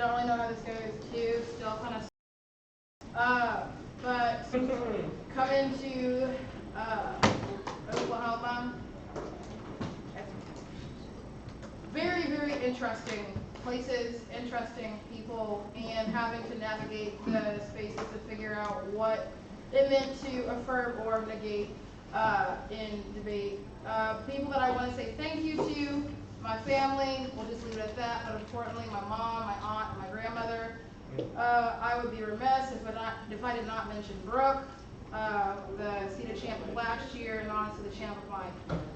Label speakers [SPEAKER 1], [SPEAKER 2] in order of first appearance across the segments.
[SPEAKER 1] don't really know how this goes too. Still kind of. But coming to Oklahoma, very, very interesting places, interesting people, and having to navigate the spaces to figure out what it meant to affirm or negate in debate. People that I want to say thank you to, my family, we'll just leave it at that, but importantly, my mom, my aunt, and my grandmother. I would be remiss if I did not mention Brooke, the CEDA champ of last year, and honestly the champ of my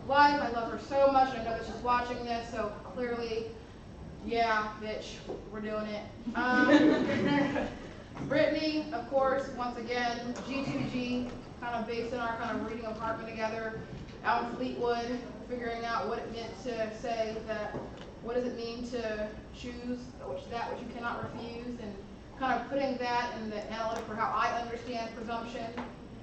[SPEAKER 1] life. I love her so much, and I know that she's watching this, so clearly, yeah, bitch, we're doing it. Brittany, of course, once again, G2G, kind of based in our kind of reading apartment together out in Fleetwood, figuring out what it meant to say that, what does it mean to choose which you cannot refuse, and kind of putting that in the analytic for how I understand presumption.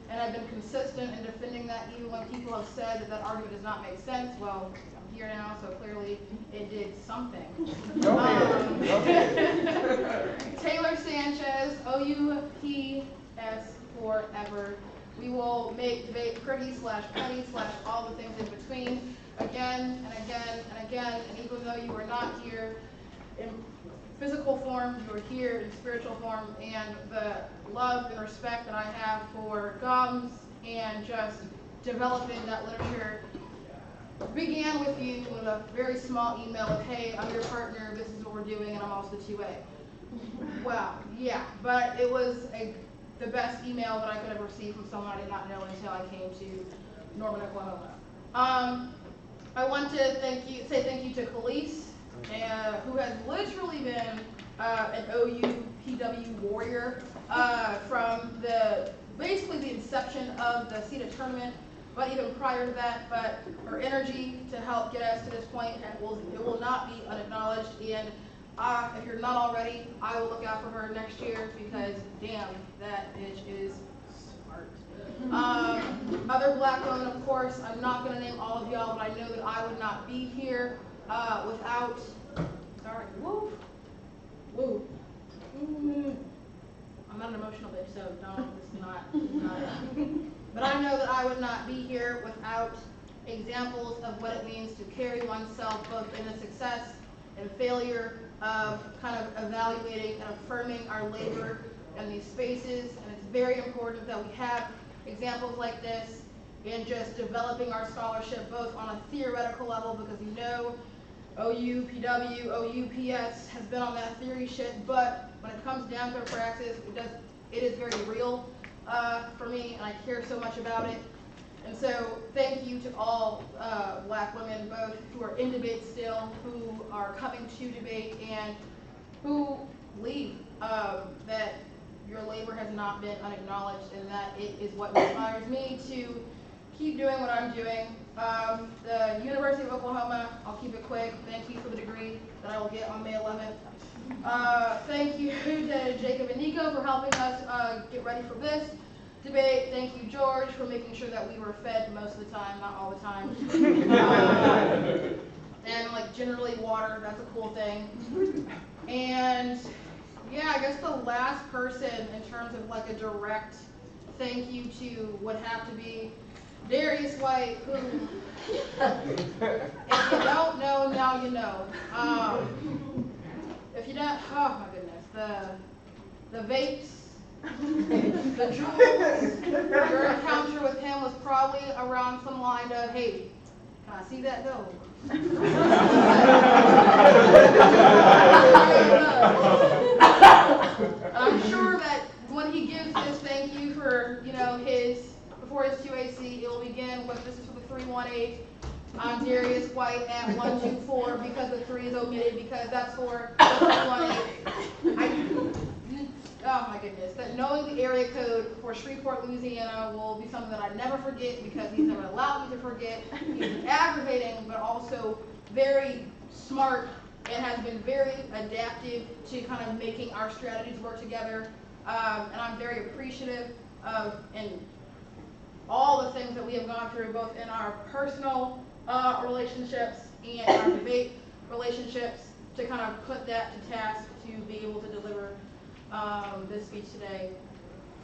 [SPEAKER 1] And I've been consistent in defending that even when people have said that that argument does not make sense. Well, I'm here now, so clearly it did something. Taylor Sanchez, OUPS forever. We will make debate pretty / petty / all the things in between again and again and again. And even though you are not here in physical form, you are here in spiritual form, and the love and respect that I have for Gums and just developing that literature began with you with a very small email of, hey, I'm your partner, this is what we're doing, and I'm also 2A. Wow, yeah, but it was the best email that I could have received from someone I did not know until I came to Norman, Oklahoma. I want to say thank you to Khalees, who has literally been an OUPW warrior from basically the inception of the CEDA tournament, but even prior to that. But her energy to help get us to this point, it will not be unacknowledged. And if you're not already, I will look out for her next year because damn, that bitch is smart. Other black women, of course, I'm not going to name all of y'all, but I know that I would not be here without, sorry, woo. I'm not an emotional bitch, so this is not. But I know that I would not be here without examples of what it means to carry oneself both in the success and failure of kind of evaluating and affirming our labor in these spaces. And it's very important that we have examples like this and just developing our scholarship both on a theoretical level, because you know OUPW, OUPS has been on that theory shit, but when it comes down to praxis, it is very real for me, and I care so much about it. And so thank you to all black women, both who are in debate still, who are coming to debate, and who leave, that your labor has not been unacknowledged, and that it is what inspires me to keep doing what I'm doing. The University of Oklahoma, I'll keep it quick. Thank you for the degree that I will get on May 11th. Thank you to Jacob and Nico for helping us get ready for this debate. Thank you, George, for making sure that we were fed most of the time, not all the time. And like generally water, that's a cool thing. And yeah, I guess the last person in terms of like a direct thank you to would have to be Darius White, who, if you don't know, now you know. If you don't, oh my goodness, the vapes, the jewels, your encounter with him was probably around some line of, hey, can I see that though? I'm sure that when he gives this thank you for, before his 2AC, it will begin with, this is for the 318. I'm Darius White at 124 because the 3 is omitted because that's for the 318. Oh my goodness, that knowing the area code for Shreveport, Louisiana will be something that I never forget because he's never allowed me to forget. He's aggravating, but also very smart and has been very adaptive to kind of making our strategies work together. And I'm very appreciative of and all the things that we have gone through, both in our personal relationships and our debate relationships, to kind of put that to task to be able to deliver this speech today.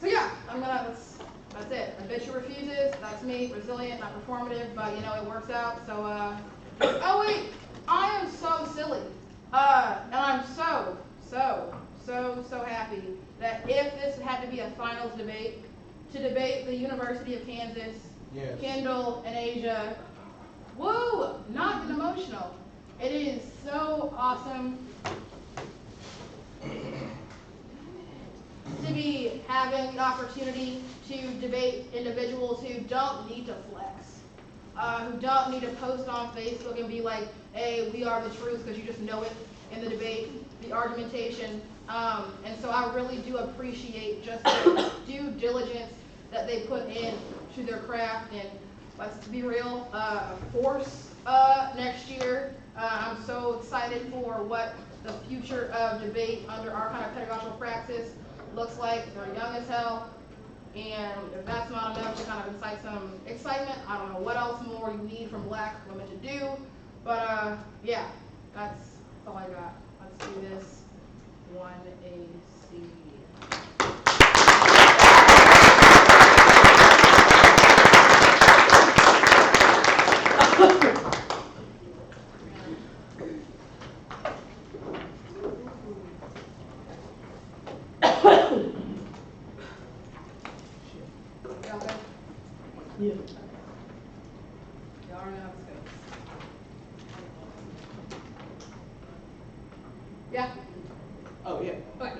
[SPEAKER 1] So yeah, that's it. A bitch who refuses, that's me, resilient, not performative, but you know, it works out. So, oh wait, I am so silly. And I'm so happy that if this had to be a finals debate, to debate the University of Kansas, yes, Kendall and Asia, woo, not getting emotional. It is so awesome to be having the opportunity to debate individuals who don't need to flex, who don't need to post on Facebook and be like, hey, we are the truth, because you just know it in the debate, the argumentation. And so I really do appreciate just the due diligence that they put in to their craft, and let's be real, force next year. I'm so excited for what the future of debate under our kind of pedagogical practice looks like. They're young as hell, and if that's not enough to kind of incite some excitement, I don't know what else more you need from black women to do, but yeah, that's all I got. Let's do this 1AC.
[SPEAKER 2] Yeah.
[SPEAKER 1] Y'all already know how this goes. Yeah?
[SPEAKER 2] Oh, yeah.
[SPEAKER 1] Okay.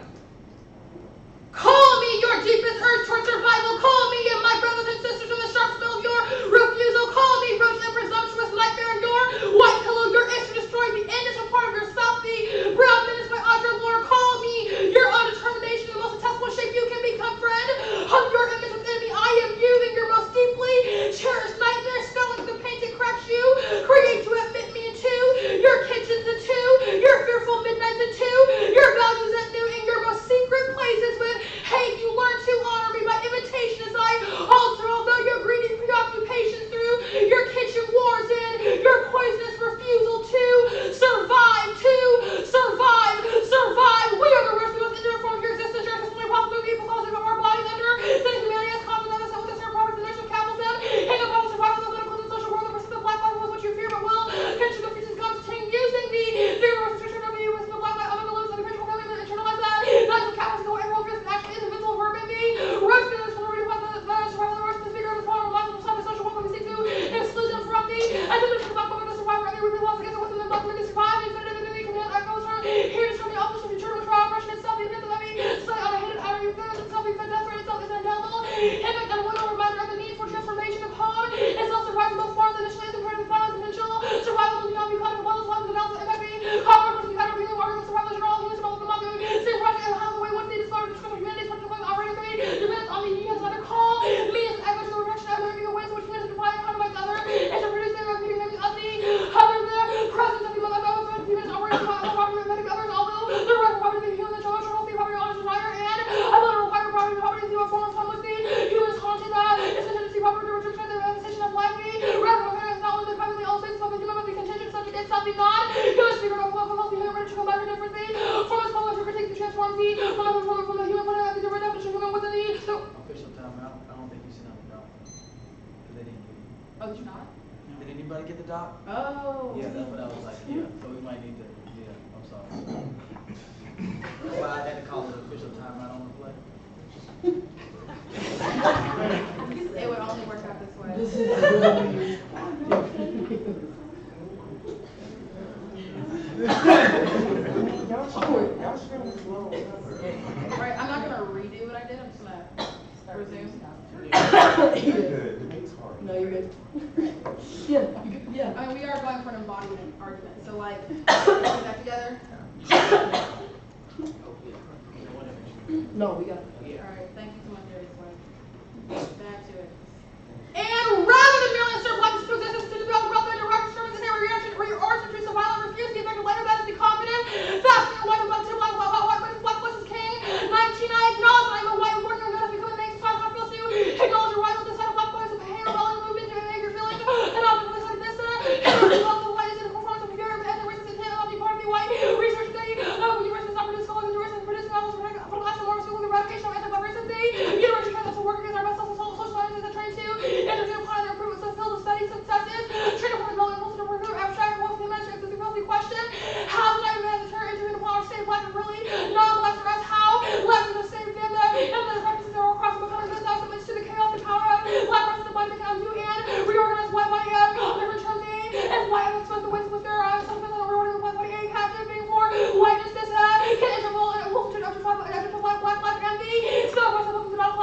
[SPEAKER 1] Call me your deepest urge toward survival. Call me and my brothers and sisters in the sharp smell of your refusal. Call me roach and presumptuous nightmare in your white pillow. Your itch to destroy the innocent part of yourself. The brown menace by Audre Lorde. Call me your own determination, the most detestable shape you can become, friend. Hug your image within me. I am you in your most deeply cherished nightmare. Smelling the painted cracks you create to admit me into your kitchens into your fearful midnights into your values at noon in your most secret places with hate. You learn to honor me by imitation as I alter, although your greedy preoccupation through your kitchen wars in your poisonous refusal to survive, survive. We are the worst of us in the form of your existence. Your existence only possible to be because of our bodies under sitting humanity as common as with us, our property, the nation of capitalism, hang upon the survival of the political and social world, the persistent black life was what you fear, but will continue to future guns using the fear of restriction of you with the black light under the loose of the control family and internalize that. Not just capitalism, no everyone fears that actually is invincible verb in the roast in this liberty of the survival of the rest of the figure of the power of life of the social world that we seek to exclude them from the identity of the black woman, the survivor, and the repeat loss against the women and black women to survive, infinite and the command, I goes her, here to show the opposite of future, which our oppression itself, the event that we study on a hated outer you feel itself, because death threat itself is indelible, and an unavoidable reminder of the need for transformation of home, and self-survival in both forms, initially as compared to the final potential, survival will not be caught in the bubbles, life, the balance, and impact being, however, we kind of really water, the survival is all human survival, the mother, same project, and how the way what's needed, slaughter, discover humanity, particularly already three, depends on the unions that are called, me as an echo to the reduction of the ways in which humans define and compromise other, and to produce their repeating of the other, the presence of the mother, of humans already survive, the property of many others, although the right property of the human, the social, healthy property, honest desire, and I will require property through a form of honesty, humans haunted, it's a tendency property to restriction of the manifestation of life, the right of is not only the privately all spaces of the human, but the contingent subject itself, the non-human speaker of healthy human, to combine differently, from its public to critique, to transform the from the human point of view, the redemption human within the
[SPEAKER 2] Official timeout. I don't think you sent out the doc. They didn't get it.
[SPEAKER 1] Oh, did you not?
[SPEAKER 2] Did anybody get the doc?
[SPEAKER 1] Oh.
[SPEAKER 2] Yeah, that's what I was like. Yeah, so we might need to. Yeah, I'm sorry. That's why I had to call it official timeout on the play.
[SPEAKER 1] It would only work out this way. Right, I'm not gonna redo what I did. I'm just gonna resume.
[SPEAKER 3] No, you're good. Yeah.
[SPEAKER 1] I mean, we are going for an embodiment argument, so like, put that together.
[SPEAKER 3] No, we got it.
[SPEAKER 1] All right, thank you so much, Jerry. Back to it. And rather than merely assert black to existence to develop relevant direct service in every reaction or your origin to survival and refuse the effect of labor that is the confident, fasting white about to black voices king. 19, I acknowledge that I'm a white born young man has become a name so I feel to acknowledge your rival inside of black boys of pain, rebellion, movement, and anger feeling, and often place like this, and the love of white is in the performance of your and the racist intent of the part of the white research study of universities opportunities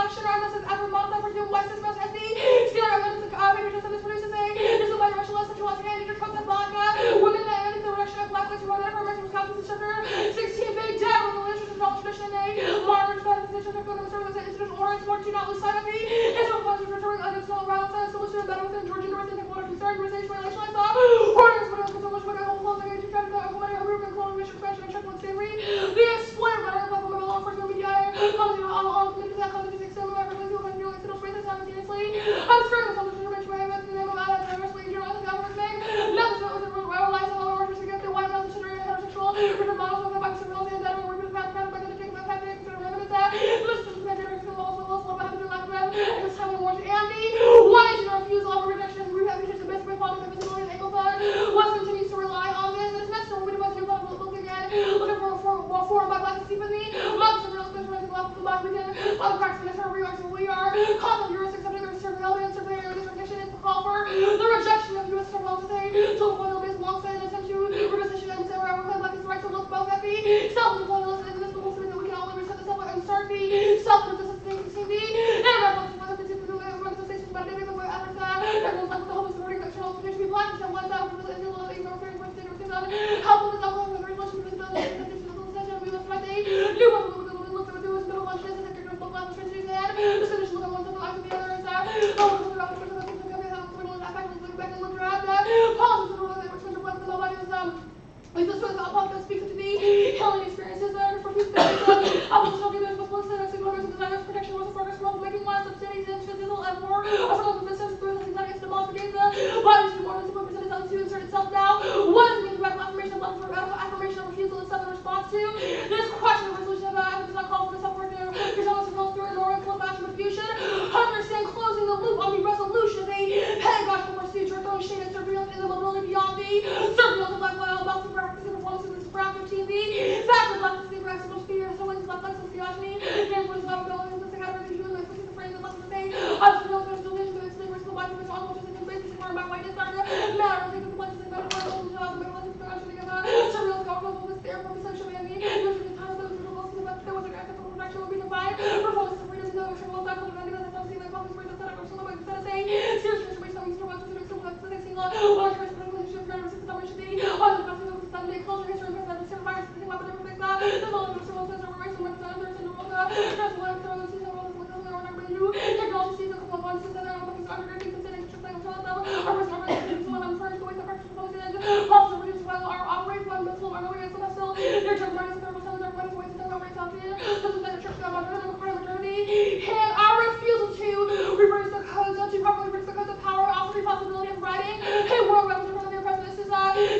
[SPEAKER 1] election or unless it's ever modified for doing white system SC. Stealing our methods of paper system is produces a this is why the racial sexual hand your comes and black women and the reduction of black lives who are never mentioned Wisconsin sugar 16 big dead with the literature and knowledge tradition a modern position of government service and institutional orders for to not lose sight of me. Historical funds returning against all violence and solution better within Georgia North and water concern realization violation I saw orders for the consumer with a whole close against you trying to accommodate a group and clone mission expansion and checkpoint slavery. The exploited by our platform of law enforcement media all communities that come to the extent of everything who can do it to those races simultaneously. I'm screaming with something to mention my head in the name of Allah and the rest of the government thing. Nothing that was a realized all our workers against the white male gender heterosexual written models of the back to real and that are working back by the taking of happening to remember that listen to the pandemic and also love having the lack of them and it's time we want Andy why did you refuse all the rejection and rehabilitation the best way following the visibility and ankle thud West continues to rely on this and it's necessary we devise new level look again looking for a forum by black sympathy mothers and real special rising level combined we can other practice necessary we are so we are confident you're accepting their surveillance surveillance and disrecognition is to call for the rejection of U.S. surveillance today so the one is long standing attempt to reposition and say wherever black is right to look both at the self-employment and this will that we can only reset the self and start the self-emphasis thing to TV and I'm looking for the particular organizations but maybe the way others everyone's like with the homeless hurting that should also be to be black and so one that was in the law ignore fair for state or things on help with alcohol and resolution with the session we left my day new one look at the news middle lunch and the sector of black transition and the finish look at one something like the other is that oh look at the person that thinks that have to look back and look around that pause and look at which one black nobody is like this was a podcast speaks to the healing experiences that are for people that I was talking about the police and owners and designers protection was a focus role making lives of cities and physical and more of some of the business through the against the laws against the bodies to more than 2% is to insert itself now. What does it mean to radical affirmation of affirmation of refusal and stuff in response to this question of resolution of ethics not called for the self-work because almost supposed through a normal full fashion retribution. Understand closing the loop on the resolution of a pedagogical pursuit or throwing shade and surveillance in the mobility beyond the surveillance of black about the practicing performances of brown 15 the fact that black is the practical fear so when black is theology and what is love ability and the category of human life which is the frame that love to say I just feel there's division to its neighbors the white is on which is the basis of my whiteness matter I think the black is the medical and the middle is the actually together surveillance alcohol with their focus on humanity there's a time that the most of the there was an act of production will be defined performance of freedom no sure well that will be that something like public space that I'm so like that say serious transformation of Easter was considered so like the single or transformation of the should be on the Sunday culture history and the survivors the weapon everything that the knowledge of surveillance and race and what's the others and the world that's one of the season of the color or whatever you technology season of one season and I'm looking under things and just like tell them our personal relationship when I'm first going to practice policy and also reduce while our operate one muscle or no way so still their term rights and their muscle their rights ways and their rights out here this is like a church about maternity and our refusal to reverse the codes to properly reverse the codes of power offer the possibility of writing hey world revolution from the president this is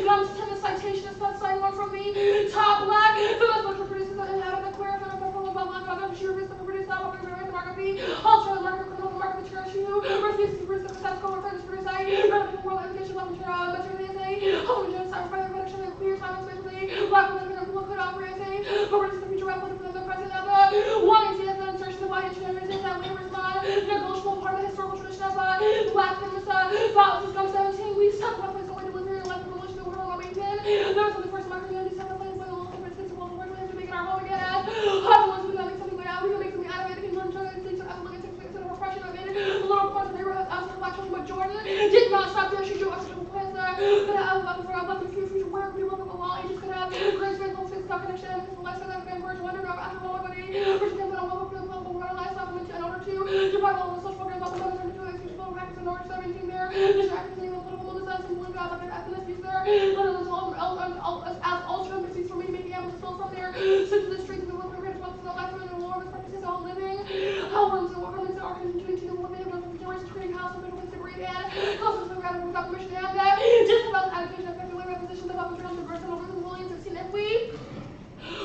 [SPEAKER 1] comes to the citation is specifying one from the top black the most much produces that inhabit the queer and the full of black other she refuses to produce that what we the market be also the market criminal the market material she refuses to produce the concept of friends produce a relative world education black material is a holy genocide for the production of queer time especially black women and people could operate a but produce the future revolution for the present of the one is the insertion of body generations that labor is not negotiable part of the historical tradition of black feminist violence is 17 we step up as a way to live your life revolution the world on maintain there was the first market community separate places by the local business of world we have to make it our home again and once we can make something like that we can make something out of it we can learn to things and look at things and repression of it the little points of neighborhoods outside of black children but Jordan did not stop there she drew us to plans that for about the future where people of all ages could have great faith whole faith connection and the lifestyle that can encourage wonder of after all everybody which can put on level for the level of our lifestyle in order to provide all the social programs all the members and to execute practice in order to 17 there this practice in political movements and believe God like an ethnicity there as ultra mistakes for me to make the animals still from there so to the strength of the work we're going to the life and the Lord of practices all living how worms and what women are continuing to the woman of the generations creating house and visual separate and close to the ground without permission and that just about education effectively reposition the government terms of birth and over the Williams have seen if we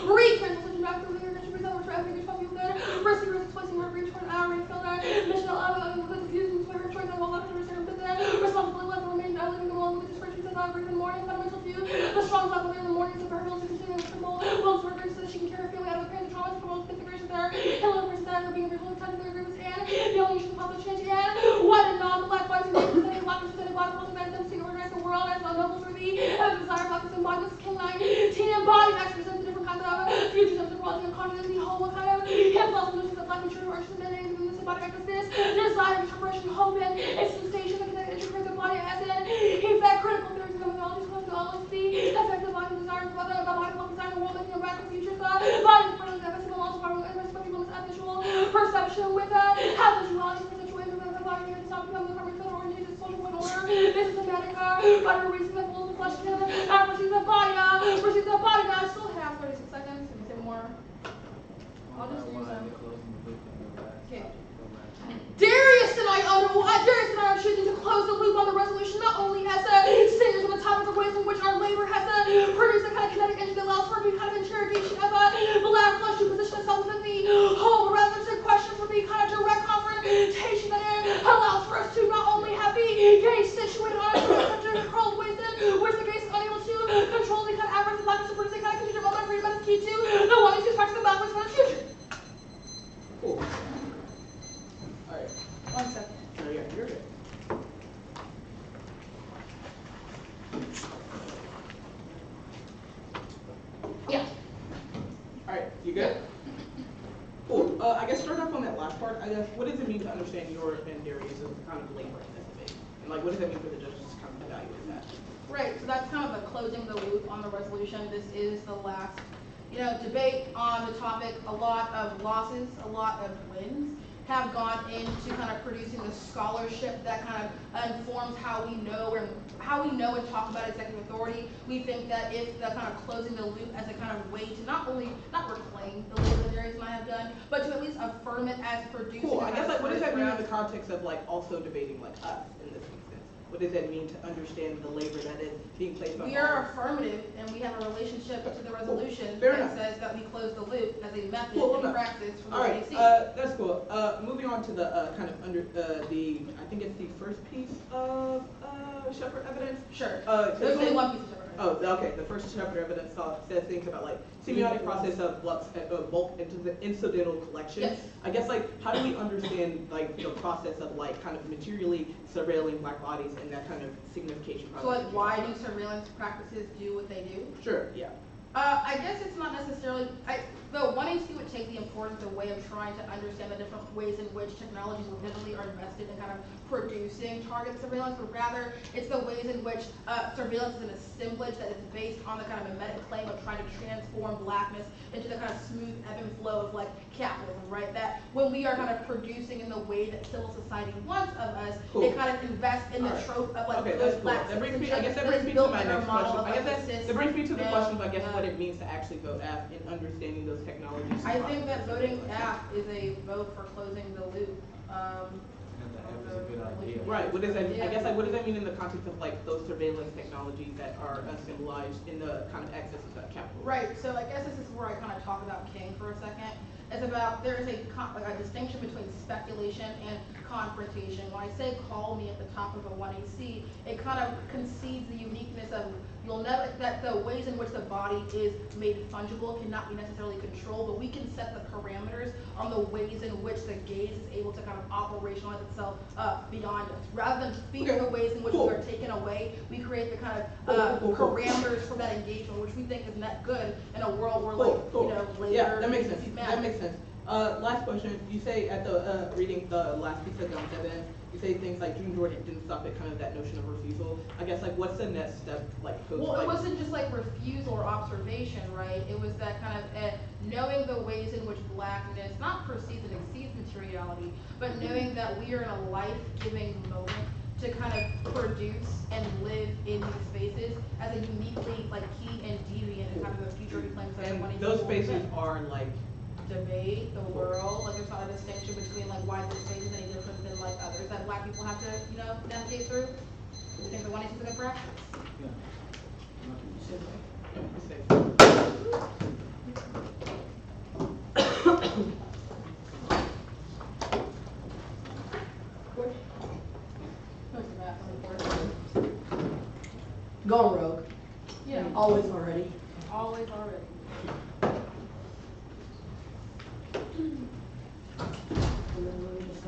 [SPEAKER 1] read transition back to the leadership result which I think is probably good first year is expressing where reach for an hour and feel that mission of the views and choice and all that to return to the responsibility level remain living the world with this first reason of in the morning fundamental view the strong level in the morning so for her to continue to triple wills for grace so that she can carry her family out of the pain and trauma to promote integration there and little person that are being visually touched with their agreements and the only issue of positive change and what a non-black bodies and black and black holding that them single by releasing the full flesh together, and proceeds the body, I still have 36 seconds, if you say more. I'll just use them. Okay. Darius and I are choosing to close the loop on the resolution, not only as singers on the topics of ways in which our labor has produced a kind of kinetic engine that allows for the kind of interrogation of the lab flesh to position itself within the whole, but rather to question for the kind of direct confrontation that allows for us to not only have the gaze situated on a controlled ways in which the gaze is unable to control the kind of adverse and blackness to produce a kind of contingent moment of freedom that is key to the one who practice the backwards for the future.
[SPEAKER 4] Cool. All right.
[SPEAKER 1] 1 second.
[SPEAKER 4] No, yeah, you're good.
[SPEAKER 1] Yeah.
[SPEAKER 4] All right, you good? Cool. I guess start off on that last part. I guess what does it mean to understand your and Darius's kind of labor in this debate, and like what does that mean for the judges to kind of evaluate that?
[SPEAKER 1] Right, so that's kind of the closing the loop on the resolution. This is the last, debate on the topic. A lot of losses, a lot of wins have gone into kind of producing the scholarship that kind of informs how we know and talk about executive authority. We think that if the kind of closing the loop as a kind of way to not reclaim the labor that Darius and I have done, but to at least affirm it as producing.
[SPEAKER 4] Cool. I guess like what does that mean in the context of like also debating like us in this instance? What does that mean to understand the labor that is being placed on?
[SPEAKER 1] We are affirmative, and we have a relationship to the resolution
[SPEAKER 4] Fair
[SPEAKER 1] that
[SPEAKER 4] enough.
[SPEAKER 1] says that we close the loop as a method
[SPEAKER 4] Cool,
[SPEAKER 1] practice for the
[SPEAKER 4] all right,
[SPEAKER 1] ADC.
[SPEAKER 4] that's cool. Moving on to the kind of I think it's the first piece of Shepherd evidence.
[SPEAKER 1] Sure.
[SPEAKER 4] So
[SPEAKER 1] There's only
[SPEAKER 4] say-
[SPEAKER 1] one piece of Shepherd.
[SPEAKER 4] Oh, okay. The first Shepherd evidence says things about like semiotic process of bulk incidental collection.
[SPEAKER 1] Yes.
[SPEAKER 4] I guess like how do we understand like the process of like kind of materially surveilling black bodies and that kind of signification process?
[SPEAKER 1] So like, why do surveillance practices do what they do?
[SPEAKER 4] Sure. Yeah.
[SPEAKER 1] I guess it's not necessarily, the 1AC would take the importance of way of trying to understand the different ways in which technologies literally are invested in kind of producing target surveillance, but rather it's the ways in which surveillance is an assemblage that is based on the kind of mimetic claim of trying to transform blackness into the kind of smooth ebb and flow of like capitalism, right? That when we are kind of producing in the way that civil society wants of us,
[SPEAKER 4] Cool.
[SPEAKER 1] it kind of invests in the trope of like
[SPEAKER 4] Okay,
[SPEAKER 1] those
[SPEAKER 4] that's cool.
[SPEAKER 1] black
[SPEAKER 4] That brings me.
[SPEAKER 1] citizenship
[SPEAKER 4] I guess that
[SPEAKER 1] that
[SPEAKER 4] brings
[SPEAKER 1] is
[SPEAKER 4] me to
[SPEAKER 1] built
[SPEAKER 4] my
[SPEAKER 1] in our
[SPEAKER 4] next
[SPEAKER 1] model
[SPEAKER 4] question.
[SPEAKER 1] of,
[SPEAKER 4] I guess
[SPEAKER 1] like,
[SPEAKER 4] that brings me to the question of I guess
[SPEAKER 1] and,
[SPEAKER 4] what it means to actually vote F in understanding those technologies.
[SPEAKER 1] I think that voting F is a vote for closing the loop.
[SPEAKER 2] Is a good idea.
[SPEAKER 4] Right. What does that? I guess like what does that mean in the context of like those surveillance technologies that are symbolized in the kind of excess of capital?
[SPEAKER 1] Right. So I guess this is where I kind of talk about King for a second. It's about there is a distinction between speculation and confrontation. When I say call me at the top of a 1AC, it kind of concedes the uniqueness of that the ways in which the body is made fungible cannot be necessarily controlled, but we can set the parameters on the ways in which the gaze is able to kind of operationalize itself beyond us. Rather than feeding the ways in which we are taken away, we create the kind of parameters for that engagement, which we think is net good in a world where labor.
[SPEAKER 4] Yeah, that makes sense.
[SPEAKER 1] Matter.
[SPEAKER 4] That makes sense. Last question. You say at the reading the last piece of John's evidence, you say things like June Jordan didn't stop at kind of that notion of refusal. I guess like what's the next step like?
[SPEAKER 1] Well, it wasn't just like refusal or observation, right? It was that kind of knowing the ways in which blackness not perceives and exceeds materiality, but knowing that we are in a life-giving moment to kind of produce and live in these spaces as a uniquely like key and deviant in kind of the future claims that
[SPEAKER 4] and
[SPEAKER 1] everyone
[SPEAKER 4] those spaces are like
[SPEAKER 1] debate, the world, like there's not a distinction between like why this space is any different than like others that black people have to, navigate through. Do you think the 1AC is a good practice?
[SPEAKER 3] Going rogue.
[SPEAKER 1] Yeah.
[SPEAKER 3] Always already.
[SPEAKER 1] Always already.
[SPEAKER 3] And then let me just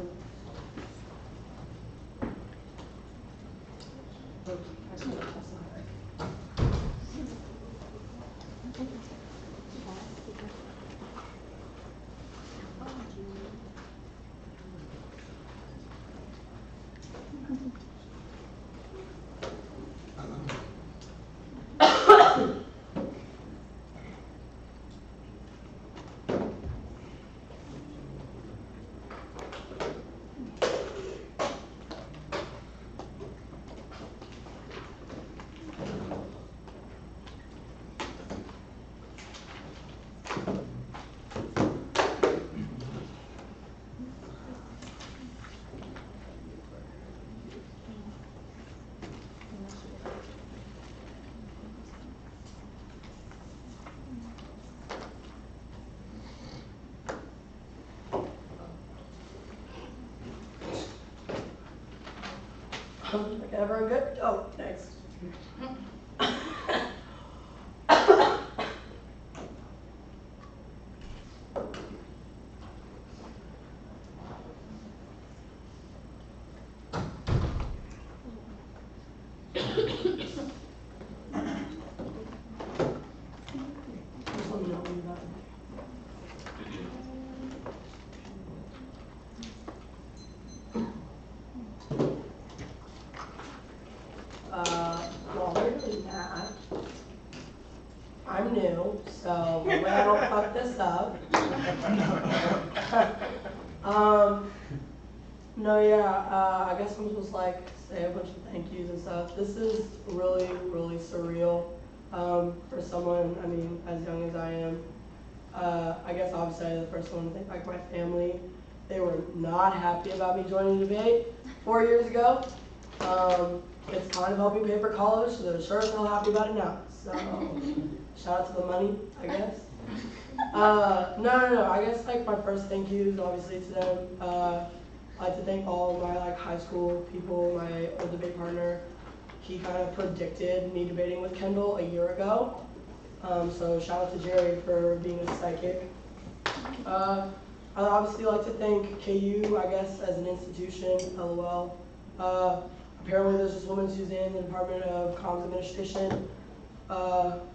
[SPEAKER 3] Okay, everyone good? Oh, next. Just let me know when you're done. Well, they're really mad. I'm new, so hopefully I don't fuck this up. No, yeah, I guess I'm supposed to like say a bunch of thank yous and stuff. This is really, really surreal for someone, I mean, as young as I am. I guess obviously I'm the first one to thank like my family. They were not happy about me joining debate 4 years ago. It's kind of helping pay for college, so they're sure as hell happy about it now. So shout out to the money, I guess. No. I guess like my first thank yous obviously to them. I'd like to thank all of my like high school people, my old debate partner. He kind of predicted me debating with Kendall a year ago. So shout out to Jerry for being a psychic. I'd obviously like to thank KU, I guess, as an institution, LOL. Apparently there's this woman, Suzanne, in the Department of Comms Administration.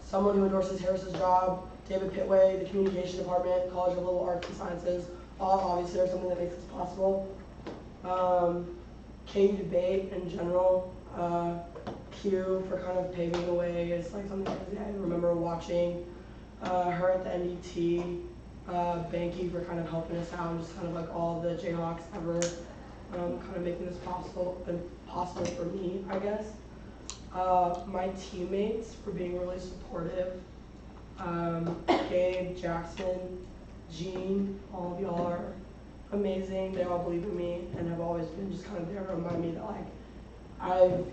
[SPEAKER 3] Someone who endorses Harris's job, David Pitway, the Communication Department, College of Liberal Arts and Sciences. All obviously are something that makes this possible. KU debate in general. Q for kind of paving the way is like something that I remember watching. Her at the NDT. Banky for kind of helping us out and just kind of like all the Jayhawks ever kind of making this possible for me, I guess. My teammates for being really supportive. Gabe, Jackson, Gene, all of y'all are amazing. They all believe in me and have always been just kind of there to remind me that like I've,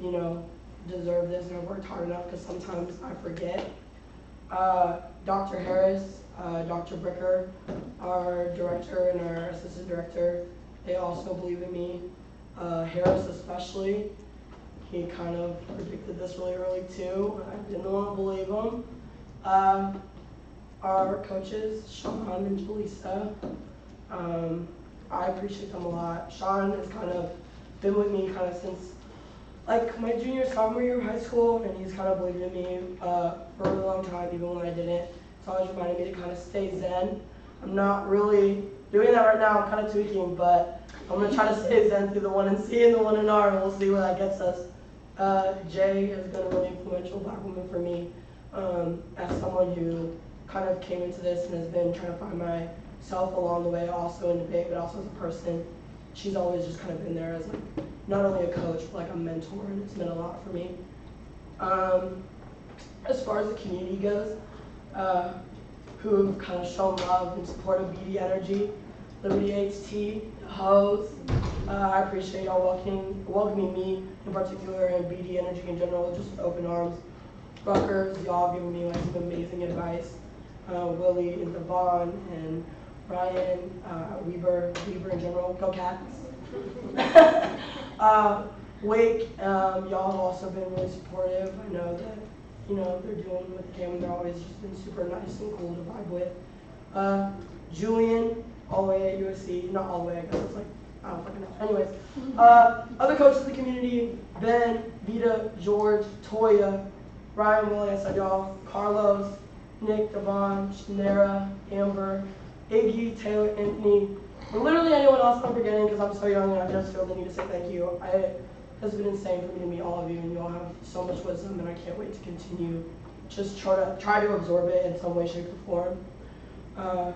[SPEAKER 3] deserved this and I've worked hard enough because sometimes I forget. Dr. Harris, Dr. Bricker, our director and our assistant director, they also believe in me. Harris especially, he kind of predicted this really early too, and I didn't want to believe him. Our coaches, Sean and Jaleesa, I appreciate them a lot. Sean has kind of been with me kind of since like my junior, sophomore year of high school, and he's kind of believed in me for a really long time, even when I didn't. It's always reminded me to kind of stay zen. I'm not really doing that right now, I'm kind of tweaking, but I'm going to try to stay zen through the 1 in C and the 1 in R, and we'll see where that gets us. Jay has been a really influential black woman for me, as someone who kind of came into this and has been trying to find myself along the way, also in debate, but also as a person. She's always just kind of been there as like, not only a coach, but like a mentor, and it's meant a lot for me. As far as the community goes, who've kind of shown love and support of BD Energy, Liberty HT, Hose. I appreciate y'all welcoming me in particular and BD Energy in general, just with open arms. Rutgers, y'all have given me like some amazing advice. Willie and Devon and Ryan, Weber in general, go Cats. Wake, y'all have also been really supportive. I know that, they're doing with the camera, they're always just been super nice and cool to vibe with. Julian, all the way at USC, not all the way, I guess it's like, I don't fucking know. Anyways, other coaches in the community, Ben, Vita, George, Toya, Ryan, Willie, I said y'all, Carlos, Nick, Devon, Shanera, Amber, Iggy, Taylor, Anthony, and literally anyone else I'm forgetting because I'm so young and I just feel the need to say thank you. It has been insane for me to meet all of you, and you all have so much wisdom, and I can't wait to continue just try to absorb it in some way, shape, or form.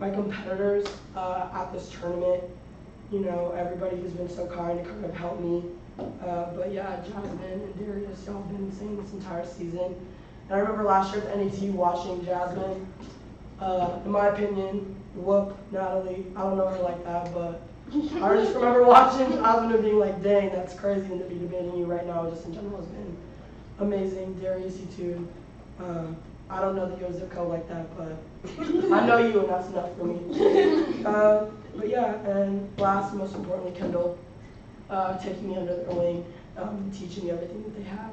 [SPEAKER 3] My competitors at this tournament, everybody who's been so kind to kind of help me. But yeah, Jasmine and Darius, y'all have been insane this entire season. And I remember last year at the NET watching Jasmine. In my opinion, whoop Natalie. I don't know her like that, but I just remember watching Jasmine and being like, dang, that's crazy, and to be debating you right now just in general has been amazing. Darius, you too. I don't know that you're a zip code like that, but I know you, and that's enough for me. But yeah, and last, most importantly, Kendall. taking me under their wing, teaching me everything that they have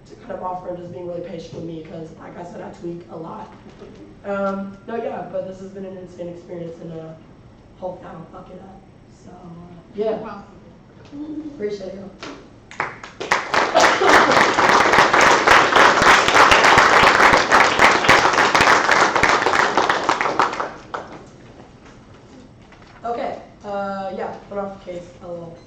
[SPEAKER 3] to kind of offer, and just being really patient with me because, like I said, I tweak a lot. No, yeah, but this has been an insane experience, and hope I don't fuck it up. So, yeah, appreciate it. Okay, yeah, put off the case a little.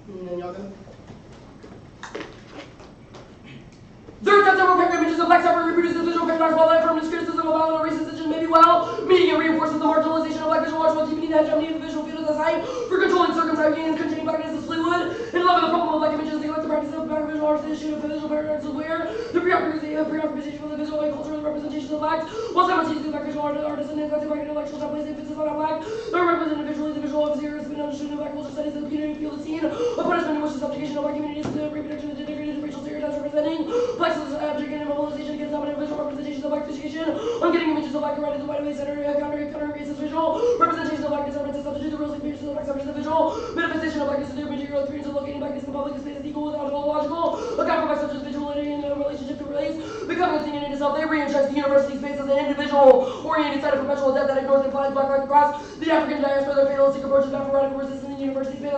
[SPEAKER 3] And then y'all go. There are several paired images of black suffering reproduces visual paradox while that from this criticism of violent racist decision may be well, meaning it reinforces the marginalization of black visual arts while deepening the hegemony of the visual field as a site for controlling circumcised gains, containing blackness as fluid, and loving the problem of black images, they like the practice of black visual arts, the issue of visual paradox is where the preoccupation of the visual and cultural representations of blacks, while simultaneously black visual artists and neglected black intellectuals have placed emphasis on black, they represent individually the visual observer has been understood in black culture studies of the community field seen, a punishment in which the subjugation of black communities to the reproduction of the degraded racial stereotypes representing black abject and mobilization against dominant visual representations of black fixation on getting images of black erected the white away center counter racist visual representations of blackness are meant to substitute the real experience of black subjects of visual manifestation of blackness in their material experience of locating blackness in public space is equal without logical account for black subjects visuality in the relationship to race becoming a thing in itself. They re-entrench the university space as an individual oriented site of perpetual death that ignores and applies black life across the African diaspora. Their fatalistic approaches to radical resistance in the university space.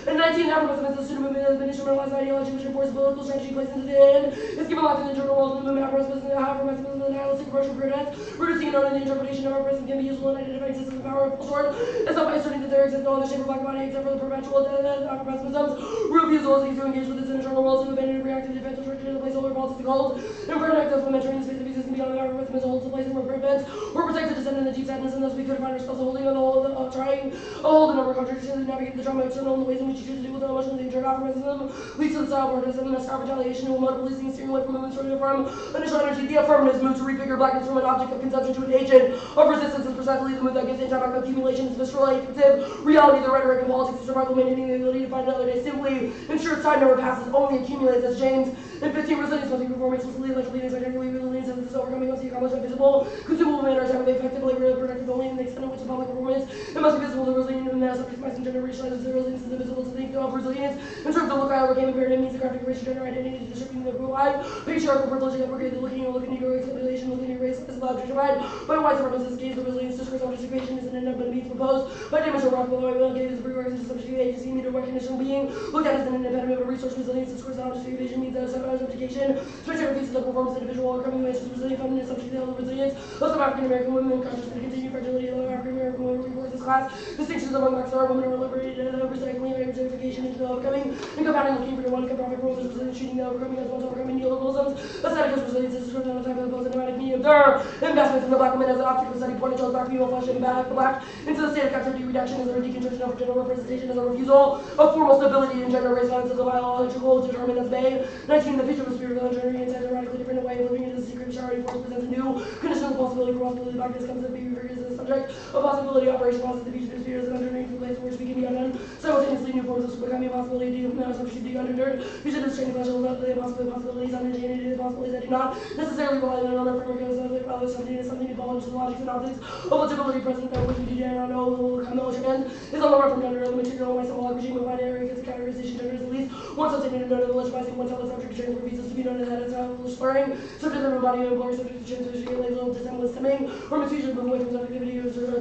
[SPEAKER 3] In 19 African the student movement has been instrumentalized ideology which enforces political strategy placed into the end. It's given life to the internal world of the movement apparatus and however pessimism and nihilistic approach to protest, reducing it on the interpretation of our present can be useful in identifying systems of power of sort. It's not by asserting that there exists no other shape of black body except for the perpetual death of pessimisms. Refusal is to engage with its internal world to abandon reactive defense which returns to the place over politics holds. And protect us from entering the space of existence beyond the power of pessimism holds the place and prevents or protects the descendant in the deep sadness and thus we could find ourselves holding on the whole trying a hold a number of contradictions and navigate the trauma external in the ways in which you choose to deal with the emotions and turn off pessimism leads to the style of protest and the scar retaliation and mode policing steering away from movements from initial energy. The affirmative move to refigure blackness from an object of consumption to an agent of resistance is precisely the move that gives anti-black accumulation its visceral affective reality. The rhetoric and politics of survival maintaining the ability to find another day simply ensures time never passes, only accumulates as James in 15 resilience must be performed explicitly, electrically, and spectacularly resilience as this overcoming must be accomplished in visible, consumable manner, time of effective labor, productive only in the extent of which the public performance it must be visible to resilient and mass subject maximum gender racialized the resilience is invisible to the of resilience. In terms of the look I overcame imperative means the graphic racial gender identity to distributing the blue eye, patriarchal privilege that we're looking Negro exploitation, looking at race is allowed to divide, but white supremacists gaze the resilience discourse on distribution is an end up but means proposed, but dimensional rock below will gave his pre-works into subjective agency, meter recognition being looked at as an independent of a resource resilience discourse on distribution means that subjugation, special pieces of performance individual or coming ways to resilient feminine subject to resilience, most of African American women conscious of the continued fragility of African American women reports this class, distinctions among blacks are women are liberated and recycling and objectification into the overcoming, and compounding looking for the one profit rules is resilience shooting the overcoming as well as overcoming neoliberalism, aesthetic is resilience is described on the type of the post-democratic medium. There are investments in the black woman as an object of study pointed towards black female flesh and back the black into the state of captivity reduction as a deconstruction of general representation as a refusal of formal stability and gender race violence as a biological determinant as May. 19. The future of the spirit of gender and a radically different way of living into the secret charity force presents a new conditional possibility for possibility the blackness comes to be referred as a subject of possibility operation process the future of the spirit as an underneath the place where we can be undone. Simultaneously new forms of becoming a possibility of should be undergirded. Future of the training flesh of the possibilities unintended the possibilities that do not necessarily rely on another framework as something involved in the logics and optics of legibility present that which we do not know will come no trend is on the run from gender of the material my symbolic regime of binary because the categorization gender is at least one substantive note of the legitimizing one tell the subject to transfer visas to be known as that as slurring subject of embody of employer subject to transfer label dissemblance stemming from its future moving away from subjectivity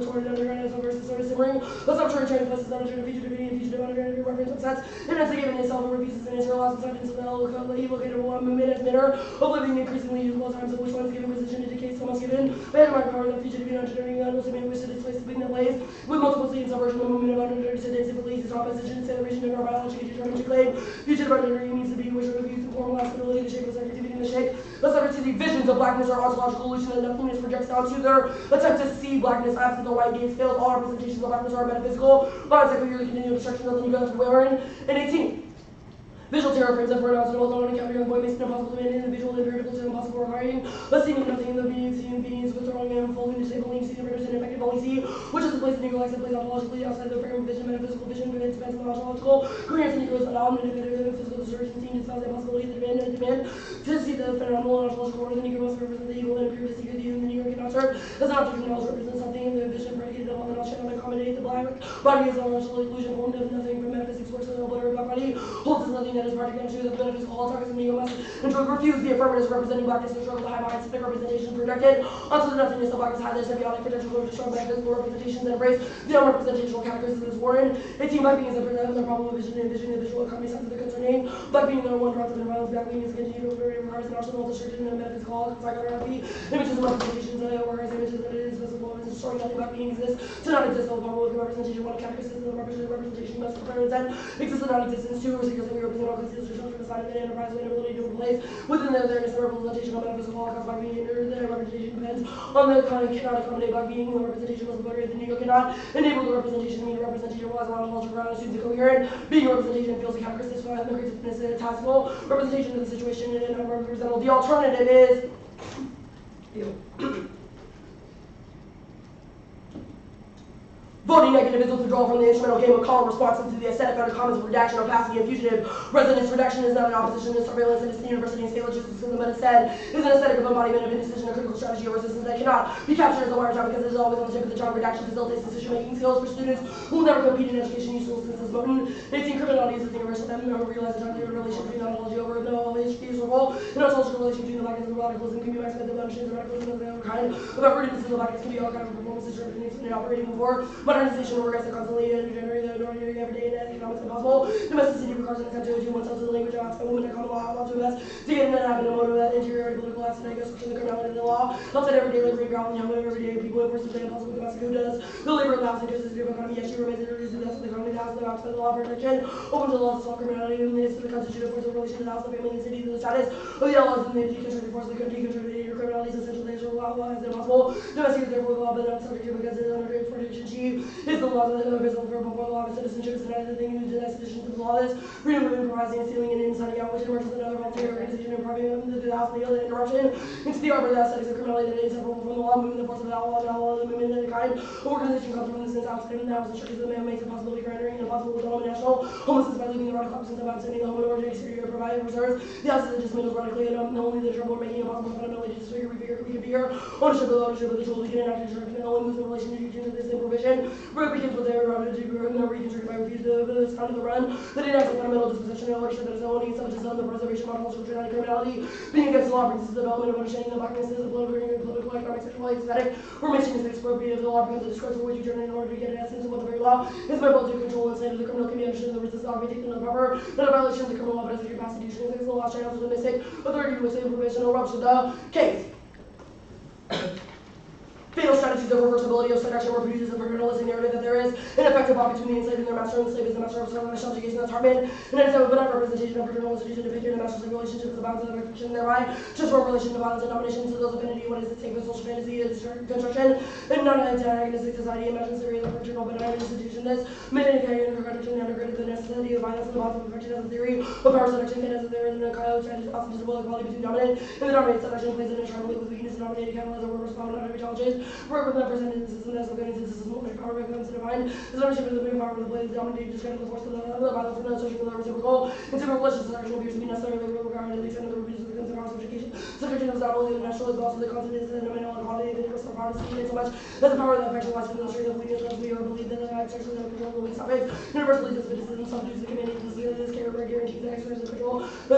[SPEAKER 3] toward underground as versus sort of simmering a subtrary train of places underground fugitivity and fugitive underground reference upsets and as the given itself and refuses an internal loss of substance of the located one movement as manner of living increasingly usable times of which one is given position to decay so much given by my power that fugitivity understanding that also being wished to displace the thing that lays with multiplicity and subversion the movement of undergirded sedence if it leads its opposition federation and our biology determined to claim fugitive undergirding means to be which refuse to form stability the shape of subjectivity in the shape the subject to the visions of blackness are ontological illusion that nothingness projects onto their attempt to see blackness absent the white gaze fails all representations of blackness are metaphysical but it's like clearly continual destruction nothing you got to learn. And 18. Visual terror frames up for announcement of unknown encountering boy makes it impossible to maintain individual and variable to impossible requiring a scene of nothing the beings withdrawing and unfolding, disabling, seeing the and effective only see, which is the place the Negro likes to place ontologically outside the frame of vision, metaphysical vision, it depends on the ontological coherence and Negro's non-manipulative physical distortion seen dispels the possibility of the demand to see the phenomenal ontological order. The Negro must represent the evil and appear to seek the evil. The Negro cannot serve as an object of knowledge represents something in the vision predicated upon the knowledge cannot accommodate the black body is an ontological illusion formed of nothing from metaphysics works of the obliterated black body holds as nothing that is particular to the metaphysical all targets and the Negro must and to refuse the affirmatives representing blackness and struggle the high mind specific representation projected onto the nothingness of blackness high their symbiotic potential for destroy metaphysical representations that embrace the unrepresentational categories of this warren. 18 black beings that present the problem of vision and vision the visual economy sense of the concerning black being their one drop of violence black beings continue to requires an arsenal destruction and metaphysical psychotherapy images and representations whereas images that it is visible and destroying nothing black being exists to not exist no problem with the representation one category system of representation must represent exists in non-existence two or because we represent all constitutions from the side of the enterprise and ability to replace within their awareness and representation of metaphysical holocaust black being their representation depends on the cannot accommodate black being the representation must obliterate the Negro cannot enable the representation mean representation relies on ontological ground assumes a coherent being a representation feels a characteristic and the greatness and a tactical representation of the situation and a representative. The alternative is voting negative is withdrawal from the instrumental game of calm responsive to the aesthetic under comments of redaction or passing and fugitive. Resonance reduction is not an opposition to surveillance and it's the university and state logistics system, but instead is an aesthetic of embodiment of indecision, a critical strategy of resistance that cannot be captured as a wiretap because it is always on the tip of the tongue. Redaction facilitates decision-making skills for students who will never compete in education useful since it's potent. 18 criminality is the thing of racial them who realize the time relation between ontology over no useful and ontological relation between the blackness and the radicalism can be maximized the understanding the radicalism of the other kind of everything the blackness can be all kind of performances and operating for modernization or regressive constantly and generate the ordinary everyday and economics impossible. Domesticity requires an attempt to oneself to the language of outside women and common law ought to invest to get in and have an emotive that interior political aspect goes to the criminality of the law. Outside everyday labor ground young women everyday people enforce the impossible domestic who does the labor of the house and justice of the economy yes she remains introduced to the house of the economy the house of the outside the law protection open to the laws of all criminality and this to the constitutive force of relation to the house the family and the city to the status of the outlaws and the deconstructed force of the deconstructed criminality is essential things for law as impossible. Domestic is therefore the law but not subject to because it is under its protection she is the laws of the visible for before the law of citizenship is another thing who denies citizenship to the law is freedom of improvising and stealing and inciting out which emerges another voluntary organization and depriving the house of the ill and interruption into the arbor of the aesthetics of criminality that is inseparable from the law movement the force of the outlaw the movement and the kind of organization comes from the sense outside of the house and structures of the man makes it possible to rendering impossible with the home and national homelessness by leaving the radical absence of outstanding the home and order exterior provided reserves the houses that dismantles radically and only the trouble making it possible fundamentally to disfigure reconfigure ownership of the tools we can enact destruction and only moves in relation to this improvision where it begins with their reconstructed by refuse the sound of the run that enacts a fundamental disposition and ownership that is owning such as the preservation of ontological truth criminality being against the law brings the development of understanding the blackness is a political economic sexual aesthetic formation is expropriated the law becomes a discourse for which you turn in order to get an essence of what the very law is meant to control and say that the criminal can be understood in the resistance augmentation of the proper not a violation of the criminal law but as a constitution against the law channels of the mystic authority which the provisional rupture the case. Fatal strategies of reversibility of seduction reproduces a paternalistic narrative that there is an effective bond between the enslaved and their master and the slave is the master of the subjugation that's Hartman and it is a benign representation of paternal institution depicted in the master's relationship as a bounds of the fiction thereby just for relation to violence and domination to those affinity what is the sacred social fantasy is construction and non-antagonistic society imagines theory of the paternal benign institution this many contradiction and undergirded the necessity of violence and the bonds of affection as a theory of power seduction and as there is an often often visible equality between dominant and the dominated seduction plays an integral with weakness and dominated catalyst or reverse power not every challenges work with represented in the system as located in the system of power becomes defined as ownership of the big power of the blade dominated discredit the force of the violence and the social and the reciprocal and civil relations seduction appears to be necessary the regard to the extent of the reproduce of the concept of subjugation subjugation is not only the natural but also the content is the nominal equality of the universal power to see so much as the power of the affection lies in the strength of weakness as we are believed that the sexually control the weak topics universally despotism subdues the community this character guarantees the exercise of control the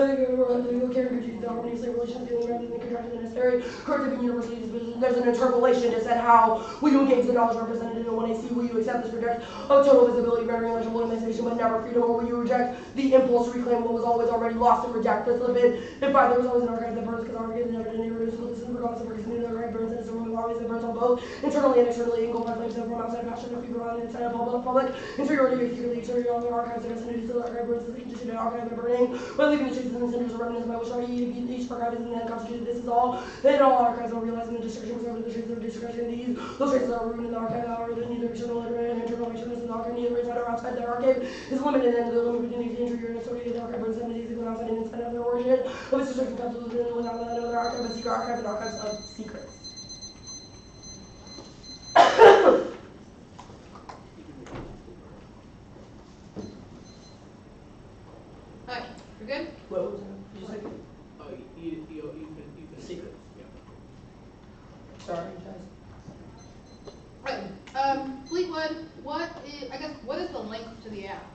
[SPEAKER 3] legal care guarantees the harmony of slave relations dealing rather than contracted and necessary corrective and universally despotism there's an interpolation to set how will you engage the knowledge represented in the 1AC? Will you accept this project of total visibility, rendering legible emancipation, but never freedom? Or will you reject the impulse to reclaim what was always already lost and reject this lipid? In fact, there was always an archive that burns because our kids never did any reducible regardless of where it's new, the archive burns and it's a room armies that burns on both internally and externally, and go by flames from outside passion and fever on the inside of public interiority, secretly exterior on the archives and vicinity to the archive burns the condition of archive and burning, by leaving the traces and the cinders of remnants by which each archive is in the end constituted. This is all. Then all archives are realizing the destruction was over the traces of destruction. Those traces are ruined in the archive, however, that neither external and internal externalness in the archive, neither inside or outside the archive is limited, and the limit between the interior and exterior of the archive burns them is equal outside and inside of their origin of its destruction comes to the without another archive, a secret archive, and archives of secrets.
[SPEAKER 1] Alright, we're good?
[SPEAKER 3] What was that? Did you say?
[SPEAKER 4] Oh, you can
[SPEAKER 3] Secrets.
[SPEAKER 4] Yeah.
[SPEAKER 3] Sorry, guys.
[SPEAKER 1] Right. Fleetwood, what is the link to the app?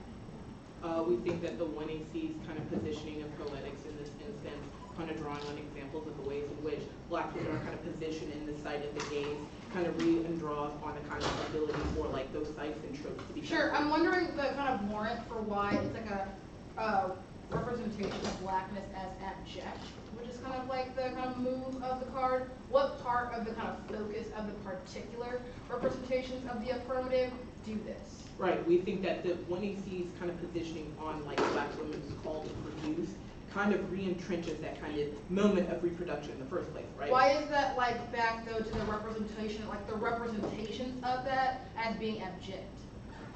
[SPEAKER 4] We think that the 1AC kind of positioning of poetics in this instance, kind of drawing on examples of the ways in which Black women are kind of positioned in the sight of the gaze, kind of read and draws on the kind of ability for like those sites and tropes to be.
[SPEAKER 1] Sure, I'm wondering the kind of warrant for why it's like a representation of Blackness as abject, which is kind of like the kind of move of the card. What part of the kind of focus of the particular representations of the affirmative do this?
[SPEAKER 4] Right, we think that the 1AC's kind of positioning on like Black women's call to produce kind of re-entrenches that kind of moment of reproduction in the first place, right?
[SPEAKER 1] Why is that like back though to the representation, like the representations of that as being abject?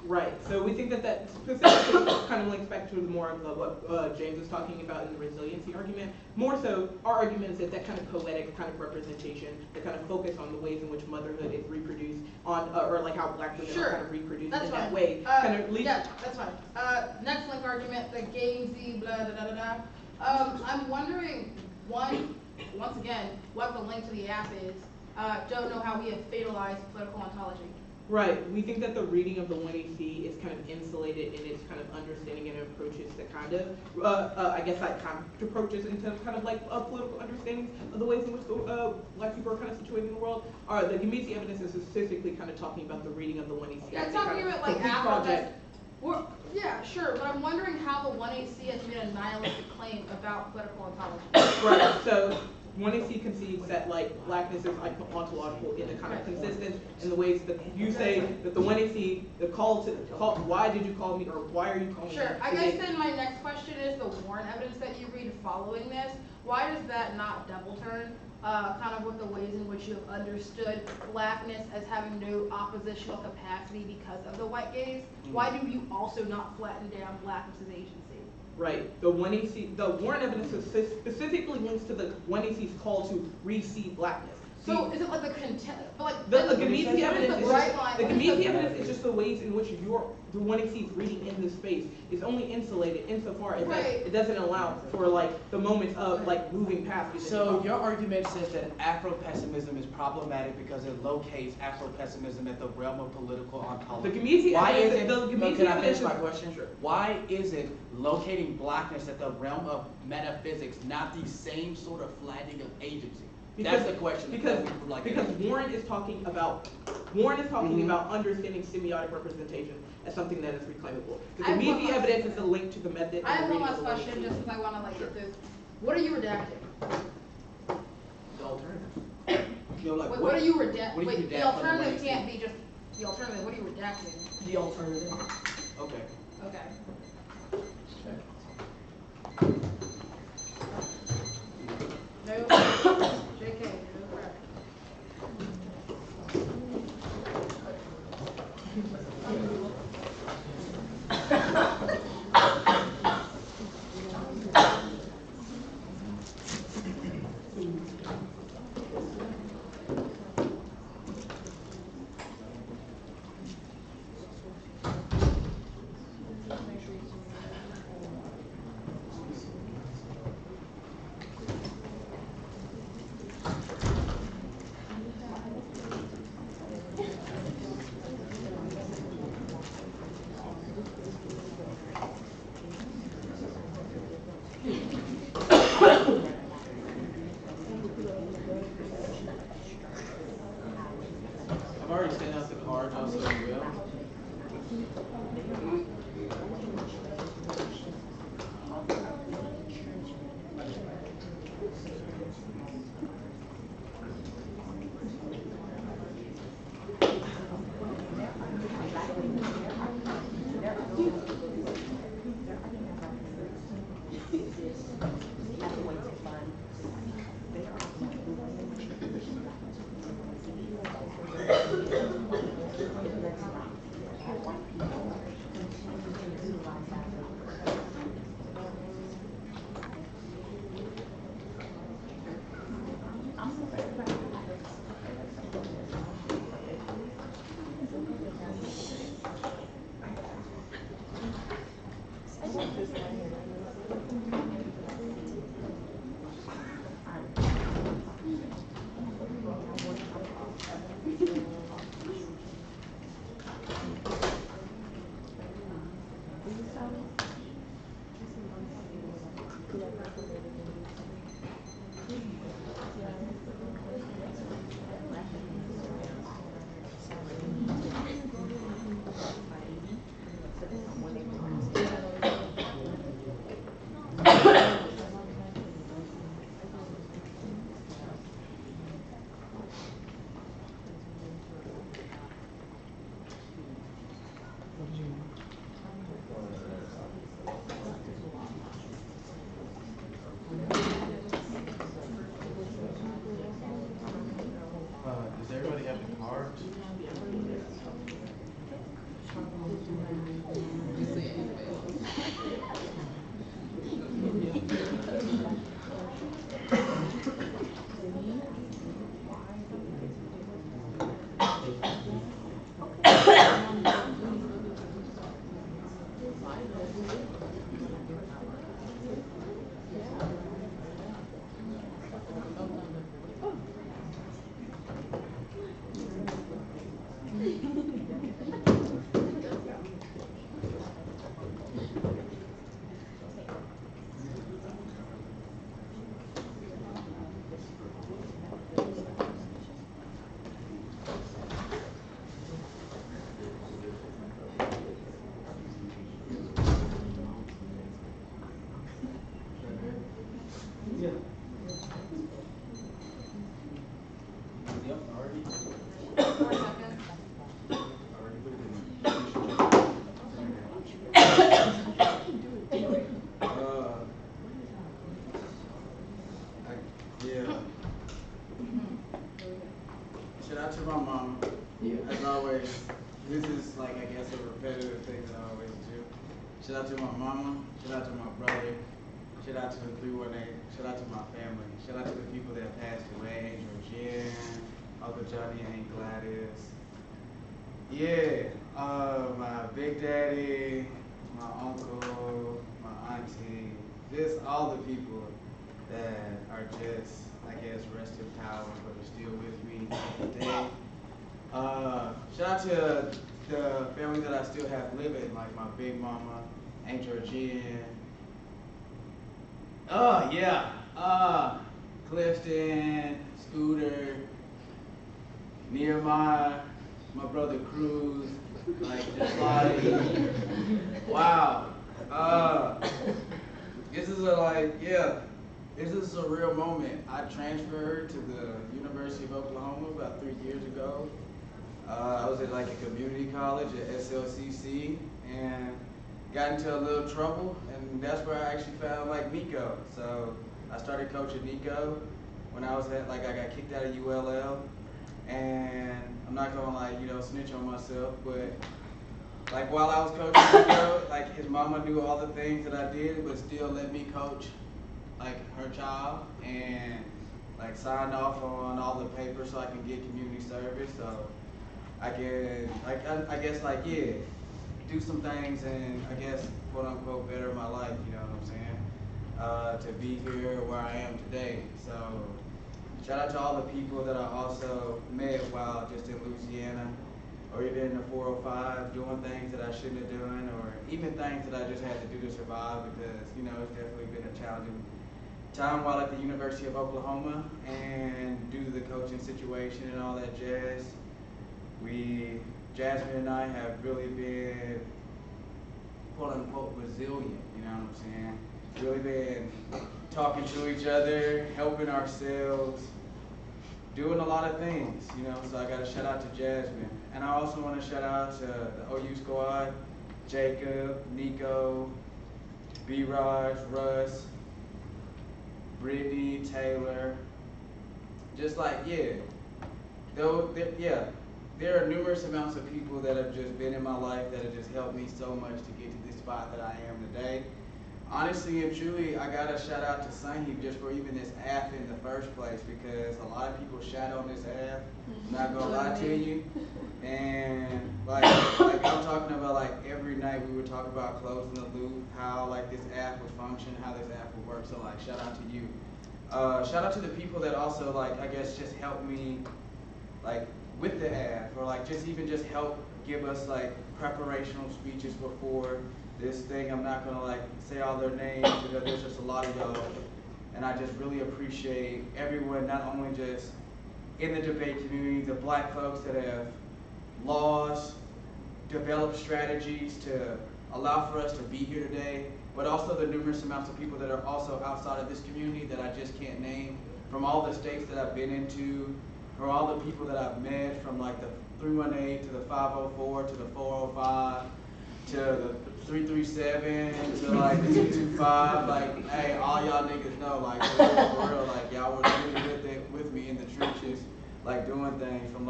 [SPEAKER 4] Right, so we think that that specifically kind of links back to the more of what James was talking about in the resiliency argument. More so, our argument is that that kind of poetic kind of representation, the kind of focus on the ways in which motherhood is reproduced on, or like how Black women are kind of reproduced in that way, kind of leads.
[SPEAKER 1] Yeah, that's fine. Next link argument, the gamesy, blah, da, da, da, da. I'm wondering, once again, what the link to the app is. Don't know how we have fatalized political ontology.
[SPEAKER 4] Right, we think that the reading of the 1AC is kind of insulated in its kind of understanding and approaches that kind of, I guess like kind of approaches into kind of like political understandings of the ways in which Black people are kind of situated in the world. The Gimisi evidence is specifically kind of talking about the reading of the 1AC.
[SPEAKER 1] Yeah, it's talking about like project. Yeah, sure, but I'm wondering how the 1AC has made a nihilistic claim about political ontology.
[SPEAKER 4] Right, so 1AC concedes that like Blackness is like ontological in the kind of consistent in the ways that you say that the 1AC, the call, why did you call me, or why are you calling me?
[SPEAKER 1] Sure, I guess then my next question is the warrant evidence that you read following this. Why does that not double turn kind of with the ways in which you have understood Blackness as having no oppositional capacity because of the white gaze? Why do you also not flatten down Blackness's agency?
[SPEAKER 4] Right. The 1AC, the warrant evidence specifically links to the 1AC's call to receive Blackness.
[SPEAKER 1] So is it like the content, but like
[SPEAKER 4] the Gimisi
[SPEAKER 1] evidence
[SPEAKER 4] evidence is just the ways in which the 1AC's reading in this space is only insulated insofar as that it doesn't allow for like the moments of like moving past it.
[SPEAKER 2] So your argument says that Afro-pessimism is problematic because it locates Afro-pessimism at the realm of political ontology.
[SPEAKER 4] The Gimisi evidence,
[SPEAKER 2] can I finish my question?
[SPEAKER 4] Sure.
[SPEAKER 2] Why is it locating Blackness at the realm of metaphysics not the same sort of flattening of agency? That's the question.
[SPEAKER 4] Because Warren is talking about understanding semiotic representation as something that is reclaimable. The Gimisi evidence is a link to the method.
[SPEAKER 1] I have one last question, just because I want to like get this. What are you redacting?
[SPEAKER 2] The alternative.
[SPEAKER 1] What are you redacting? Wait, the alternative
[SPEAKER 2] the
[SPEAKER 1] can't be just the alternative. What are you redacting?
[SPEAKER 3] The alternative.
[SPEAKER 2] Okay.
[SPEAKER 1] Okay. No. JK, no crack.
[SPEAKER 2] I've already sent out the card, also you will.
[SPEAKER 3] Yeah.
[SPEAKER 2] Yep, already.
[SPEAKER 1] 4 seconds.
[SPEAKER 2] Yeah. Shout out to my mama. As always, this is like, I guess, a repetitive thing that I always do. Shout out to my mama. Shout out to my brother. Shout out to the 318. Shout out to my family. Shout out to the people that passed away. Georgian, Uncle Johnny, Aunt Gladys. Yeah, my big daddy, my uncle, my auntie, just all the people that are just, I guess, rest in power, but are still with me today. Shout out to the family that I still have living, like my big mama, Aunt Georgian. Oh yeah, Clifton, Scooter, Nehemiah, my brother Cruz, like just like, wow. This is this is a real moment. I transferred to the University of Oklahoma about 3 years ago. I was at like a community college at SLCC and got into a little trouble, and that's where I actually found like Nico. So I started coaching Nico when I was I got kicked out of ULL, and I'm not gonna snitch on myself, but like while I was coaching Nico, like his mama knew all the things that I did, but still let me coach like her child, and like signed off on all the papers so I can get community service. So I can I guess do some things and I guess quote unquote better my life, you know what I'm saying? To be here where I am today. So shout out to all the people that I also met while just in Louisiana or even in the 405 doing things that I shouldn't have done, or even things that I just had to do to survive, because it's definitely been a challenging time while at the University of Oklahoma, and due to the coaching situation and all that jazz, Jasmine and I have really been quote unquote resilient, you know what I'm saying? Really been talking to each other, helping ourselves, doing a lot of things, so I got to shout out to Jasmine. And I also want to shout out to the OU squad, Jacob, Nico, B-Raj, Russ, Brittany, Taylor, just there are numerous amounts of people that have just been in my life that have just helped me so much to get to this spot that I am today. Honestly and truly, I gotta shout out to Sahib just for even this app in the first place, because a lot of people shout on this app, I'm not gonna lie to you. And like I'm talking about every night we would talk about closing the loop, how this app would function, how this app would work. So shout out to you. Shout out to the people that also I guess just helped me with the app, or just help give us preparational speeches before this thing. I'm not gonna say all their names because there's just a lot of y'all, and I just really appreciate everyone, not only just in the debate community, the black folks that have laws, developed strategies to allow for us to be here today, but also the numerous amounts of people that are also outside of this community that I just can't name, from all the states that I've been into, from all the people that I've met, from the 318 to the 504 to the 405 to the 337 to the 225. Hey, all y'all niggas know, for real, y'all were really with me in the trenches, doing things from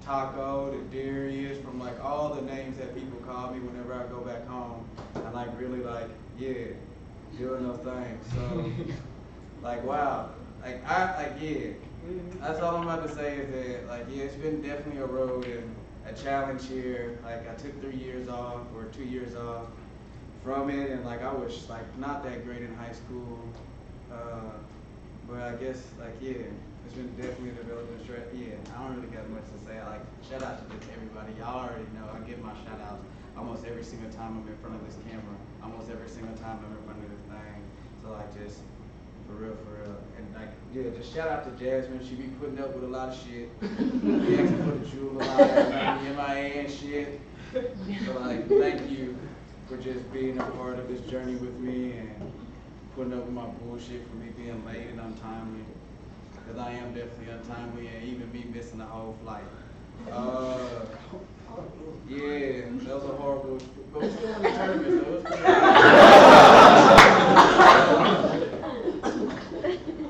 [SPEAKER 2] Taco to Darius, from like all the names that people call me whenever I go back home. And like really like, yeah, doing those things. So like wow. Yeah. That's all I'm about to say is that like yeah, it's been definitely a road and a challenge here. Like I took 3 years off or 2 years off from it, and like I was like not that great in high school. But I guess like yeah, it's been definitely a development stress. Yeah, I don't really got much to say. Like shout out to just everybody. Y'all already know I give my shout outs almost every single time I'm in front of this camera. Almost every single time I'm in front of this thing. So like just for real. And like yeah, just shout out to Jasmine. She be putting up with a lot of shit. Be asking for the jewel a lot, MIA and shit. So like thank you for just being a part of this journey with me and putting up with my bullshit for me being late and untimely. Because I am definitely untimely and even me missing the whole flight. Yeah, that was a horrible, but we still won the tournament, so it was pretty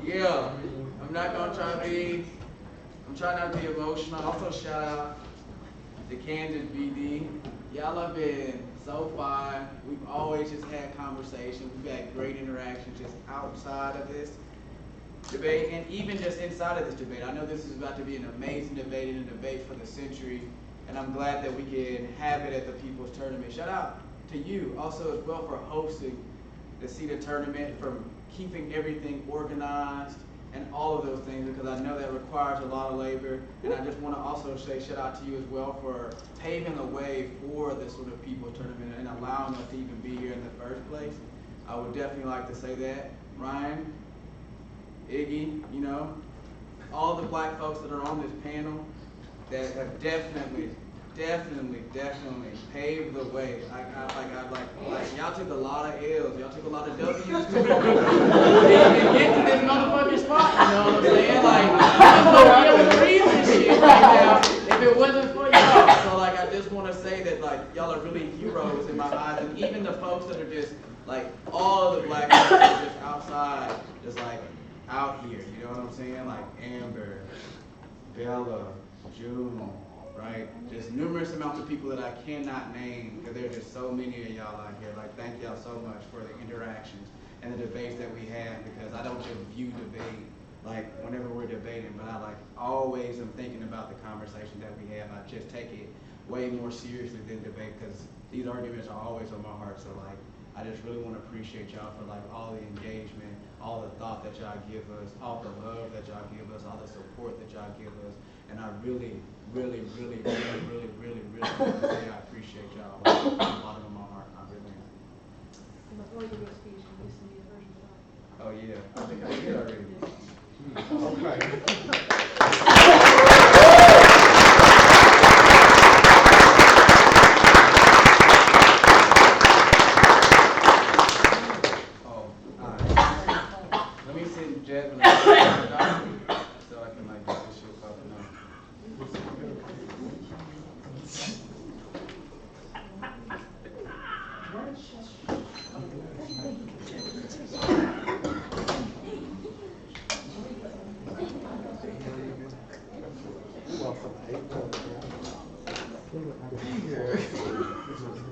[SPEAKER 2] yeah, I'm not gonna I'm trying not to be emotional. Also shout out to Kansas BD. Y'all have been so fine. We've always just had conversations. We've had great interactions just outside of this debate and even just inside of this debate. I know this is about to be an amazing debate and a debate for the century, and I'm glad that we can have it at the People's Tournament. Shout out to you also as well for hosting the CEDA tournament, for keeping everything organized and all of those things, because I know that requires a lot of labor. And I just want to also say shout out to you as well for paving the way for this sort of People's Tournament and allowing us to even be here in the first place. I would definitely like to say that. Ryan, Iggy, you know, all the black folks that are on this panel that have definitely paved the way. Y'all took a lot of L's, y'all took a lot of W's to get to this motherfucking spot, you know what I'm saying? Like, I'm gonna breathe and shit right now if it wasn't for y'all. So like, I just want to say that like, y'all are really heroes in my eyes, and even the folks that are just like, all of the black folks that are just outside, just like, out here, you know what I'm saying? Like Amber, Bella, June, right? Just numerous amounts of people that I cannot name, because there are just so many of y'all out here. Like, thank y'all so much for the interactions and the debates that we have, because I don't just view debate like whenever we're debating, but I like always am thinking about the conversation that we have. I just take it way more seriously than debate, because these arguments are always on my heart. So like, I just really want to appreciate y'all for like all the engagement, all the thought that y'all give us, all the love that y'all give us, all the support that y'all give us. And I really want to say I appreciate y'all from the bottom of my heart. I really am.
[SPEAKER 1] Before you give a speech, can you send me a version of that?
[SPEAKER 2] Oh yeah, I think I did already.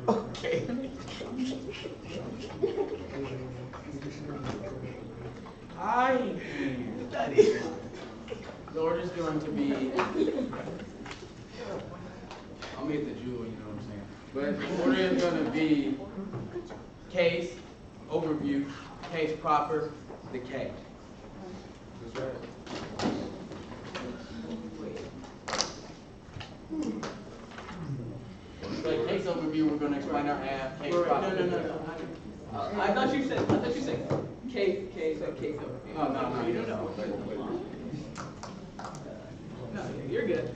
[SPEAKER 2] Okay. Lord is going to be, I'll make the jewel, you know what I'm saying? But the order is going to be case, overview, case proper, the case. That's right. So case overview, we're going to explain our app, case proper.
[SPEAKER 4] No. I thought you said case overview.
[SPEAKER 2] No.
[SPEAKER 4] No, you're good.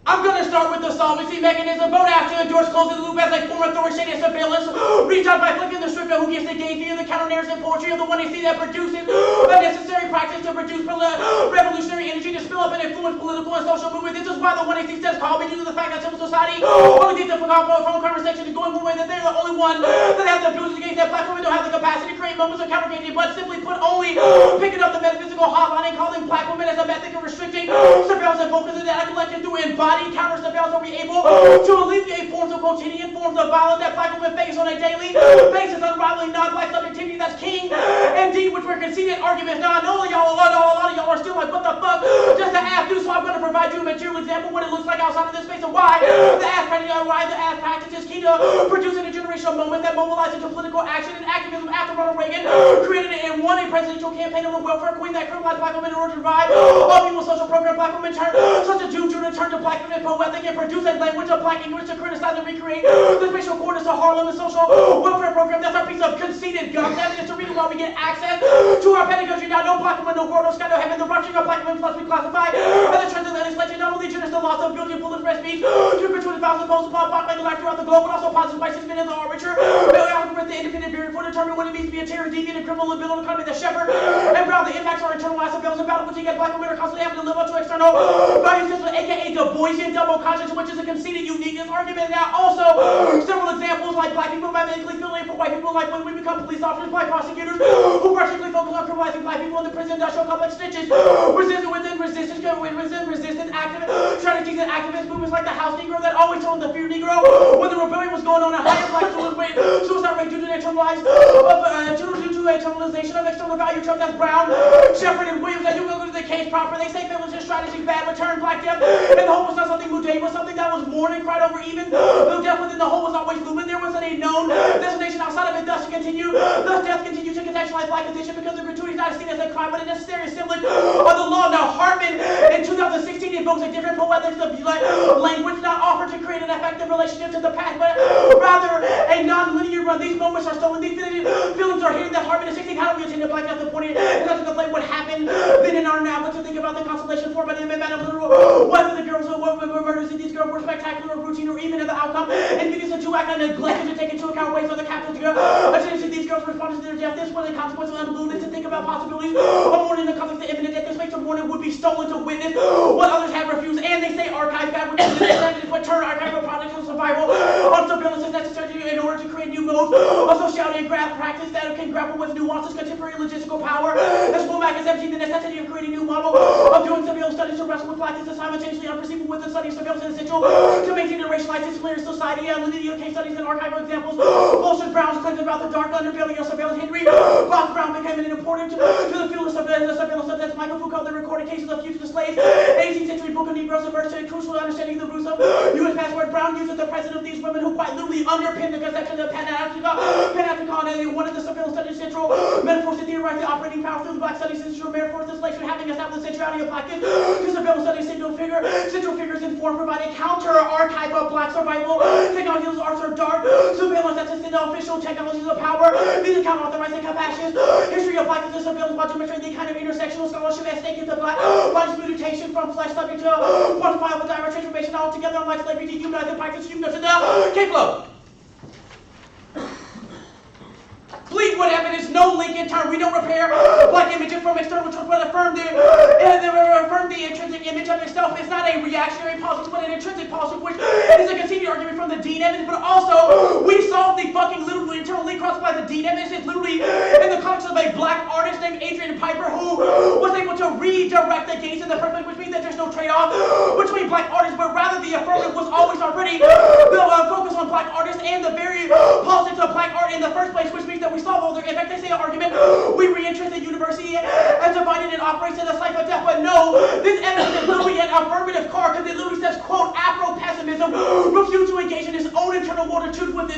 [SPEAKER 2] I'm going to start with the
[SPEAKER 5] solvency mechanism. Vote after endorse closing the loop as a form of authoritative surveillance. Recharge by flicking the script who gets the gay view, the counter narrative poetry of the one they see that produces a necessary practice to produce revolutionary energy to spill up and influence political and social movement. This is why the one they see says call me due to the fact that civil society only thinks that phone conversation is going one way, that they're the only one that has the ability to gain that platform and don't have the capacity to create moments of countergaining, but simply put only picking up the metaphysical hotline and calling black women as a method of restricting surveillance and focus in data collection through embodied counter surveillance are we able to alleviate forms of quotidian forms of violence that black women face on a daily basis, unraveling non-black subjectivity that's king indeed, which were conceded arguments. Now I know a lot of y'all are still like, what the fuck? Just to ask you, so I'm going to provide you a material example of what it looks like outside of this space and why the ass practice is key to producing a generational moment that mobilizes into political action and activism after Ronald Reagan created and won a presidential campaign of a welfare queen that criminalized black women in order to revive all people's social program. Black women turned such a Jew to turn to black women poetic and produce a language of black English to criticize and recreate the spatial coordinates of Harlem and social welfare program. That's our piece of conceited gum. That is the reason why we get access to our pedagogy. Now, no black woman, no world, no sky, no heaven. The rupturing of black women must be classified by the trends of legislation. Not only geners the loss of building bullet recipes to gratuitous violence imposed upon black women life throughout the globe, but also positive by 6 minutes of arbiter. The independent variant for determining what it means to be a terrorist, deviant, and criminal illegal economy. The shepherd and brown. The impacts are internalized surveillance and battle fatigue as black women are constantly having to live up to external value systems, aka the Boysian double conscience, which is a conceited uniqueness argument. Now, also several examples like black people magically filling for white people, like when we become police officers, black prosecutors who particularly focus on criminalizing black people in the prison industrial complex stitches, resistance activist strategies and activist movements like the House Negro that always told the fear Negro when the rebellion was going on a higher black suicide rate due to internalization of external value trust. That's Brown, Shepard, and Williams. As you go to the case proper, they say feminist strategies bad, but turn black death and the whole was not something mundane, was something that was mourned and cried over. Even though death within the whole was always looming, there wasn't a known destination outside of it. Thus death continues to contextualize black condition because the gratuity is not seen as a crime, but a necessary assemblage of the law. Now, Hartman in 2016 invokes a different poetics of language not offered to create an effective relationship to the past, but rather a non-linear run. These moments are stolen. These feelings are here. That Hartman in 16, how do we attend to black death? The point is not to complain what happened then and are now, but to think about the consolation for by the amendment of literal whether the girls were murders in these girls were spectacular or routine or even in the outcome. And these are two act and neglected to take into account ways of the captain's attention. These girls responded to their death. This was the consequence of unbelievable to think about possibilities of mourning the conflict, the imminent death. This space of mourning would be stolen to witness what others have refused. And they say archive bad, which is necessary to turn archival projects of survival on surveillance is necessary in order to create new modes of sociality and graph practice that can grapple with nuances, contemporary logistical power. As Womack is empty, the necessity of creating a new model of doing surveillance studies to wrestle with blackness is simultaneously unperceivable with the study of surveillance and essential to maintain a racialized disciplinary society. And validity of case studies and archival examples bolstered Brown's claims about the dark underbelly of surveillance. Henry Clark Brown became an important to the field of surveillance subjects. Michael Foucault, the recorded cases of fugitive slaves, 18th century book of Negroes emerged to crucial understanding the roots of U.S. password. Brown uses the presence of these women who quite literally underpin the conception of Pan-African, and one of the surveillance studies central metaphors to theorize the operating power through the black studies central metaphors displacement having established the centrality of blackness to surveillance studies central figures in form providing counter archive of black survival technologies. Arts are dark surveillance that's the official technologies of power. These account authorized and compassion history of blackness and surveillance by demonstrating the kind of intersectional scholarship at stake in the black body's mutation from flesh subject to quantifiable direct transformation altogether unlike slavery dehumanized and practice human to the K-Flow. Fleetwood evidence, no link in time. We don't repair black images from external truth, but affirm the intrinsic image of itself. It's not a reactionary policy, but an intrinsic policy, which is a conceded argument from the Dean evidence. But also, we solved the fucking little internal link crossed by the Dean evidence. It's literally in the context of a black artist named Adrian Piper who was able to redirect the gaze in the first place, which means that there's no trade-off between black artists, but rather the affirmative was always already the focus on black artists and the very politics of black art in the first place, which means that we solve all their, in fact, they say an argument, we re-enter the university as divided and operates in a cycle of death, but no, this evidence is literally an affirmative card, because it literally says, quote, Afro-pessimism refused to engage in its own internal world to deal with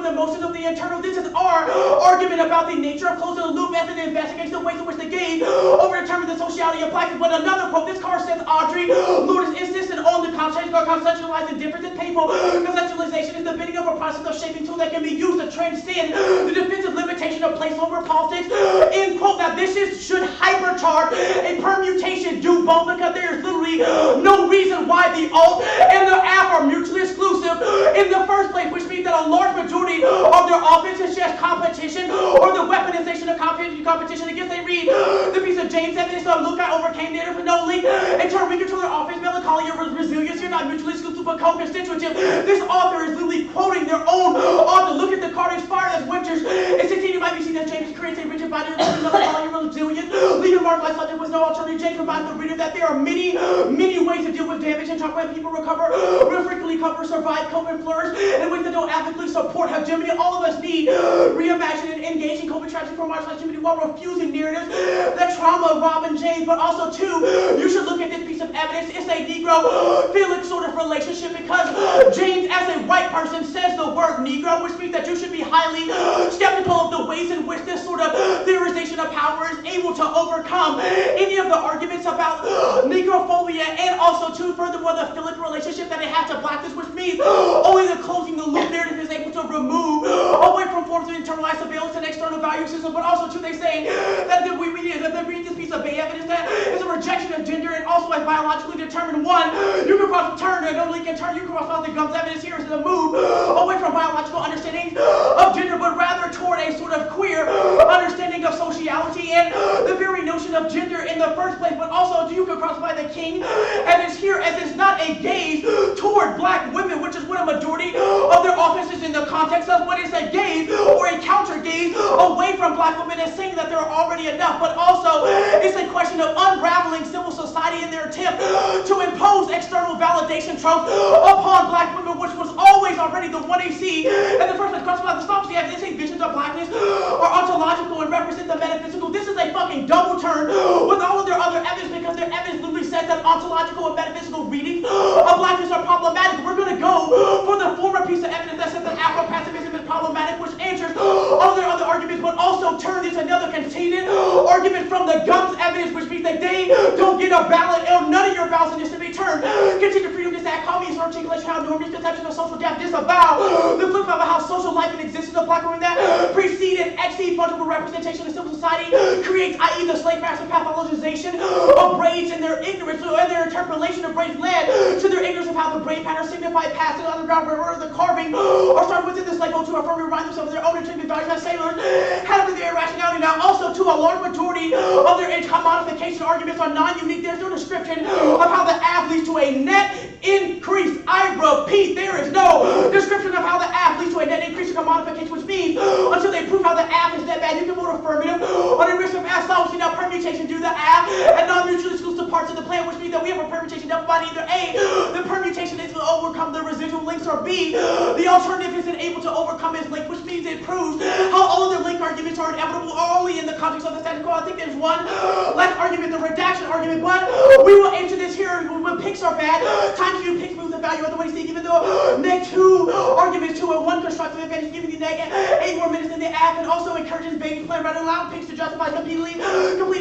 [SPEAKER 5] the emotions of the internal. This is our argument about the nature of closing the loop method and investigates the ways in which the game overdetermines the sociality of blackness. But another quote, this card says Audrey Lourdes insisted on the conceptualizing difference in people. Conceptualization is the beginning of a process of shaping tool that can be used to transcend the defensive limitation of placeholder politics. End quote. Now should hypercharge a permutation do both, because there is literally no reason why the alt and the app are mutually exclusive in the first place, which means that a large majority of their offense is just competition or the weaponization of competition. Again, they read the piece of James evidence of look, I overcame narrative and no link and turned weaker to their offense, melancholy, or resilience. You're not mutually exclusive but co-constitutive. This author is literally quoting their own author. Look at the card inspired as Winters. In 16, it might be seen as James creates a rigid body of melancholy, resilient. Leaving marked by subject was no alternative. James reminds the reader that there are many ways to deal with damage and talk about people recover, real frequently cover, survive, cope, and flourish in ways that don't actively support hegemony. All of us need reimagine and engaging COVID strategy for martial hegemony while refusing narratives that trauma Robin James, but also too, you should look at this piece of evidence. It's a Negro-Felix sort of relationship, because James, as a white person, says the word Negro, which means that you should be highly skeptical of the ways in which this sort of theorization of power is able to overcome any of the arguments about Negrophobia, and also too, furthermore, the Philip relationship that it has to blackness, which means only the closing the loop narrative is able to remove away from forms of internalized surveillance and external value system, but also too, they say that we read this piece of Bay evidence that is a rejection of gender and also as biologically determined. One, you can cross turn and only can turn, you can cross the gums evidence here is a move away from biological understanding of gender, but rather toward a sort of queer understanding of sociality and the very notion of gender in the first place. But also, you can cross by the king evidence here as it's not a gaze toward black women, which is what a majority of their offenses in the context of, but it's a gaze or a counter gaze away from black women and saying that there are already enough, but also it's a question of unraveling civil society in their attempt to impose external validation tropes upon black women, which was always already the one they see. And the first one talks about the Stompsy evidence, they say visions of blackness are ontological and represent the metaphysical. This is a fucking double turn with all of their other evidence, because their evidence literally says that ontological and metaphysical readings of blackness are problematic. We're going to go for the former piece of evidence that says that Afro-pacifism is problematic, which answers all their other arguments, but also turns into another conceded argument from the gums evidence, which means that they don't get a ballot, or none of your ballots in this to be turned. Continue freedom, this act, call me, sort of articulation, how normal misconceptions of social death, disavow the flip of how social life and existence of black women that precede and exceed fungible representation in civil society creates, i.e. the slave master pathologization of braids and their ignorance, and their interpolation of braids led to their ignorance of how the braid patterns signify past and underground where the carving are started within the slave to affirm and remind themselves of their own intrinsic values as sailors had with their irrationality. Now also to a large majority of their commodification arguments are non-unique. There's no description of how the app leads to a net increase. I repeat, there is no description of how the app leads to a net increase in commodification, which means until they prove how the app is that bad, you can vote affirmative on the risk of app solvency. Now permutation do the app and non-mutually exclusive parts of the plan, which means that we have a permutation that by either A, the permutation is to overcome the residual links, or B, the alternative isn't able to overcome its link, which means it proves how all of their link arguments are inevitable only in the context of the status quo. I think there's one last argument, the redaction argument, but we will answer this here when picks are bad. Time to picks moves the value of the way you see, even though neg 2 arguments to a 1 constructive advantage, giving the neg 8 more minutes in the app, and also encourages baby plan rather than allowing picks to justify completely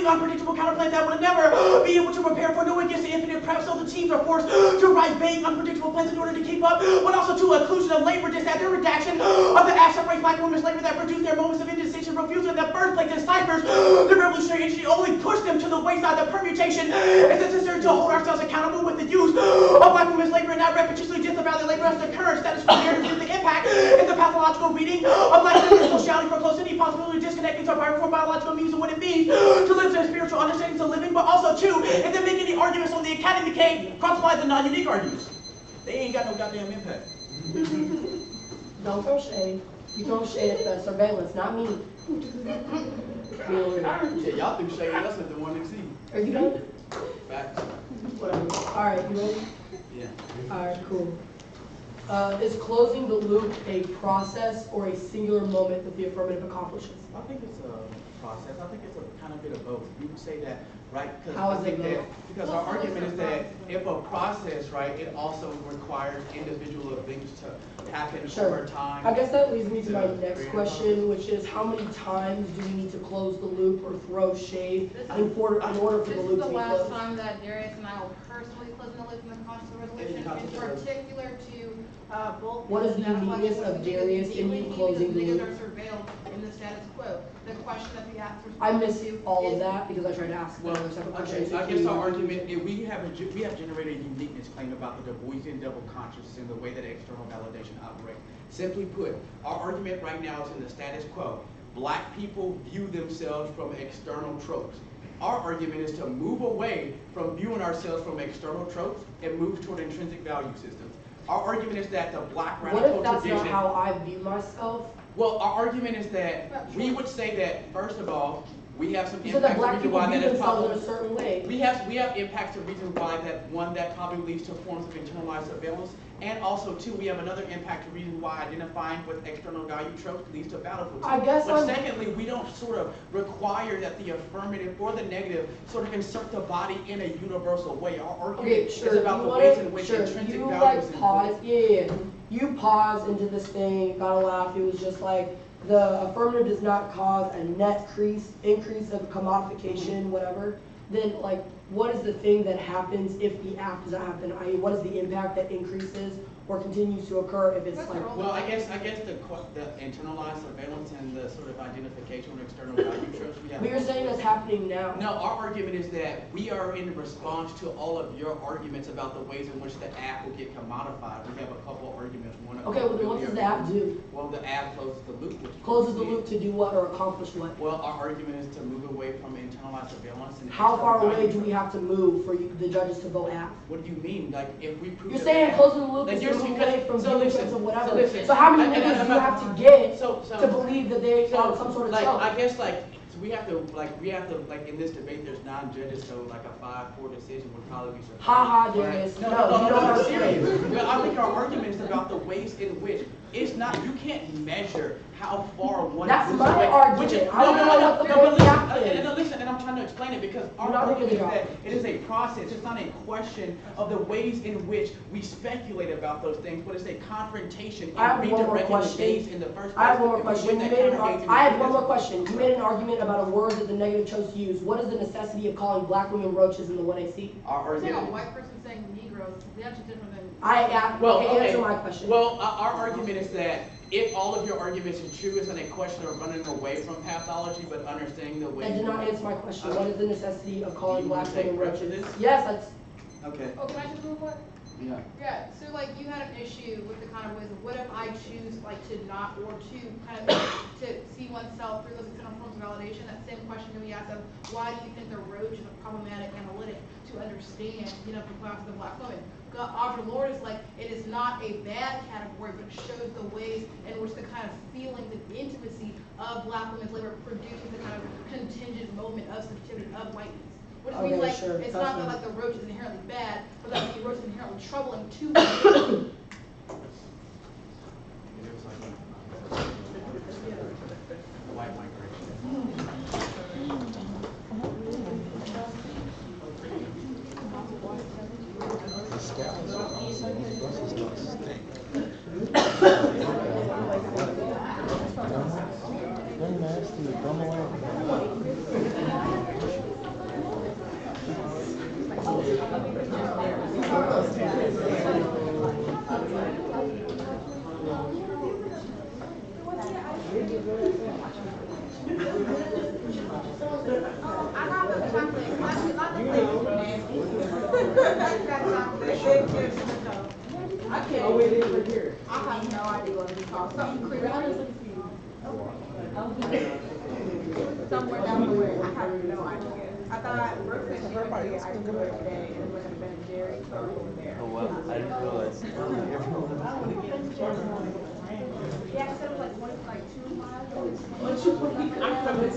[SPEAKER 5] unpredictable counterplays that will never be able to prepare for. No one gets the infinite prep, so the teams are forced to write vague, unpredictable plans in order to keep up, but also to inclusion of labor, just that their redaction of the app separates black women's labor that produce their moments of indecision, refusal in the first place, deciphers the revolutionary energy, only push them to the wayside. The permutation is necessary to hold ourselves accountable with the use of black women's labor and not repetitiously disavow their labor as the current status quo narrative. The impact is the pathological reading of black women's sociality for close any possibility of disconnecting to our biological means of what it means to live their spiritual understandings of living, but also too, if they make any arguments on the academy came, cross-apply the non-unique arguments. They ain't got no goddamn impact.
[SPEAKER 3] Don't throw shade. You throw shade at the surveillance, not me.
[SPEAKER 2] Yeah, y'all think shade us at the 1XE.
[SPEAKER 3] Are you done?
[SPEAKER 2] Facts.
[SPEAKER 3] Whatever. Alright, you ready?
[SPEAKER 2] Yeah.
[SPEAKER 3] Alright, cool. Is closing the loop a process or a singular moment that the affirmative accomplishes?
[SPEAKER 5] I think it's a process. I think it's a kind of bit of both. You would say that, right?
[SPEAKER 3] How
[SPEAKER 5] I
[SPEAKER 3] is it
[SPEAKER 5] think that
[SPEAKER 3] both?
[SPEAKER 5] because our argument is that if a process, right, it also requires individual things to happen
[SPEAKER 3] Sure.
[SPEAKER 5] over time.
[SPEAKER 3] I guess that leads me to my
[SPEAKER 5] to
[SPEAKER 3] next
[SPEAKER 5] create a
[SPEAKER 3] question, which is how many times do we need to close the loop or throw shade in order for
[SPEAKER 1] This
[SPEAKER 3] the
[SPEAKER 1] is
[SPEAKER 3] loop
[SPEAKER 1] the
[SPEAKER 3] to be
[SPEAKER 1] last
[SPEAKER 3] closed?
[SPEAKER 1] time that Darius and I will personally close the loop in the constitutional resolution, in particular to both.
[SPEAKER 3] What is the
[SPEAKER 1] that's why
[SPEAKER 3] uniqueness
[SPEAKER 1] you
[SPEAKER 3] of
[SPEAKER 1] want to
[SPEAKER 3] Darius
[SPEAKER 1] do
[SPEAKER 3] in
[SPEAKER 1] the
[SPEAKER 3] you
[SPEAKER 1] legally
[SPEAKER 3] closing the
[SPEAKER 1] because
[SPEAKER 3] loop?
[SPEAKER 1] niggas are surveilled in the status quo. The question that the act
[SPEAKER 3] I
[SPEAKER 1] responds
[SPEAKER 3] missed
[SPEAKER 1] to
[SPEAKER 3] all of
[SPEAKER 1] is-
[SPEAKER 3] that because I tried to ask
[SPEAKER 5] Well,
[SPEAKER 3] another separate
[SPEAKER 5] okay,
[SPEAKER 3] question.
[SPEAKER 5] I guess our argument, we have generated a uniqueness claim about the Boysian double consciousness and the way that external validation operates. Simply put, our argument right now is in the status quo. Black people view themselves from external tropes. Our argument is to move away from viewing ourselves from external tropes and move toward intrinsic value systems. Our argument is that the black
[SPEAKER 3] What
[SPEAKER 5] radical
[SPEAKER 3] if that's
[SPEAKER 5] tradition.
[SPEAKER 3] not how I view myself?
[SPEAKER 5] Well, our argument is that we would say that, first of all, we have some
[SPEAKER 3] You said that
[SPEAKER 5] impacts
[SPEAKER 3] black
[SPEAKER 5] reason
[SPEAKER 3] people
[SPEAKER 5] why
[SPEAKER 3] view
[SPEAKER 5] that is
[SPEAKER 3] themselves in
[SPEAKER 5] probably.
[SPEAKER 3] a certain way.
[SPEAKER 5] We have impacts to reason why that, one, that probably leads to forms of internalized surveillance, and also, two, we have another impact to reason why identifying with external value tropes leads to battlefield.
[SPEAKER 3] I guess
[SPEAKER 5] But
[SPEAKER 3] I'm-
[SPEAKER 5] secondly, we don't sort of require that the affirmative or the negative sort of insert the body in a universal way. Our
[SPEAKER 3] Okay,
[SPEAKER 5] argument
[SPEAKER 3] sure.
[SPEAKER 5] is about
[SPEAKER 3] You
[SPEAKER 5] the
[SPEAKER 3] want
[SPEAKER 5] ways
[SPEAKER 3] it?
[SPEAKER 5] in which
[SPEAKER 3] Sure.
[SPEAKER 5] intrinsic
[SPEAKER 3] You
[SPEAKER 5] values
[SPEAKER 3] like pause.
[SPEAKER 5] influence.
[SPEAKER 3] Yeah. You pause into this thing. Gotta laugh. It was just like the affirmative does not cause a net increase of commodification, whatever. Then like, what is the thing that happens if the act does not happen? I.e., what is the impact that increases or continues to occur if it's like?
[SPEAKER 5] Well, I guess the internalized surveillance and the sort of identification with external value tropes we have.
[SPEAKER 3] But you're saying that's happening now.
[SPEAKER 5] No, our argument is that we are in response to all of your arguments about the ways in which the app will get commodified. We have a couple arguments. One of
[SPEAKER 3] Okay, well then what does the app do?
[SPEAKER 5] Well, the app closes the loop. which
[SPEAKER 3] Closes the
[SPEAKER 5] we-
[SPEAKER 3] loop to do what or accomplish what?
[SPEAKER 5] Well, our argument is to move away from internalized surveillance and.
[SPEAKER 3] How
[SPEAKER 5] external
[SPEAKER 3] far
[SPEAKER 5] value
[SPEAKER 3] away do
[SPEAKER 5] tropes.
[SPEAKER 3] we have to move for the judges to vote app?
[SPEAKER 5] What do you mean? Like, if we prove.
[SPEAKER 3] You're
[SPEAKER 5] that
[SPEAKER 3] saying
[SPEAKER 5] the app-
[SPEAKER 3] closing the loop
[SPEAKER 5] like,
[SPEAKER 3] is
[SPEAKER 5] you're-
[SPEAKER 3] to move
[SPEAKER 5] because-
[SPEAKER 3] away from
[SPEAKER 5] so
[SPEAKER 3] viewing
[SPEAKER 5] listen,
[SPEAKER 3] sense of whatever.
[SPEAKER 5] so listen.
[SPEAKER 3] So how many
[SPEAKER 5] And-
[SPEAKER 3] niggas
[SPEAKER 5] and-
[SPEAKER 3] do you have to get
[SPEAKER 5] so-
[SPEAKER 3] to believe that they are some sort of
[SPEAKER 5] like,
[SPEAKER 3] trope?
[SPEAKER 5] I guess like, so we have to in this debate, there's 9 judges, so like a 5-4 decision would probably be sufficient.
[SPEAKER 3] Ha ha, Darius.
[SPEAKER 5] No,
[SPEAKER 3] No,
[SPEAKER 5] no,
[SPEAKER 3] you
[SPEAKER 5] no,
[SPEAKER 3] don't
[SPEAKER 5] no, I'm
[SPEAKER 3] understand.
[SPEAKER 5] serious. But I think our argument is about the ways in which it's not, you can't measure how far one.
[SPEAKER 3] That's
[SPEAKER 5] moves
[SPEAKER 3] my
[SPEAKER 5] away,
[SPEAKER 3] argument.
[SPEAKER 5] which is-
[SPEAKER 3] I don't know what the
[SPEAKER 5] no,
[SPEAKER 3] point
[SPEAKER 5] but
[SPEAKER 3] of the
[SPEAKER 5] listen,
[SPEAKER 3] act is.
[SPEAKER 5] and listen, and I'm trying to explain it because our
[SPEAKER 3] You're not
[SPEAKER 5] argument is
[SPEAKER 3] making it
[SPEAKER 5] that it is a process. It's not a question of the ways in which we speculate about those things, but it's a confrontation
[SPEAKER 3] I have
[SPEAKER 5] and
[SPEAKER 3] one more
[SPEAKER 5] redirecting the
[SPEAKER 3] question.
[SPEAKER 5] gaze in the first place.
[SPEAKER 3] I have one more
[SPEAKER 5] And we
[SPEAKER 3] question.
[SPEAKER 5] win
[SPEAKER 3] You
[SPEAKER 5] that
[SPEAKER 3] made an
[SPEAKER 5] counter-gaze in
[SPEAKER 3] I have
[SPEAKER 5] the
[SPEAKER 3] one more
[SPEAKER 5] business.
[SPEAKER 3] question. You made an argument about a word that the negative chose to use. What is the necessity of calling black women roaches in the 1AC?
[SPEAKER 5] Our
[SPEAKER 1] We're saying a
[SPEAKER 5] argument.
[SPEAKER 1] white person saying Negroes, that's just different than.
[SPEAKER 3] Okay, answer my question.
[SPEAKER 5] Well, our argument is that if all of your arguments are true, it's not a question of running away from pathology, but understanding the way.
[SPEAKER 3] That did not answer my question. What is the necessity of calling
[SPEAKER 5] You wanna
[SPEAKER 3] black
[SPEAKER 5] take
[SPEAKER 3] women
[SPEAKER 5] credit for
[SPEAKER 3] roaches?
[SPEAKER 5] this?
[SPEAKER 3] Yes, that's.
[SPEAKER 5] Okay,
[SPEAKER 1] Oh, can I just move on?
[SPEAKER 5] yeah.
[SPEAKER 1] Yeah, so like you had an issue with the kind of ways of what if I choose like to not or to kind of to see oneself through those external forms of validation. That same question can be asked of why do you think the roach is a problematic analytic to understand, you know, the class of the black woman? Audre Lorde is like, it is not a bad category, but it shows the ways in which the kind of feelings and intimacy of black women's labor produces the kind of contingent moment of subjectivity of whiteness. Which
[SPEAKER 3] Okay,
[SPEAKER 1] means like,
[SPEAKER 3] sure,
[SPEAKER 1] it's
[SPEAKER 3] that's
[SPEAKER 1] not that
[SPEAKER 3] fine.
[SPEAKER 1] like the roach is inherently bad, but that the roach is inherently troubling to women.
[SPEAKER 5] White migration.
[SPEAKER 6] Oh, wait, it's right here. I have no idea what it's called. Something creepy. Somewhere down the way. I have no idea. I thought Brooke said she went to get ice cream today and it would have been Jerry's store over there.
[SPEAKER 7] Oh wow, I didn't realize.
[SPEAKER 6] Yeah, I said it was like, what, like 2 miles?
[SPEAKER 5] I'm coming.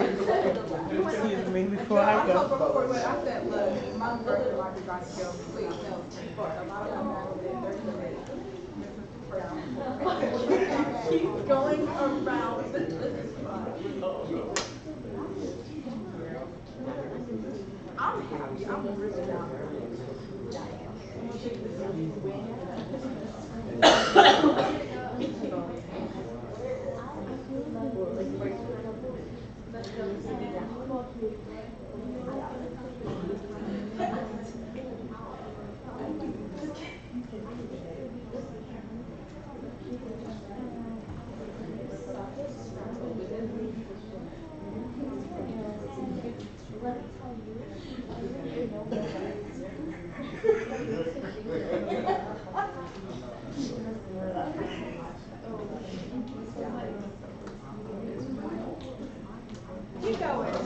[SPEAKER 7] Excuse me before I
[SPEAKER 6] I
[SPEAKER 7] go.
[SPEAKER 6] told Brooke before, but I said, look, my brother might be trying to kill me. Please, no. but a lot of them keep going around. I'm happy. I'm really happy. Keep going.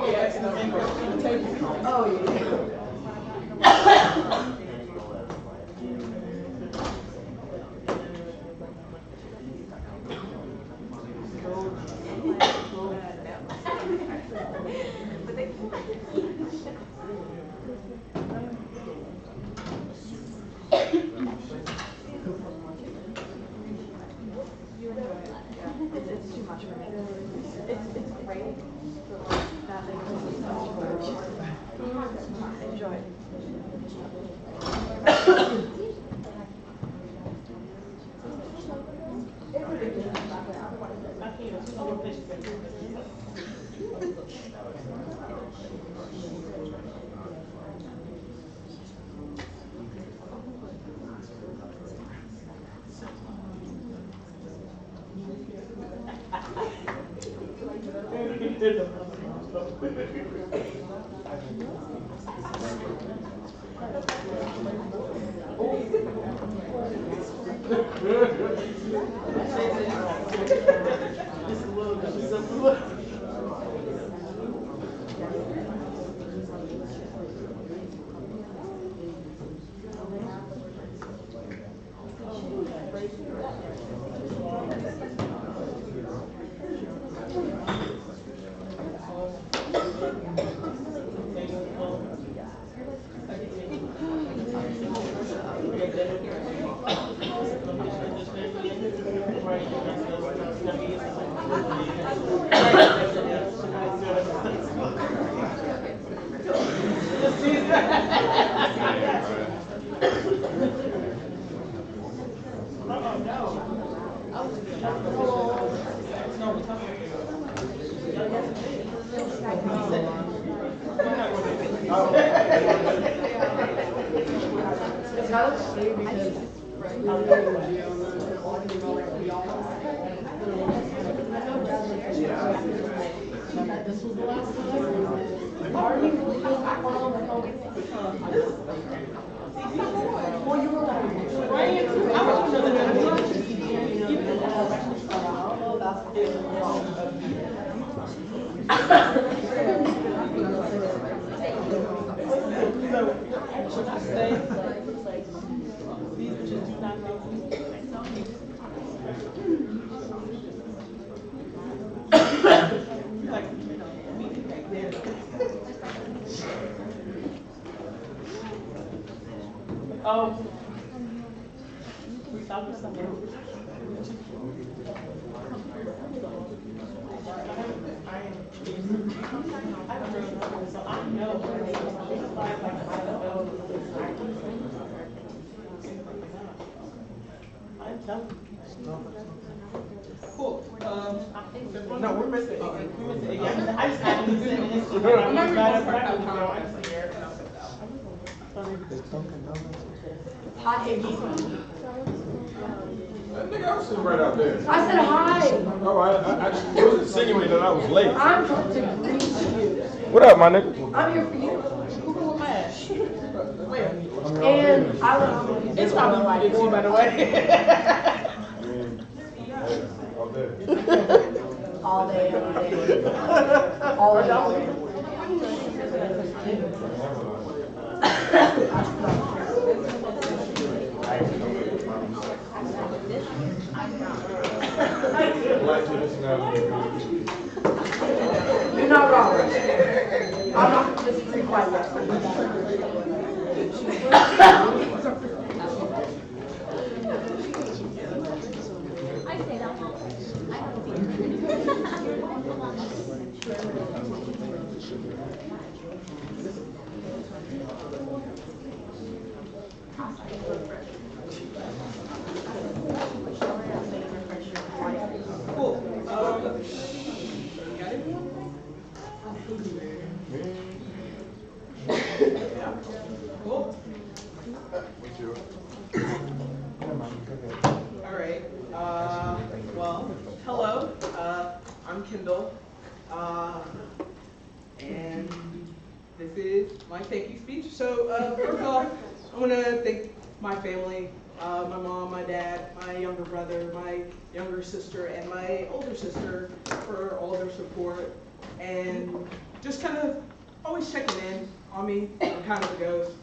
[SPEAKER 3] Oh, yeah.
[SPEAKER 6] It's too much for me. It's great, but like that makes me so much. Enjoy. It's kind of funny because I'm going to jail and arguing all like we all this was the last time. Arguing really feels like well, you were like, Ryan, I was another we talked to someone.
[SPEAKER 4] Cool.
[SPEAKER 5] No, we're missing. We're missing. Yeah, I just had to send this.
[SPEAKER 3] Hi,
[SPEAKER 7] That nigga, I was sitting right out there.
[SPEAKER 3] I said hi.
[SPEAKER 7] Oh, I was insinuating that I was late.
[SPEAKER 3] I'm come to greet you.
[SPEAKER 7] What up, my nigga?
[SPEAKER 3] I'm here for you.
[SPEAKER 5] Who am I? Where?
[SPEAKER 3] And I was.
[SPEAKER 5] It's probably like too, by the way.
[SPEAKER 3] All day, every day. All day. You're not wrong. I'm not going to disagree quite yet.
[SPEAKER 8] I say that.
[SPEAKER 4] Cool. Got it? Cool. All right. Well, hello. I'm Kendall. And this is my thank you speech. So, first off, I want to thank my family, my mom, my dad, my younger brother, my younger sister, and my older sister for all their support. And just kind of always checking in on me. I'm kind of a ghost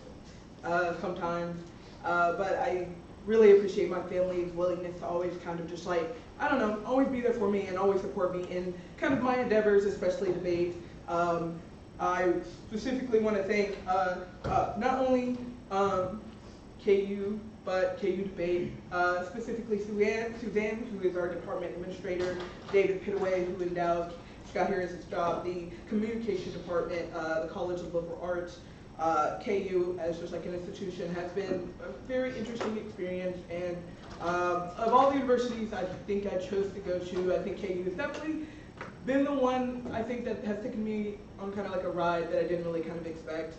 [SPEAKER 4] sometimes, but I really appreciate my family's willingness to always kind of just like, I don't know, always be there for me and always support me in kind of my endeavors, especially debate. I specifically want to thank not only KU, but KU Debate, specifically Suzanne, who is our department administrator, David Pittaway, who endowed Scott Harris's job, the communication department, the College of Liberal Arts, KU as just like an institution has been a very interesting experience, and of all the universities I think I chose to go to, I think KU has definitely been the one I think that has taken me on kind of like a ride that I didn't really kind of expect.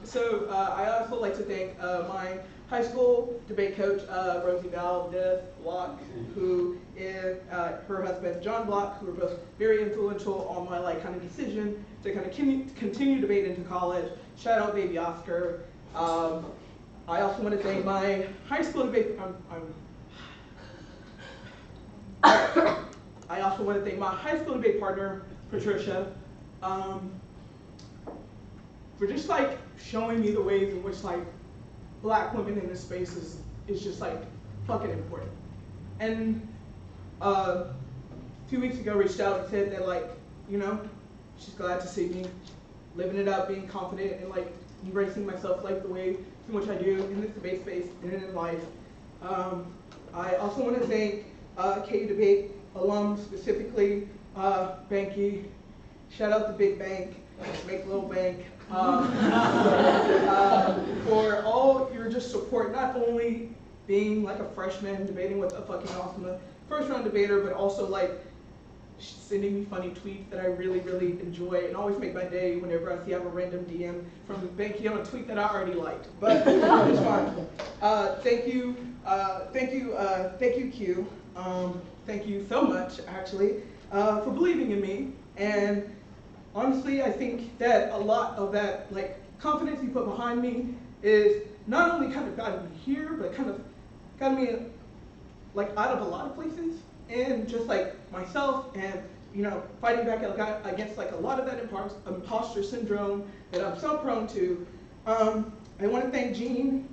[SPEAKER 4] So I also like to thank my high school debate coach, Rosie Valdez Block, who is her husband, John Block, who were both very influential on my like kind of decision to kind of continue debate into college. Shout out baby Oscar. I also want to thank my high school debate, I also want to thank my high school debate partner, Patricia, for just like showing me the ways in which like Black women in this space is just like fucking important. And 2 weeks ago reached out and said that like, you know, she's glad to see me living it up, being confident and like embracing myself like the way in which I do in this debate space and in life. I also want to thank KU Debate alums, specifically Banky. Shout out to Big Bank, make little bank. For all your just support, not only being like a freshman debating with a fucking awesome first round debater, but also like sending me funny tweets that I really, really enjoy and always make my day whenever I see I have a random DM from Banky on a tweet that I already liked. But it's fine. Thank you, Q. Thank you so much, actually, for believing in me. And honestly, I think that a lot of that like confidence you put behind me is not only kind of gotten me here, but kind of gotten me like out of a lot of places, and just like myself and you know fighting back against like a lot of that imposter syndrome that I'm so prone to. I want to thank Jean.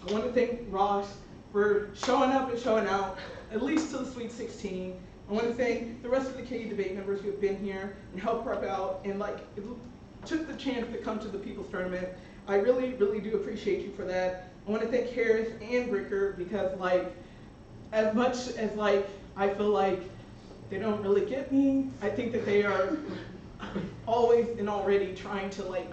[SPEAKER 4] I want to thank Ross for showing up and showing out, at least to the Sweet 16. I want to thank the rest of the KU Debate members who have been here and helped prep out and like took the chance to come to the People's Tournament. I really, really do appreciate you for that. I want to thank Harris and Bricker because like, as much as like, I feel like they don't really get me, I think that they are always and already trying to like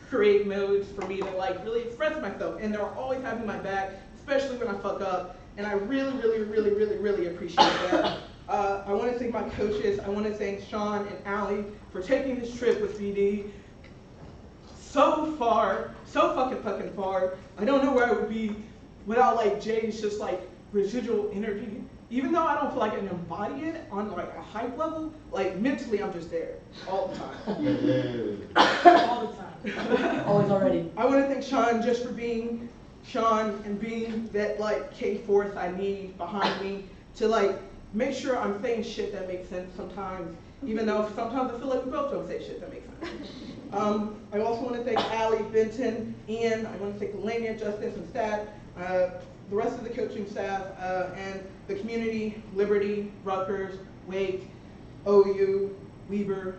[SPEAKER 4] create modes for me to like really express myself, and they're always having my back, especially when I fuck up, and I really, really, really, really, really appreciate that. I want to thank my coaches. I want to thank Sean and Allie for taking this trip with BD so far, so fucking far. I don't know where I would be without like Jay's just like residual energy. Even though I don't feel like I can embody it on like a hype level, like mentally I'm just there all the time.
[SPEAKER 3] All the time. Always already.
[SPEAKER 4] I want to thank Sean just for being Sean and being that like K-force I need behind me to like make sure I'm saying shit that makes sense sometimes, even though sometimes I feel like we both don't say shit that makes sense. I also want to thank Allie, Benton, Ian. I want to thank Elenia, Justice, and staff, the rest of the coaching staff, and the community, Liberty, Rutgers, Wake, OU, Weber,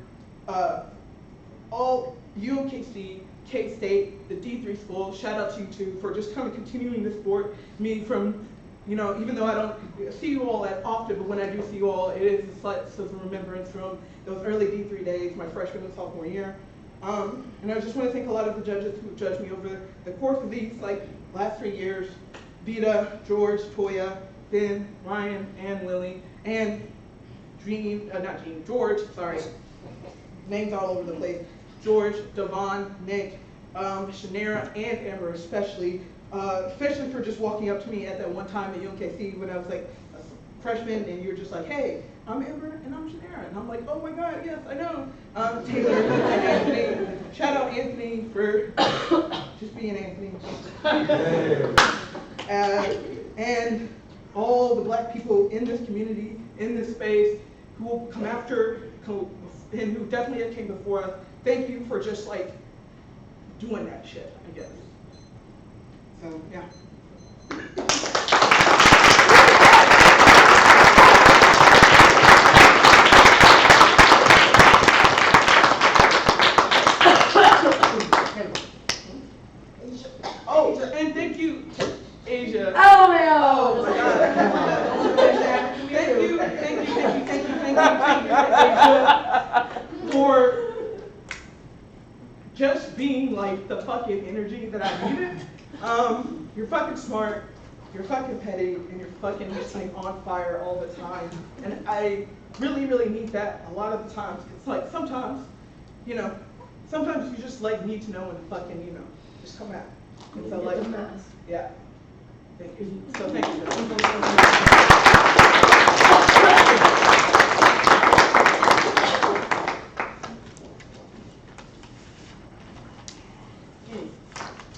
[SPEAKER 4] all UMKC, K-State, the D3 schools. Shout out to you two for just kind of continuing to support me from, you know, even though I don't see you all that often, but when I do see you all, it is a slight sense of remembrance from those early D3 days, my freshman and sophomore year. And I just want to thank a lot of the judges who judged me over the course of these like last 3 years. Vita, George, Toya, Ben, Ryan, and Lily, and George, sorry. Names all over the place. George, Devon, Nick, Shanera, and Amber especially for just walking up to me at that one time at UMKC when I was like a freshman, and you were just like, hey, I'm Amber and I'm Shanera. And I'm like, oh my God, yes, I know. Taylor and Anthony. Shout out Anthony for just being Anthony. And all the Black people in this community, in this space, who will come and who definitely came before us, thank you for just like doing that shit, I guess. So yeah. Oh, and thank you, Asia.
[SPEAKER 3] Oh man!
[SPEAKER 4] Oh my God. Thank you, for just being like the fucking energy that I needed. You're fucking smart, you're fucking petty, and you're fucking just like on fire all the time. And I really, really need that a lot of the times. It's like sometimes, sometimes you just like need to know and fucking, just come out. And so like, yeah. Thank you. So thank you.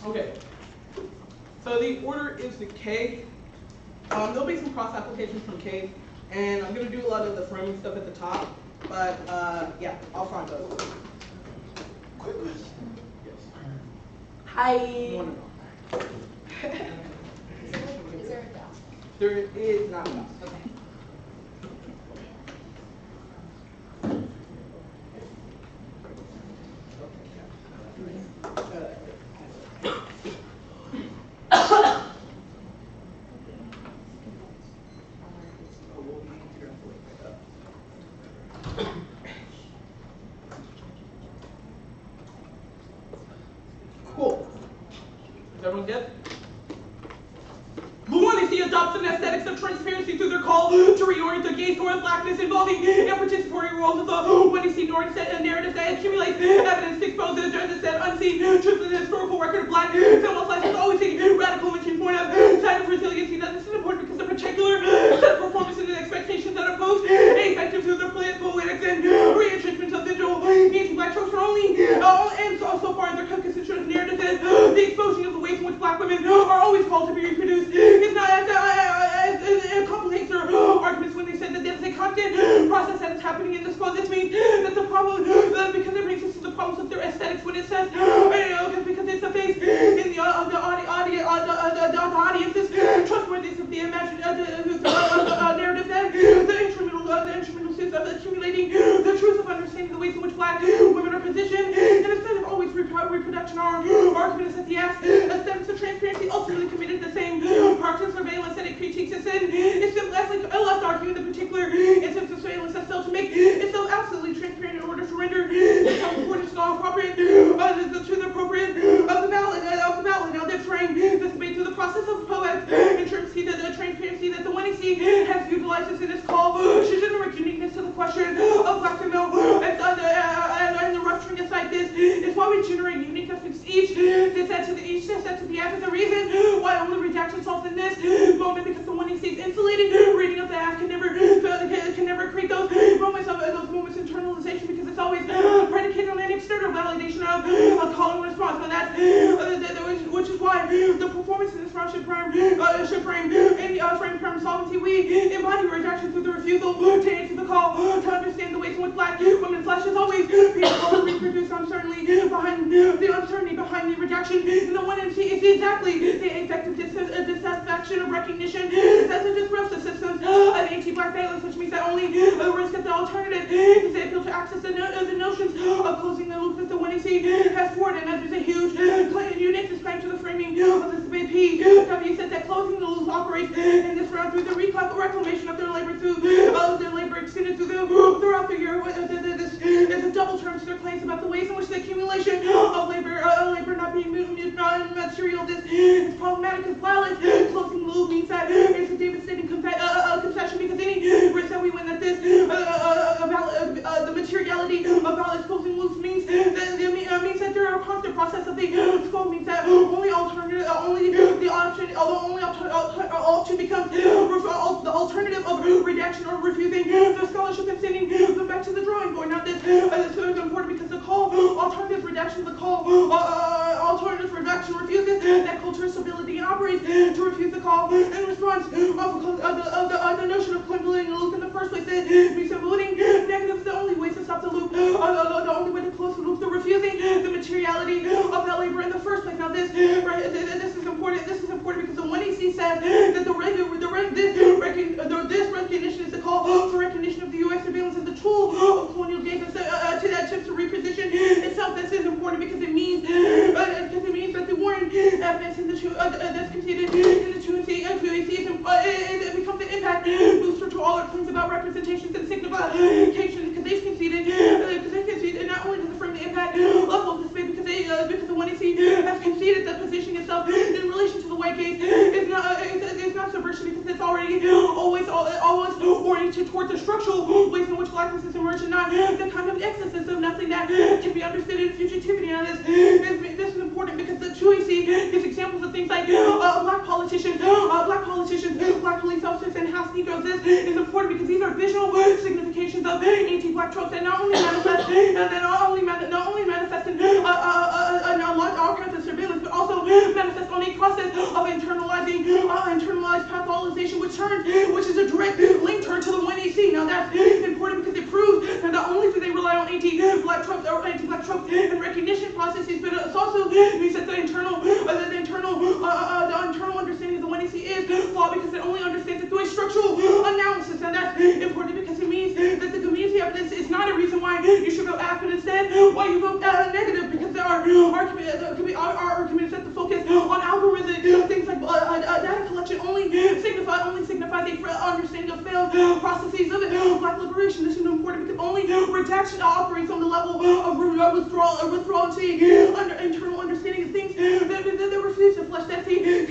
[SPEAKER 4] Okay. So the order is the K. There'll be some cross applications from K, and I'm gonna do a lot of the framing stuff at the top. But yeah, I'll find those. Quick question. Yes.
[SPEAKER 3] Hi.
[SPEAKER 4] No.
[SPEAKER 8] Is there a doubt?
[SPEAKER 4] There is not enough.
[SPEAKER 8] Okay.
[SPEAKER 4] Cool. Is everyone good? The one they see adopts an aesthetics of transparency through their call to reorient the gaze towards blackness involving and participatory roles of the when they see narratives that accumulate evidence to expose the agenda set unseen truth of the historical record of black feminist life is always a radical mention point of side of resiliency. That this is important because the particular set of performances and expectations that oppose effective to the poetics and re-entrenchment of digital anti-black tropes are only and so far in their constituent narrative that the exposing of the ways in which black women are always called to be reproduced. It's not as complicates their arguments when they said that there's a constant process that is happening in this cause. This means that the problem, because it brings us to the problems of their aesthetics when it says, because it's the face in the audience's trustworthiness of the imagined narrative that the instrumental sense of accumulating the truth of understanding the ways in which black women are positioned, and instead of always reproduction, our argument is that the aesthetics of transparency ultimately committed the same parts of surveillance that it critiques as sin. It's simply less arguing the particular instance of surveillance that failed to make itself absolutely transparent in order to render itself according to the appropriate, of the ballot. Now this frame this debate through the process of poetics in terms of the transparency that the winning seat has utilized in this call should generate uniqueness to the question of black and male and the rupturing aside this is why we generate uniqueness because each is said to the act of the reason why only redaction solves in this moment because the winning seat's insulated reading of the act can never create those moments of internalization because it's always predicated on an external validation of a call and response. And that's which is why the performance in this round should frame term solvency. We embody redaction through the refusal to answer the call to understand the ways in which black women's flesh is always beautiful and reproduced uncertainty behind the rejection. And the one is exactly the effective dissatisfaction of recognition that disrupts the systems of anti-black valence, which means that only the risk of the alternative is the ability to access the notions of closing the loop that the winning seat has forwarded. And there's a huge uniqueness claim to the framing of this debate. PW said that closing the loop operates in this round through the reclamation of their labor extended throughout the year. This is a double turn to their claims about the ways in which the accumulation of labor not being material. This is problematic as violence. Closing the loop means that it's a devastating concession because any risk that we win that this the materiality of violence closing loops means that there are a constant process of the scope means that only option becomes the alternative of redaction or refusing the scholarship and sending them back to the drawing board. Now this is important because the call alternative redaction, alternative redaction refuses that culture stability and operates to refuse the call in response of the notion of cleansing the loop in the first place. That means that voting negative is the only way to
[SPEAKER 5] stop the loop, the only way to close the loop, they're refusing the materiality of that labor in the first place. Now this is important. This is important because the 1AC says that this recognition is a call for recognition of the U.S. surveillance as the tool of colonial gains to that attempt to reposition itself. This is important because it means that the warrant evidence in the that's conceded in the 2AC it becomes an impact booster to all our claims about representations and signification because they've conceded not only does it frame the impact of this debate because the 1AC has conceded that positioning itself in relation to the white gaze is not subversive because it's already always oriented towards the structural ways in which blackness is emerged and not the kind of excesses of nothing that can be understood in fugitivity. Now this is important because the 2AC gives examples of things like black politicians, black police officers, and House Negroes. This is important because these are visual significations of anti-black tropes that not only manifest in all kinds of surveillance, but also manifest on a process of internalized pathologization, which is a direct link turn to the 1AC. Now that's important because it proves that not only do they rely on anti-black tropes and recognition processes, but it also means that the internal understanding of the 1AC is flawed because it only understands it through a structural analysis. And that's important because it means that the community evidence is not a reason why you should vote act, but instead why you vote negative, because there are arguments that the focus on algorithmic things like data collection only signifies a understanding of failed processes of black liberation. This is important because only redaction operates on the level of withdrawal and internal understanding of things that refuse to flesh. That's a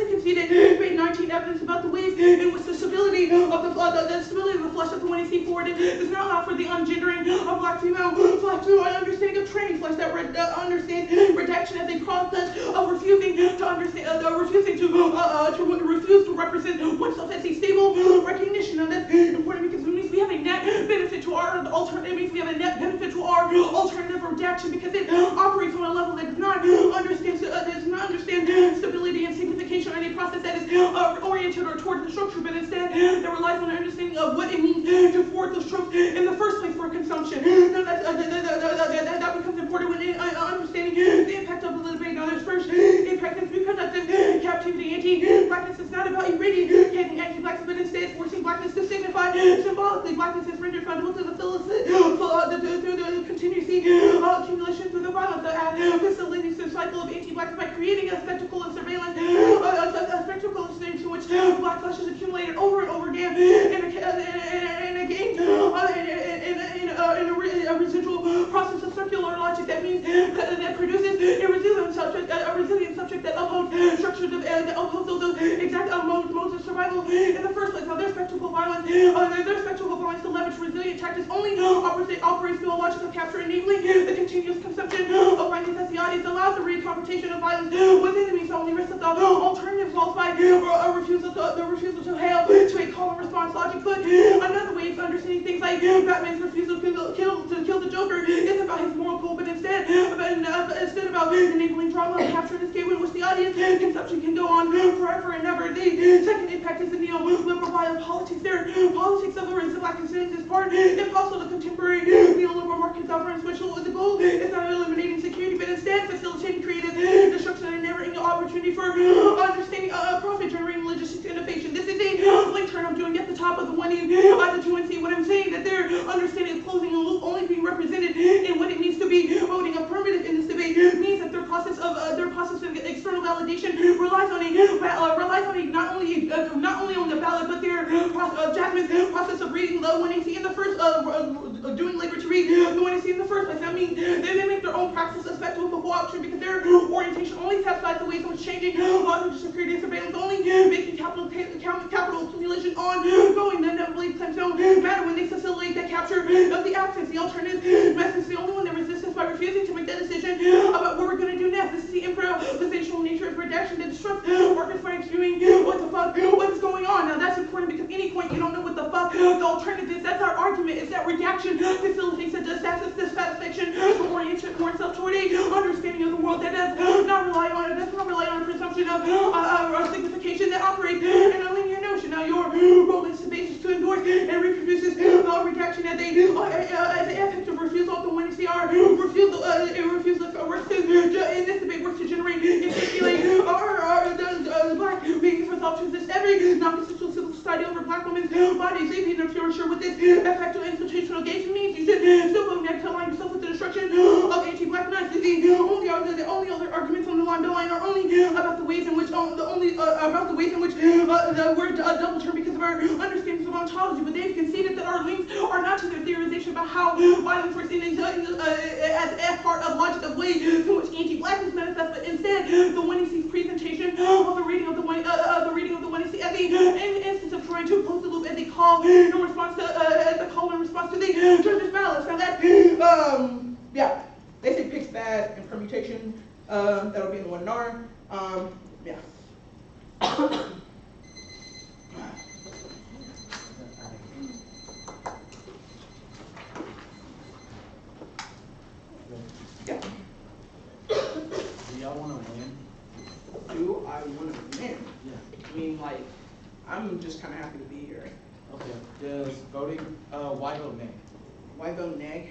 [SPEAKER 5] conceded grade 19 evidence about the ways in which the stability of the flesh of the 1AC forwarded does not allow for the ungendering of black female flesh to an understanding of training flesh that understands redaction as a process of refusing to represent oneself as a stable recognition. And that's important because it means we have a net benefit to our alternative redaction because it operates on a level that does not understand stability and signification in a process that is oriented or towards the structure, but instead that relies on an understanding of what it means to forward those tropes in the first place for consumption. Now that becomes important when understanding the impact of the debate. Now there's first impact of reproductive captivity. Anti-blackness is not about eradicating anti-blacks, but instead forcing blackness to signify symbolically. Blackness is rendered fundamental to the continuity accumulation through the violence that facilitates the cycle of anti-blacks by creating a spectacle of surveillance, a spectacle of things in which black flesh is accumulated over and over again in a residual process of circular logic. That means that produces a resilient subject that upholds structures that upholds those exact modes of survival in the first place. Now their spectacle violence to leverage resilient tactics only operates through a logic of capture, enabling the continuous consumption of violence as the audience allows the recompensation of violence with enemies. Only risks of the alternative false fight or a refusal to hail to a call and response logic. But another way of understanding things like Batman's refusal to kill the Joker isn't about his moral code, but instead about enabling drama, capture, and escape in which the audience consumption can go on forever and ever. The second impact is the neoliberal politics. Their politics of the race of black concerns is part and parcel of contemporary neoliberal market governance, which the goal is not eliminating security, but instead facilitating creative destruction and never-ending opportunity for understanding profit-generating logistics innovation. This is a link turn I'm doing at the top of the 2NC. What I'm saying that their understanding of closing a loop only being represented in what it means to be voting affirmative in this debate means that their process of external validation relies on not only on the ballot, but their Jasmine's process of reading the 1AC in the first doing labor to read the 1AC in the first place. That means they make their own practice a spectacle of option because their orientation only satisfies the ways in which changing laws of security and surveillance only making capital accumulation ongoing. Then inevitably claims don't matter when they facilitate that capture of the access. The alternative message is the only one that resists by refusing to make that decision about what we're going to do next. This is the improvisational nature of redaction that disrupts workers by viewing what the fuck, what's going on. Now that's important because at any point you don't know what the fuck the alternative is. That's our argument, is that redaction facilitates a dissatisfaction oriented more itself toward a understanding of the world that does not rely on presumption of signification that operates in a linear notion. Now your role is to endorse and reproduces redaction as a unsure what this effective institutional engagement means, you should still vote negative to align yourself with the destruction of anti-blackness. The only other arguments on the line are only about the ways in which the word double term because of our understandings of ontology, but they've conceded that our links are not to their theorization about how violence works as part of logic of ways in which anti-blackness manifests, but instead the 1AC's presentation of the reading of the 1AC as the instance of trying to close the loop as a call in response to the judge's balance. Now that's yeah, they say pick bad and permutation. That'll be in the 1R. Yeah. Yeah.
[SPEAKER 2] Do y'all want to win?
[SPEAKER 5] Do I want to win?
[SPEAKER 2] Yeah.
[SPEAKER 5] I mean, like, I'm just kind of happy to be here.
[SPEAKER 2] Okay. Does voting, why vote nay?
[SPEAKER 5] Why vote neg?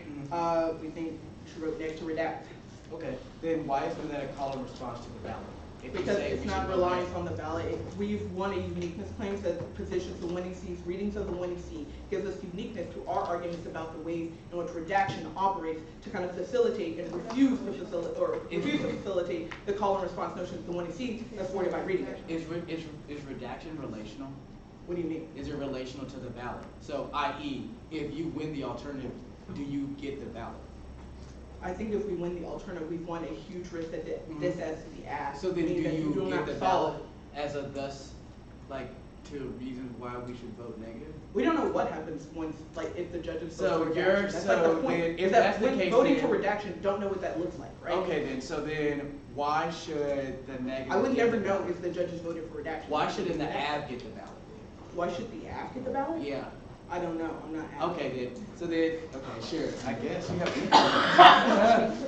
[SPEAKER 5] We think we should vote neg to redact.
[SPEAKER 2] Okay. Then why isn't that a call and response to the ballot? If you
[SPEAKER 5] Because
[SPEAKER 2] say
[SPEAKER 5] it's
[SPEAKER 2] we
[SPEAKER 5] not
[SPEAKER 2] should vote
[SPEAKER 5] reliance
[SPEAKER 2] nay.
[SPEAKER 5] on the ballot. We've won a uniqueness claim that positions the 1AC's readings of the 1AC gives us uniqueness to our arguments about the ways in which redaction operates to kind of facilitate and refuse to facilitate the call and response notion of the 1AC that's supported by reading it.
[SPEAKER 2] Is redaction relational?
[SPEAKER 5] What do you mean?
[SPEAKER 2] Is it relational to the ballot? So, i.e., if you win the alternative, do you get the ballot?
[SPEAKER 5] I think if we win the alternative, we've won a huge risk that this has to be asked.
[SPEAKER 2] So then do
[SPEAKER 5] meaning that
[SPEAKER 2] you
[SPEAKER 5] do
[SPEAKER 2] get
[SPEAKER 5] not
[SPEAKER 2] the
[SPEAKER 5] follow.
[SPEAKER 2] ballot as a thus, like, to reasons why we should vote negative?
[SPEAKER 5] We don't know what happens once, like, if the judges
[SPEAKER 2] So
[SPEAKER 5] vote for
[SPEAKER 2] you're-
[SPEAKER 5] redaction. That's
[SPEAKER 2] so
[SPEAKER 5] like the point.
[SPEAKER 2] then, if
[SPEAKER 5] is that
[SPEAKER 2] that's the
[SPEAKER 5] when
[SPEAKER 2] case,
[SPEAKER 5] voting
[SPEAKER 2] then-
[SPEAKER 5] for redaction, don't know what that looks like, right?
[SPEAKER 2] Okay then, so then why should the negative?
[SPEAKER 5] I would
[SPEAKER 2] get
[SPEAKER 5] never
[SPEAKER 2] the
[SPEAKER 5] know
[SPEAKER 2] ballot?
[SPEAKER 5] if the judges voted for redaction.
[SPEAKER 2] Why shouldn't the AB get the ballot?
[SPEAKER 5] Why should the AB get the ballot?
[SPEAKER 2] Yeah.
[SPEAKER 5] I don't know. I'm not AB.
[SPEAKER 2] Okay then. So then, okay, sure. I guess you have.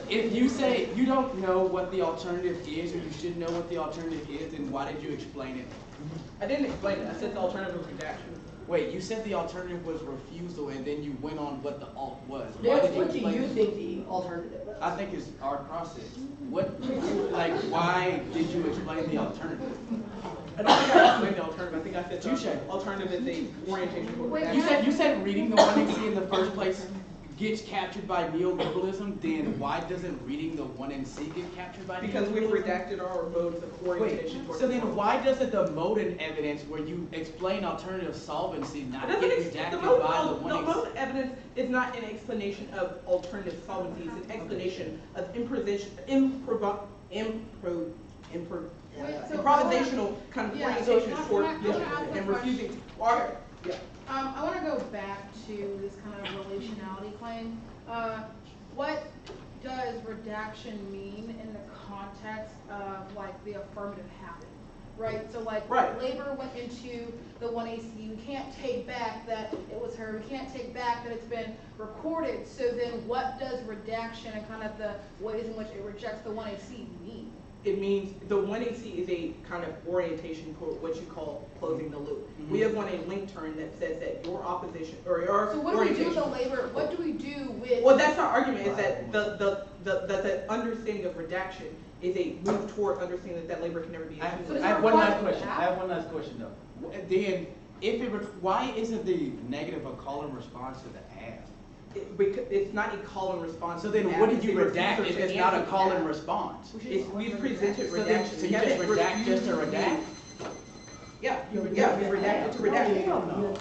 [SPEAKER 2] If you say you don't know what the alternative is, or you should know what the alternative is, then why did you explain it?
[SPEAKER 5] I didn't explain it. I said the alternative was redaction.
[SPEAKER 2] Wait, you said the alternative was refusal, and then you went on what the alt was. Why
[SPEAKER 3] Dale,
[SPEAKER 2] did you
[SPEAKER 3] what do
[SPEAKER 2] explain
[SPEAKER 3] you
[SPEAKER 2] it?
[SPEAKER 3] think the alternative is?
[SPEAKER 2] I think it's our process. What, like, why did you explain the alternative?
[SPEAKER 5] I don't think I explained the alternative. I think I said
[SPEAKER 2] Touche.
[SPEAKER 5] the alternative is a orientation toward
[SPEAKER 1] Wait,
[SPEAKER 5] redaction.
[SPEAKER 2] You said reading the 1AC in the first place gets captured by neoliberalism, then why doesn't reading the 1MC get captured by
[SPEAKER 5] Because we've
[SPEAKER 2] neoliberalism?
[SPEAKER 5] redacted our modes of orientation
[SPEAKER 2] Wait,
[SPEAKER 5] toward
[SPEAKER 2] so then why doesn't the mode and evidence where you explain alternative solvency not get redacted by the 1AC?
[SPEAKER 5] The mode of evidence is not an explanation of alternative solvency. It's an explanation of improvisational kind of
[SPEAKER 1] Yeah,
[SPEAKER 5] orientation
[SPEAKER 1] so
[SPEAKER 5] toward
[SPEAKER 1] I wanna ask a
[SPEAKER 5] and
[SPEAKER 1] question.
[SPEAKER 5] refusing. Okay. Yeah.
[SPEAKER 1] I want to go back to this kind of relationality claim. What does redaction mean in the context of like the affirmative happened, right? So like
[SPEAKER 5] Right.
[SPEAKER 1] labor went into the 1AC. You can't take back that it was her. We can't take back that it's been recorded. So then what does redaction and kind of the ways in which it rejects the 1AC mean?
[SPEAKER 5] It means the 1AC is a kind of orientation toward what you call closing the loop.
[SPEAKER 2] Mm-hmm.
[SPEAKER 5] We have won a link term that says that your opposition or your
[SPEAKER 1] So what do we do with the
[SPEAKER 5] orientation.
[SPEAKER 1] labor? What do we do with?
[SPEAKER 5] Well, that's our argument, is that the understanding of redaction is a move toward understanding that labor can never be
[SPEAKER 2] I
[SPEAKER 5] used.
[SPEAKER 1] So does
[SPEAKER 2] have
[SPEAKER 1] it
[SPEAKER 2] one
[SPEAKER 1] require
[SPEAKER 2] last question.
[SPEAKER 1] that?
[SPEAKER 2] I have one last question though. Then, if it, why isn't the negative a call and response to the ask?
[SPEAKER 5] Because it's not a call and response.
[SPEAKER 2] So then
[SPEAKER 5] to
[SPEAKER 2] what
[SPEAKER 5] ask,
[SPEAKER 2] did you
[SPEAKER 5] it's a
[SPEAKER 2] redact
[SPEAKER 5] refusal
[SPEAKER 2] if
[SPEAKER 5] to
[SPEAKER 2] it's not a
[SPEAKER 5] answer
[SPEAKER 2] call
[SPEAKER 5] the
[SPEAKER 2] and
[SPEAKER 5] ask.
[SPEAKER 2] response?
[SPEAKER 5] We've presented
[SPEAKER 2] So then,
[SPEAKER 5] redaction.
[SPEAKER 2] so
[SPEAKER 5] We
[SPEAKER 2] you just
[SPEAKER 5] haven't
[SPEAKER 2] redact just to
[SPEAKER 5] refused
[SPEAKER 2] redact?
[SPEAKER 5] Yeah, we redacted to redact.
[SPEAKER 3] No.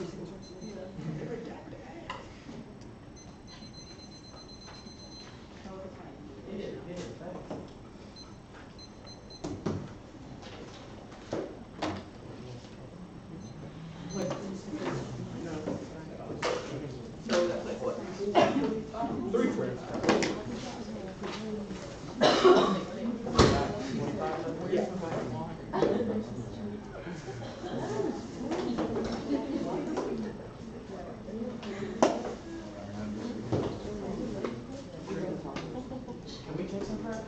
[SPEAKER 5] So that's like what? 3 quarters.
[SPEAKER 2] Can we take some prep?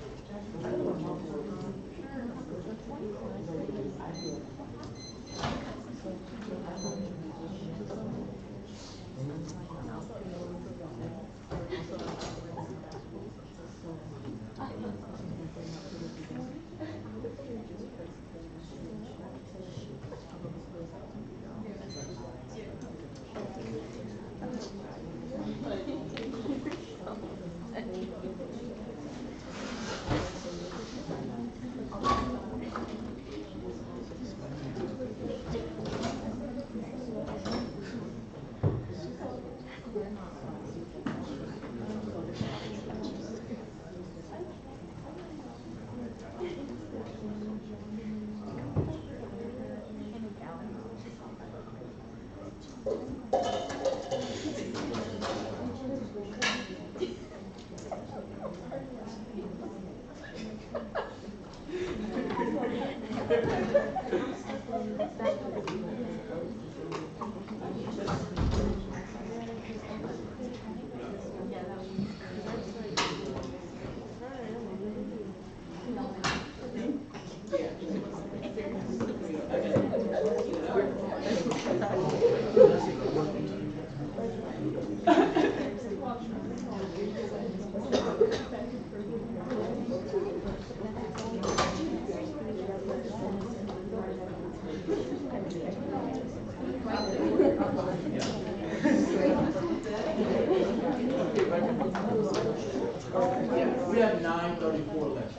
[SPEAKER 5] We have 9:34 left.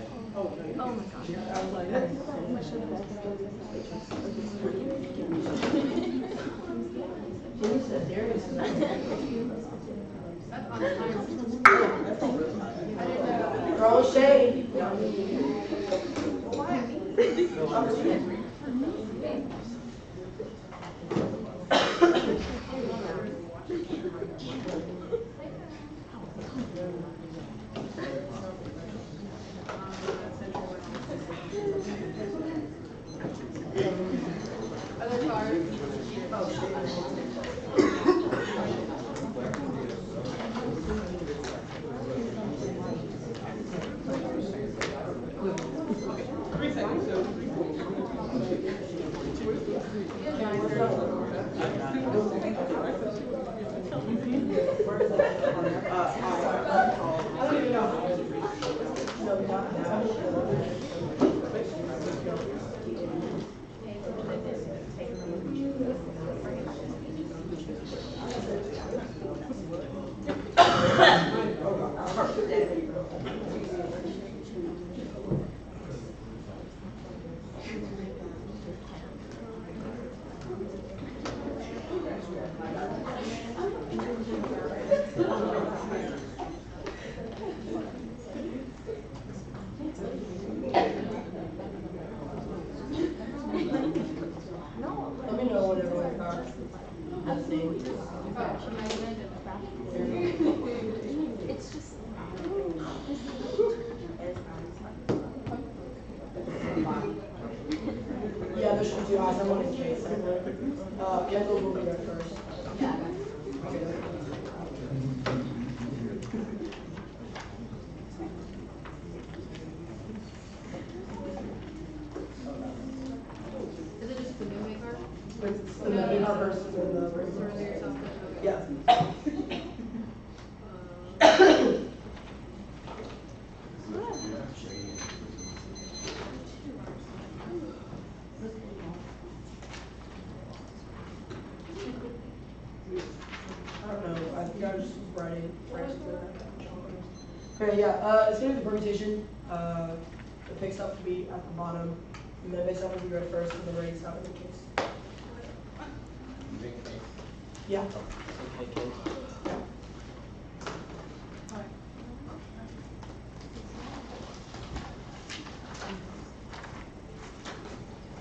[SPEAKER 1] That's on the timer.
[SPEAKER 3] Throw shade.
[SPEAKER 1] Other cards.
[SPEAKER 4] 3 seconds, so.
[SPEAKER 3] I don't even know. No, not now. Let me know whenever I start. That's the
[SPEAKER 8] It's just.
[SPEAKER 3] Yeah, there should be 2 eyes. I'm on his case. Kendall will be there first.
[SPEAKER 1] Is it just the new maker?
[SPEAKER 3] It's the main person and the
[SPEAKER 1] Or is there something? Okay.
[SPEAKER 3] Yeah. I don't know. I think I was just writing. Okay, yeah. It's gonna be the permutation. The pick stuff to be at the bottom, and then base stuff will be right first, and the rating stuff in the case. Yeah.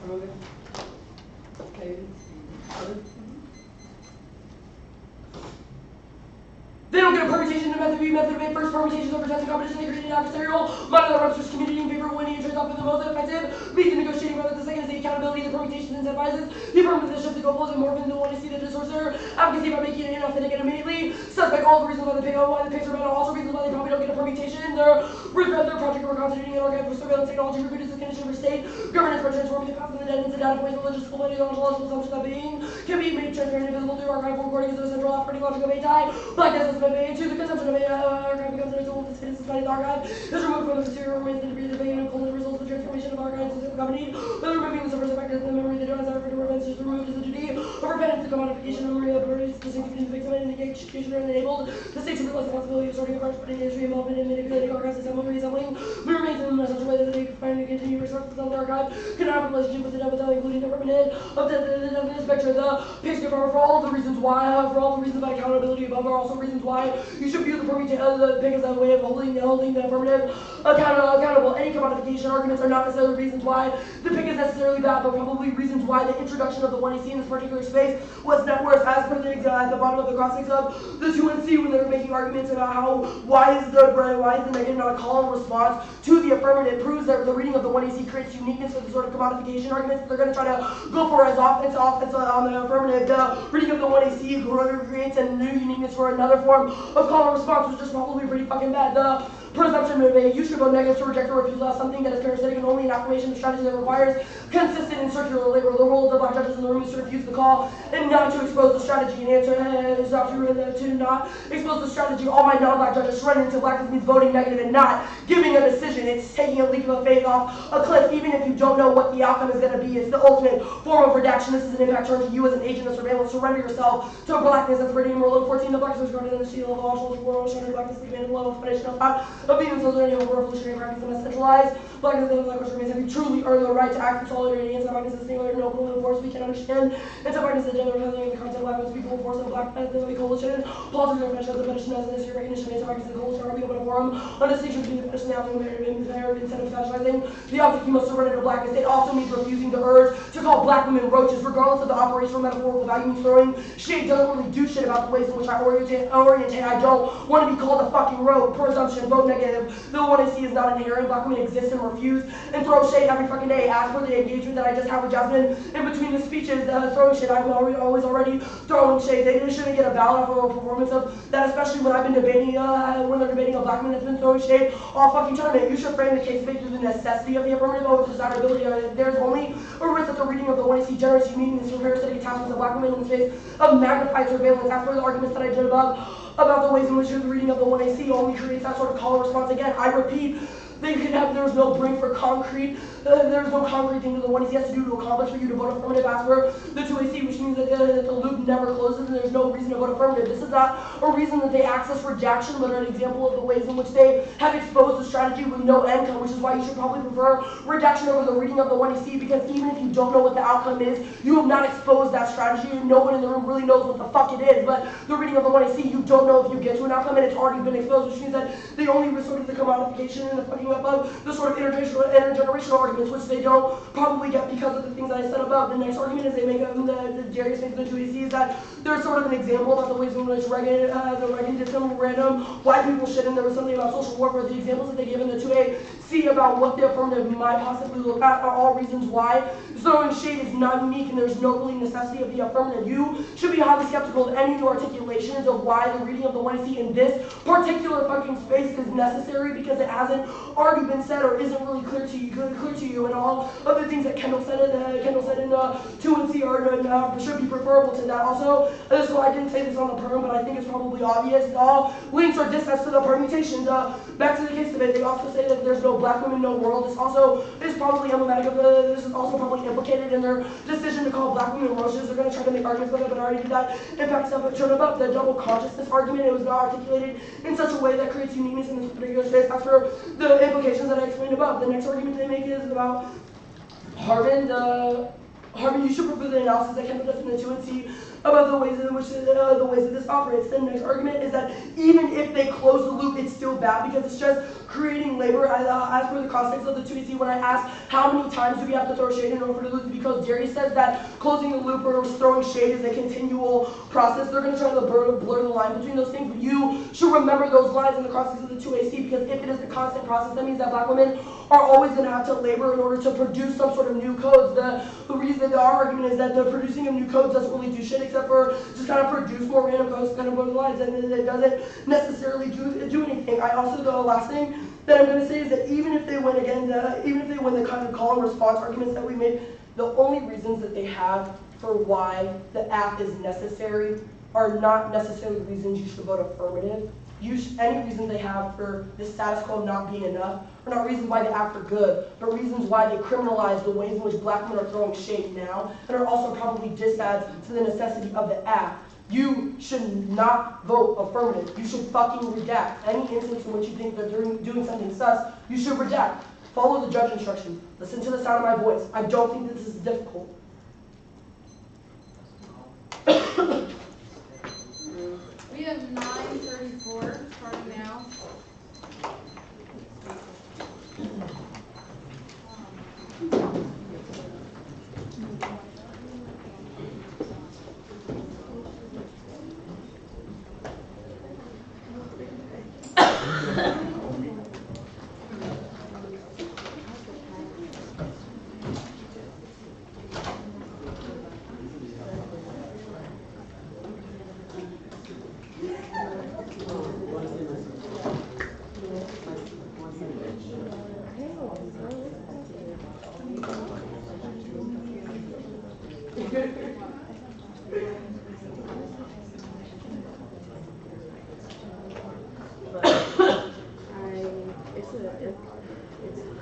[SPEAKER 3] I'm moving. Okay. Other? They don't get a permutation in method B. Method A first permutations over testing competition. They create an adversarial model that represents community in favor of winning and trades off with the most effective. Meet the negotiating method. The second is the accountability. The permutations incentivizes the affirmative shift to go and more than the one to see the distorcer. Advocacy by making it inauthentic and immediately. Suspect all the reasons why the picks are better. Also reasons why they probably don't get a permutation. They're regret their project or constituting an archive for surveillance technology. Reproduces the condition for state governance by transforming the cost of the dead into data points. Religious validity on logical assumption that being can be made transparent and visible through archival recording as a central operating logic of ATI. Blackness has been made to the consumption of archive becomes a tool to fit society. The archive is removed from the material remains the debris of the vein and pull the results of the transformation of archives is accompanied by removing the subversive factors in the memory. They don't have to refer to arguments is removed as the duty of repentance, the commodification of memory of parties, the distinction between the victim and the executioner, and enabled the state to realize the possibility of starting a charge, putting history involvement in manipulating archives, assembling, reassembling, but remains in such a way that they can find and continue resources on the archive, cannot have a relationship with the death without including the permanent of the inspector, the page for all of the reasons why, for all the reasons about accountability above are also reasons why you should view the PIC as a way of holding the affirmative accountable. Any commodification arguments are not necessarily reasons why the PIC is necessarily bad, but probably reasons why the introduction of the 1AC in this particular space was net worth, as per the at the bottom of the crossings of the 2NC when they were making arguments about how why is the negative not a call and response to the affirmative proves that the reading of the 1AC creates uniqueness for the sort of commodification arguments that they're going to try to go for as offense on the affirmative. The reading of the 1AC creates a new uniqueness for another form of call and response, which is probably pretty fucking bad. The presumption of a you should vote negative to reject or refuse something that is parasitic and only an affirmation of strategy that requires consistent and circular labor. The role of the black judges in the room is to refuse the call and not to expose the strategy. And answer is not to not expose the strategy. All my non-black judges surrendering to blackness means voting negative and not giving a decision. It's taking a leap of faith off a cliff, even if you don't know what the outcome is going to be. It's the ultimate form of redaction. This is an impact turn to you as an agent of surveillance. Surrender yourself to blackness. That's Brady Rule 14. The blackness was regarded as a shield of all social world, showing blackness to be made level of foundation of thought of being themselves or any of revolutionary practice and centralized. Blackness and black remains. Have you truly earned the right to act in solidarity against blackness is singular, no political force we can understand. It's a blackness that gender handling the concept of blackness, people force of black the coalition. Politics are mentioned as a fetish as this recognition makes blackness and coalition are we open a forum on distinction between the fetish and the object instead of fetishizing the object you must surrender to blackness. It also means refusing the urge to call black women roaches, regardless of the operational metaphorical value means throwing shade doesn't really do shit about the ways in which I orientate. I don't want to be called a fucking rogue. Presumption, vote negative. The one I see is not inherent. Black women exist and refuse and throw shade every fucking day. As for the engagement that I just had with Jasmine in between the speeches, throwing shade, I'm always already throwing shade. They shouldn't get a ballot for a performance of that, especially when I've been debating, when they're debating a black man that's been throwing shade all fucking tournament. You should frame the case based through the necessity of the affirmative over desirability. There's only a risk that the reading of the 1AC generates uniqueness for parasitic attachments of black women in the space of magnified surveillance. As for the arguments that I did above about the ways in which the reading of the 1AC only creates that sort of call and response. Again, I repeat, there's no bring for concrete, there's no concrete thing that the 1AC has to do to accomplish for you to vote affirmative as for the 2AC, which means that the loop never closes and there's no reason to vote affirmative. This is not a reason that they access rejection, but an example of the ways in which they have exposed the strategy with no outcome, which is why you should probably prefer rejection over the reading of the 1AC, because even if you don't know what the outcome is, you have not exposed that strategy and no one in the room really knows what the fuck it is. But the reading of the 1AC, you don't know if you get to an outcome and it's already been exposed, which means that they only resort to the commodification and the fucking up of the sort of intergenerational arguments, which they don't probably get because of the things that I said above. The next argument is they make the Darius makes the 2AC is that there's sort of an example about the ways in which Reagan did some random white people shit, and there was something about social warfare. The examples that they give in the 2AC about what the affirmative might possibly look at are all reasons why throwing shade is not unique and there's no really necessity of the affirmative. You should be highly skeptical of any new articulations of why the reading of the 1AC in this particular fucking space is necessary, because it hasn't already been said or isn't really clear to you, and all of the things that Kendall said in 2NC are should be preferable to that. Also, so I didn't say this on the perm, but I think it's probably obvious. All links are distance to the permutations. Back to the case debate, they also say that there's no black women, no world. This also is probably emblematic of this is also probably implicated in their decision to call black women roaches. They're going to try to make arguments about it, but I already did that. In fact, turn about the double consciousness argument. It was not articulated in such a way that creates uniqueness in this particular space. As for the implications that I explained above, the next argument they make is about Harvin. Harvin, you should prefer the analysis that Kendall does in the 2NC about the ways in which the ways that this operates. The next argument is that even if they close the loop, it's still bad because it's just creating labor. As per the context of the 2DC, when I ask how many times do we have to throw shade in order to lose, because Darius says that closing the loop or throwing shade is a continual process. They're going to try to blur the line between those things, but you should remember those lines in the context of the 2AC, because if it is a constant process, that means that black women are always going to have to labor in order to produce some sort of new codes. The reason that our argument is that the producing of new codes doesn't really do shit except for just kind of produce more random codes, kind of blur the lines, and it doesn't necessarily do anything. I also, the last thing that I'm going to say is that even if they win the kind of call and response arguments that we made, the only reasons that they have for why the act is necessary are not necessarily reasons you should vote affirmative. Any reasons they have for the status quo not being enough are not reasons why they act for good, but reasons why they criminalize the ways in which black men are throwing shade now, and are also probably disadds to the necessity of the act. You should not vote affirmative. You should fucking redact. Any instance in which you think they're doing something sus, you should redact. Follow the judge instructions. Listen to the sound of my voice. I don't think this is difficult.
[SPEAKER 1] We have 9:34 starting now.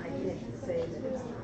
[SPEAKER 8] I can't say that it's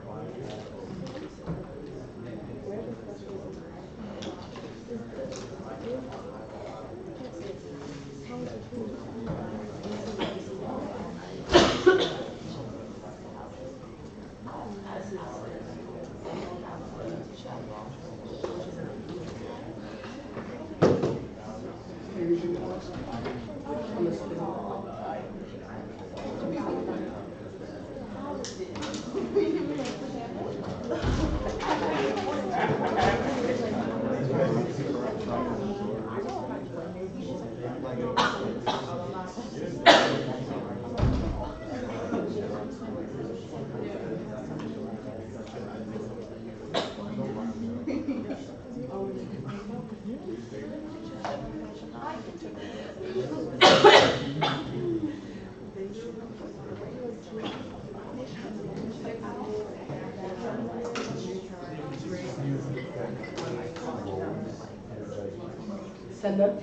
[SPEAKER 3] Send them?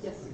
[SPEAKER 8] Yes.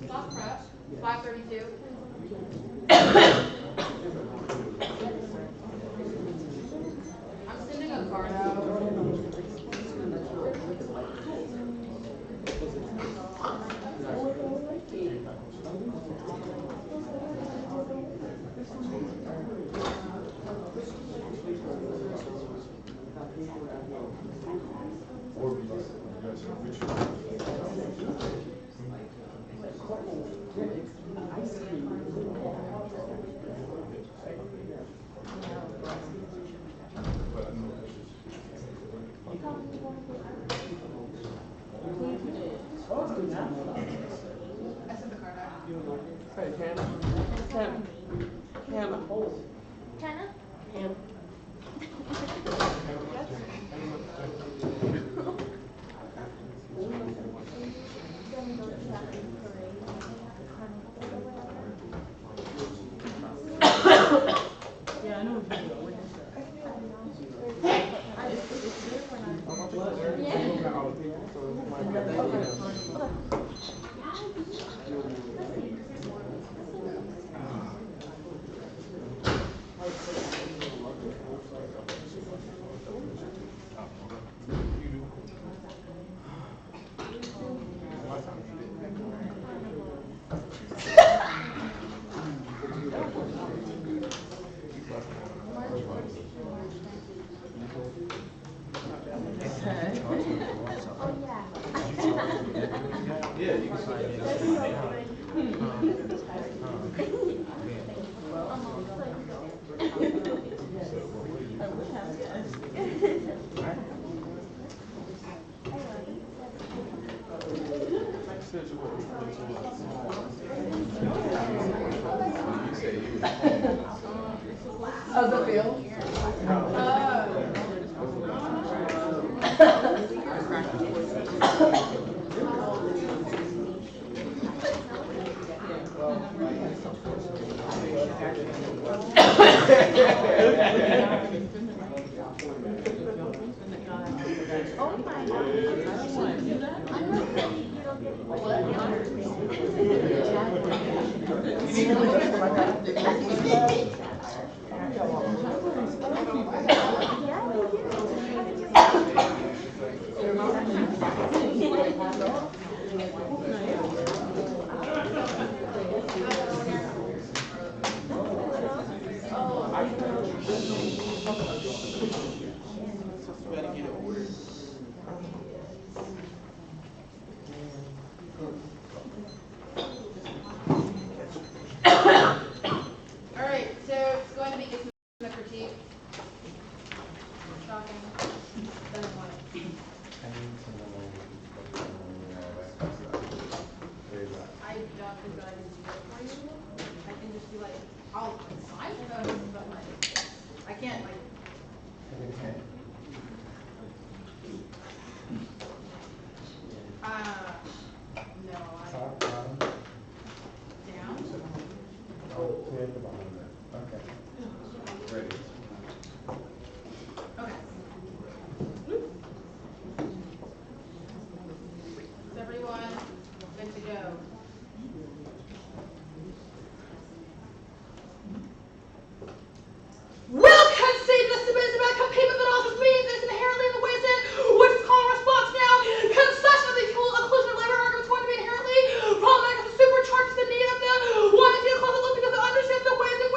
[SPEAKER 1] Stop press. 5:32. I'm sending a card out.
[SPEAKER 7] Or, yes,
[SPEAKER 1] I sent the card out.
[SPEAKER 5] Hey, Hannah. Hannah.
[SPEAKER 6] Hannah?
[SPEAKER 3] Hannah.
[SPEAKER 5] Yeah, I know.
[SPEAKER 3] How's it feel?
[SPEAKER 6] Oh my God.
[SPEAKER 2] You gotta get it ordered.
[SPEAKER 1] All right, so it's going to be just the critique. Shocking. Then what? I don't think that I can do that for you. I can just be like, I'll sign those, but like, I can't like. No, I. Down? Okay. Is everyone good to go? Will concede the submission about compayment that offers means is inherently in the ways in which is called a response now. Concession of the inclusion of labor argument is going to be inherently problematic because it supercharges the need of the one to close the loop because it understands the ways in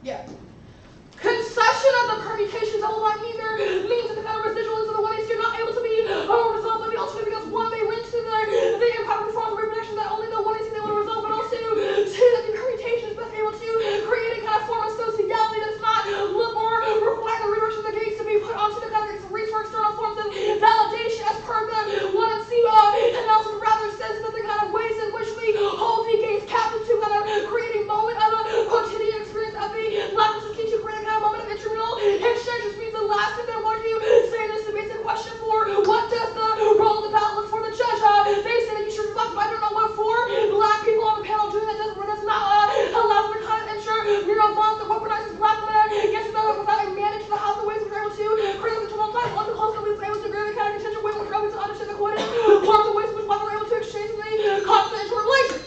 [SPEAKER 1] Yeah. Concession of the permutation double line meter means that the kind of residuals of the 180 are not able to be resolved by the alternative because one, they went to the improper performance of reproduction that only the 180 they want to resolve, but also two, that the permutation is best able to create a kind of form of sociality that does not look or require the redirection of the gates to be put onto the kind of reach for external forms of validation as per the 1 and 2 analysis, rather says that the kind of ways in which we hold the gates captive to kind of create a moment of a quotidian experience of the lack of security to create a kind of moment of intramural exchange, which means the last thing they're going to say is the basic question for what does the role of the ballot look for the judge? They say that you should reflect, but I don't know what for. Black people on the panel doing that does not allow for the kind of intramural bonds that weaponizes black men against them without a mandate to the House of ways we were able to create the control time. On the close that we were able to agree with the kind of contention way we were able to understand the quoted forms of ways in which we were able to exchange the confidential relation.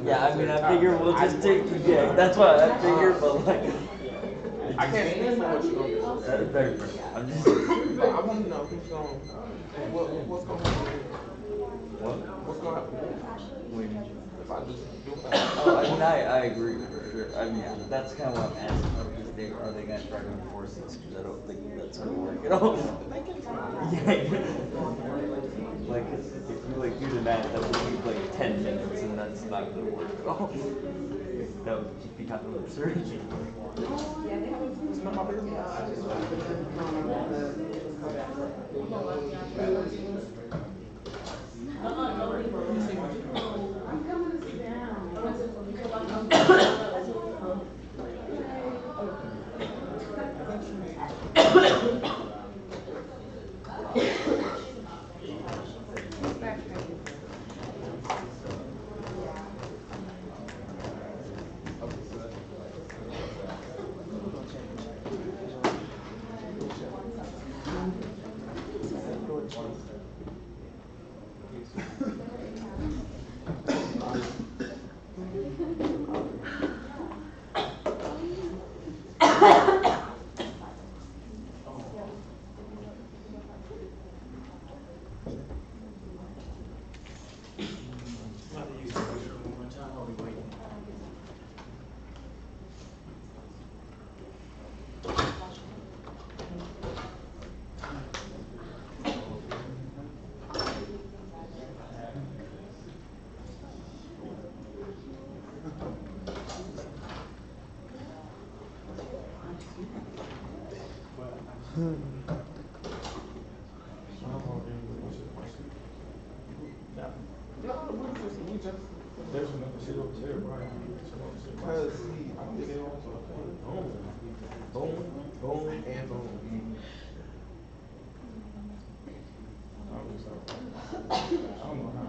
[SPEAKER 9] Yeah, I mean, I figure we'll just take, yeah, that's what I figured, but like.
[SPEAKER 5] I can't speak for what you're gonna do.
[SPEAKER 9] That's very personal. I'm just.
[SPEAKER 5] I want to know who's going, what's going on.
[SPEAKER 9] What?
[SPEAKER 7] What's gonna happen?
[SPEAKER 9] When,
[SPEAKER 7] If I just do it.
[SPEAKER 9] oh, I mean, I agree for sure. I mean, that's kind of what I'm asking. Is are they gonna try to enforce this? Because I don't think that's gonna work at all. Yeah. Like, if you like do the math, that would be like 10 minutes, and that's not gonna work at all. That would just be kind of absurd.
[SPEAKER 7] It's not my There's another shit over there, right? Because boom, boom, and boom. I don't know how.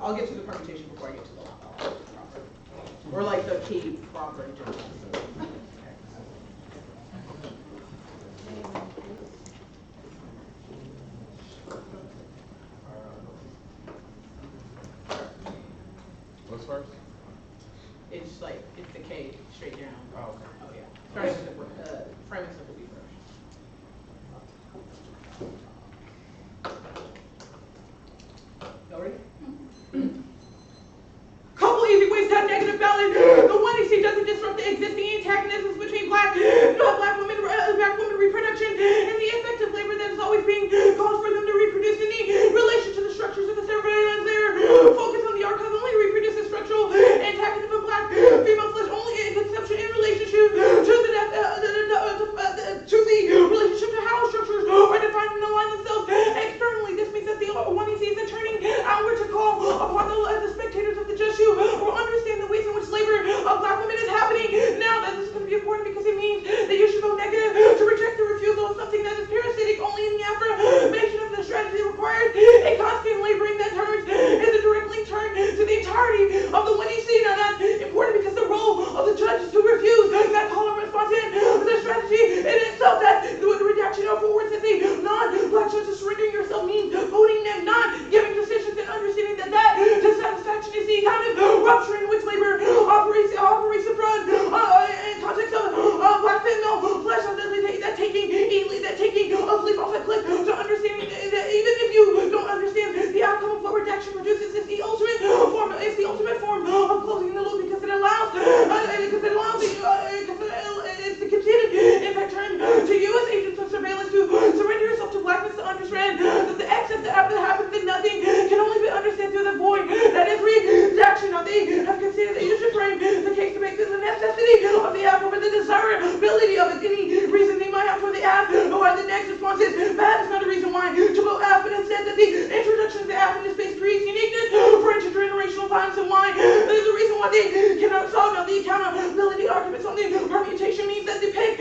[SPEAKER 4] I'll get to the permutation before I get to the proper. Or like the key proper in general.
[SPEAKER 7] What's first?
[SPEAKER 4] It's the K straight down.
[SPEAKER 7] Oh, okay.
[SPEAKER 4] Oh yeah. Starting with framing simple B first. Y'all ready? Couple easy ways to have negative balance. The one you see doesn't disrupt the existing antagonisms between black women reproduction and the effective labor that is always being called for them to reproduce in the relation to the structures of the surveillance layer. Focus on the archive only reproduces structural antagonism of black female flesh only in conception in relationship to the relationship to how structures are defined and align themselves externally. This means that the one he sees is turning outward to call upon the spectators of the just you or understand the ways in which labor of black women is happening. Now that this is going to be important because it means that you should go negative to reject the refusal of something that is parasitic only in the affirmation of the strategy required. A constant laboring that turns is a direct link turn to the entirety of the one you see. Now that's important because the role of the judge is to refuse that call and response in the strategy in itself. That the redaction of forwards as a non-black judge is surrendering yourself means voting them, not giving decisions and understanding that dissatisfaction is the kind of rupture in which labor operates abroad in context of black female flesh that taking a leap off a cliff to understanding that even if you don't understand the outcome of what redaction produces, it's the ultimate form of closing the loop because it allows it's the conceded impact turn to you as agents of surveillance to surrender yourself to blackness to understand that the excess that happens in nothing can only be understood through the void that is redaction. Now they have considered that you should frame the case to make this a necessity of the app over the desirability of it. Any reason they might have for the app or why the next response is bad is not a reason why to go app, but instead that the introduction of the app in this space creates uniqueness for intergenerational violence and why there's a reason why they cannot solve. Now the accountability arguments on the permutation means that the pig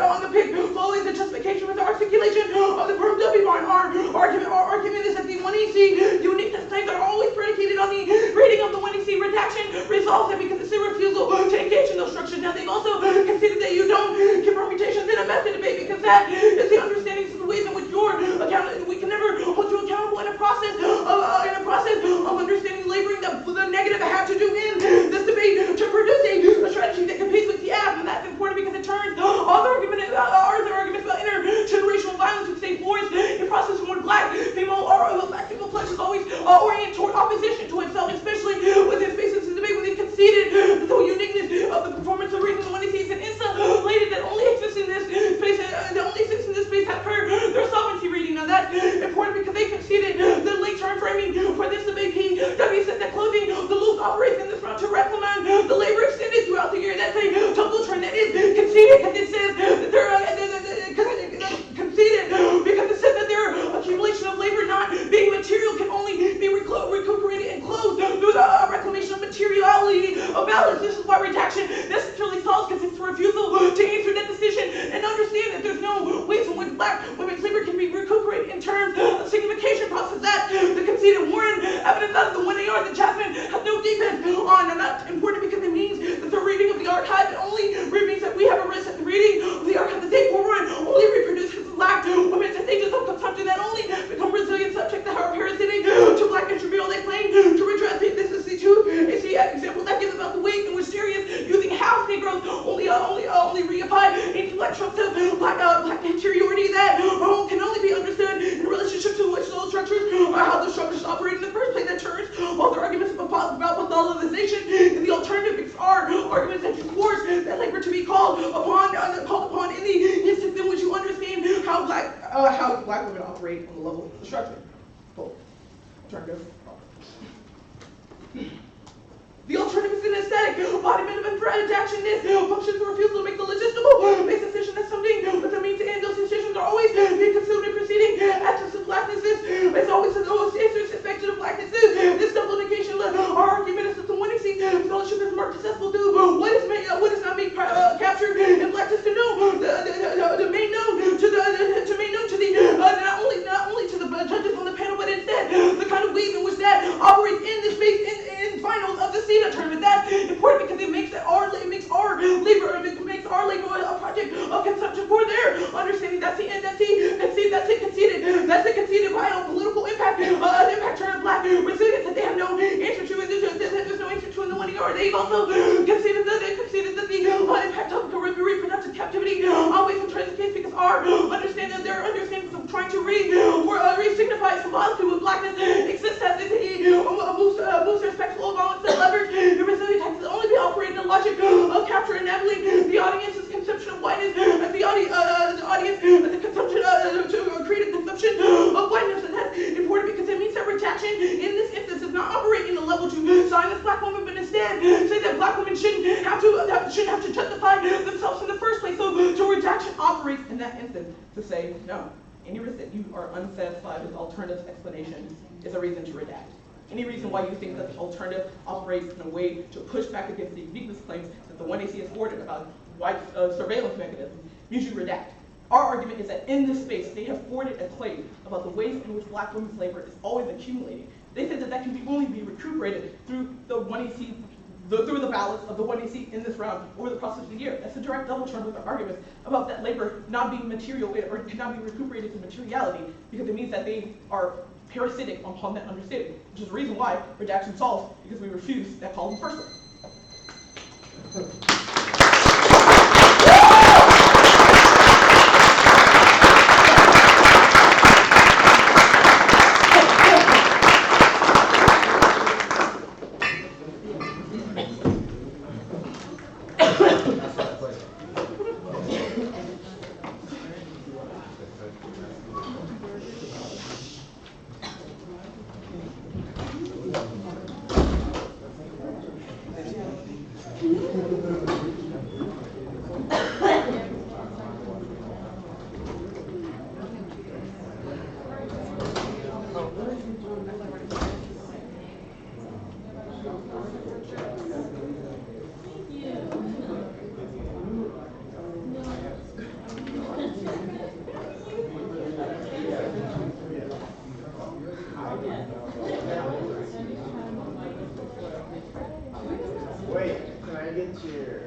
[SPEAKER 4] on the pig following the justification with the articulation of the perm W bar. Our argument is that the 1EC uniqueness claims are always predicated on the reading of the 1EC redaction resolves it because it's a refusal to engage in those structures. Now they've also considered that you don't give permutations in a method debate because that is the understanding of the ways in which we can never hold you accountable in a process of understanding laboring that the negative have to do in this debate to produce a strategy that competes with the app. And that's important because it turns all the arguments about intergenerational violence to stay forced in process of when black female flesh is always oriented toward opposition to itself, especially within spaces of debate when they conceded the uniqueness of the performance of reason when it sees an insulated that only exists in this space have heard their sovereignty reading. Now that's important because they conceded the late term framing for this debate. PW says that closing the loop operates in this round to reprimand the labor extended throughout the year. That's a tumble trend that is conceded because it says that they're conceded because it says that their accumulation of labor not being material can only be recuperated and closed through the reclamation of materiality of balance. This is why redaction necessarily solves because it's a refusal to answer that decision and understand that there's no ways in which black women's labor can be recuperated in terms of signification process that the conceded Warren evidence out of the 1AR that Jasmine has no defense on. And that's important because it means that the reading of the archive only means that we have a risk that the reading of the archive that they Warren only reproduces black women's stages of consumption that only become resilient subject to her parasitic to black intramural. They claim to redress it. This is the truth. It's the example that gives about the ways in which serious using house Negroes only reapply intellectual to black interiority that can only be understood in relationship to which those structures or how those structures operate in the first place. That turns all the arguments about pathologization and the alternatives are arguments that you force that labor to be called upon in the instance in which you understand how black women operate on the level of the structure. Cool. Alternative. The alternative is an aesthetic embodiment of redaction. This functions the refusal to make the logistical based decision that something with the means to end those decisions are always being consumed in preceding actions of blackness. It's always answers expected of blackness. This double negation our argument is that the one exceeds scholarship is more accessible to what is not being captured in blackness to know the main known to the not only to the judges on the panel, but instead the kind of ways in which that operates
[SPEAKER 5] space in finals of the CEDA tournament. That's important because it makes our labor a project of consumption for their understanding. That's the conceded political impact, an impact toward black resilience that they have no answer to, and there's no answer to in the 1 ER. They've also conceded that the impact of reproductive captivity always portrays the case because our understanding of their understanding of trying to re-signify symbolically what blackness exists as a boost respectful violence that leverage the resilient text to only be operating in the logic of capture and enabling the audience's conception of whiteness as the audience the consumption to create a consumption of whiteness, and that's important because it means that rejection in this instance does not operate in the level to silence black women, but instead say that black women shouldn't have to justify themselves in the first place. So rejection operates in that instance to say no. Any reason that you are unsatisfied with alternative explanation is a reason to redact. Any reason why you think that the alternative operates in a way to push back against the uniqueness claims that the 1AC has forwarded about white surveillance mechanisms means you redact. Our argument is that in this space, they have forwarded a claim about the ways in which black women's labor is always accumulating. They said that can only be recuperated through the 1AC, through the ballots of the 1AC in this round over the process of the year. That's a direct double turn with our arguments about that labor not being material or cannot be recuperated to materiality because it means that they are parasitic upon that understanding, which is the reason why redaction solves, because we refuse that call in the first place.
[SPEAKER 10] Wait, can I get your...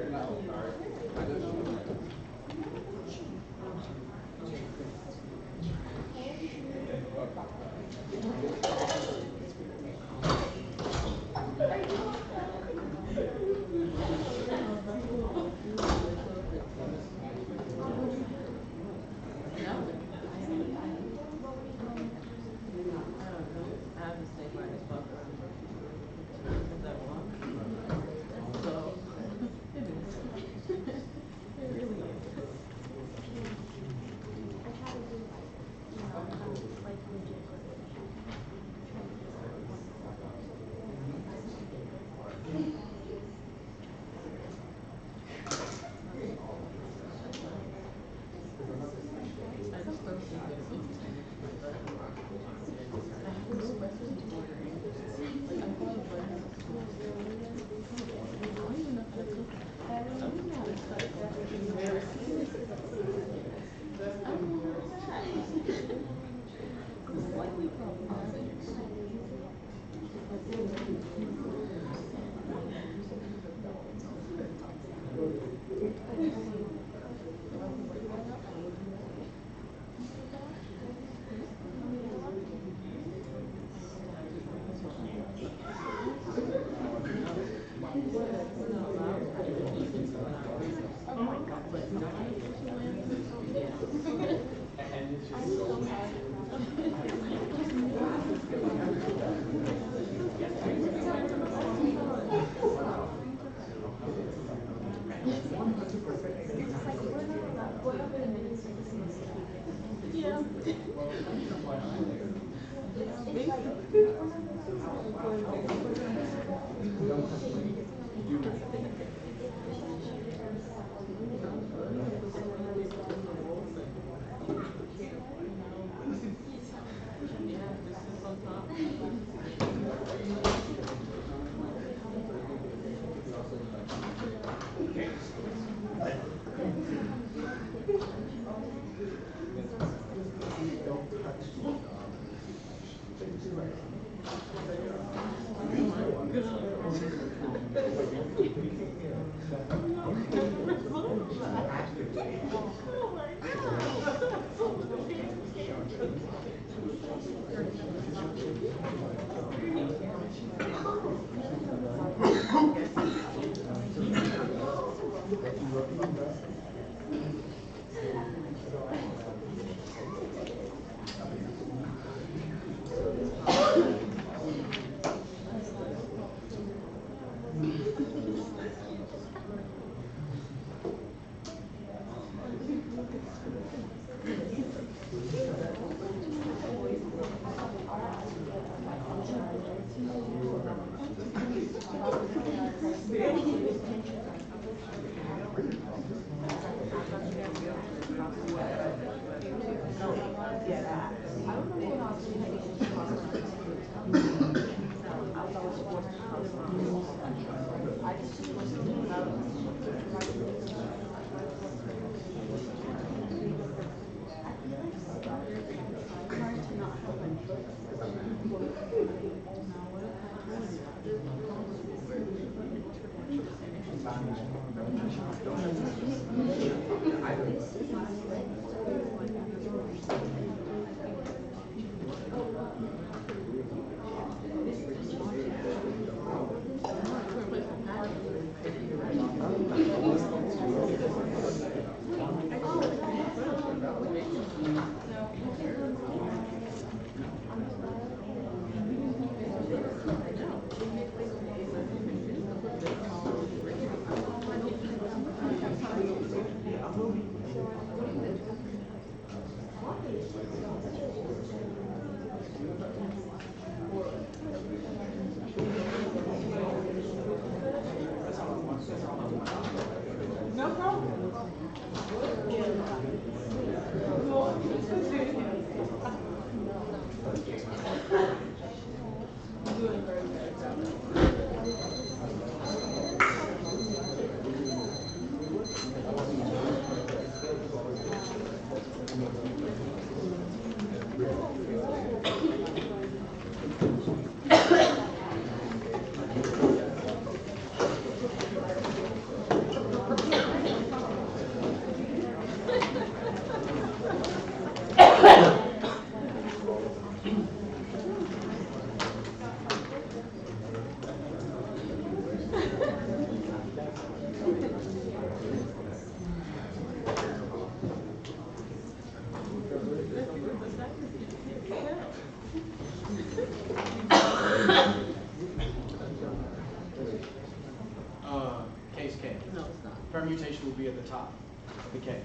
[SPEAKER 2] Case K. No, it's not. Permutation will be at the top of the K.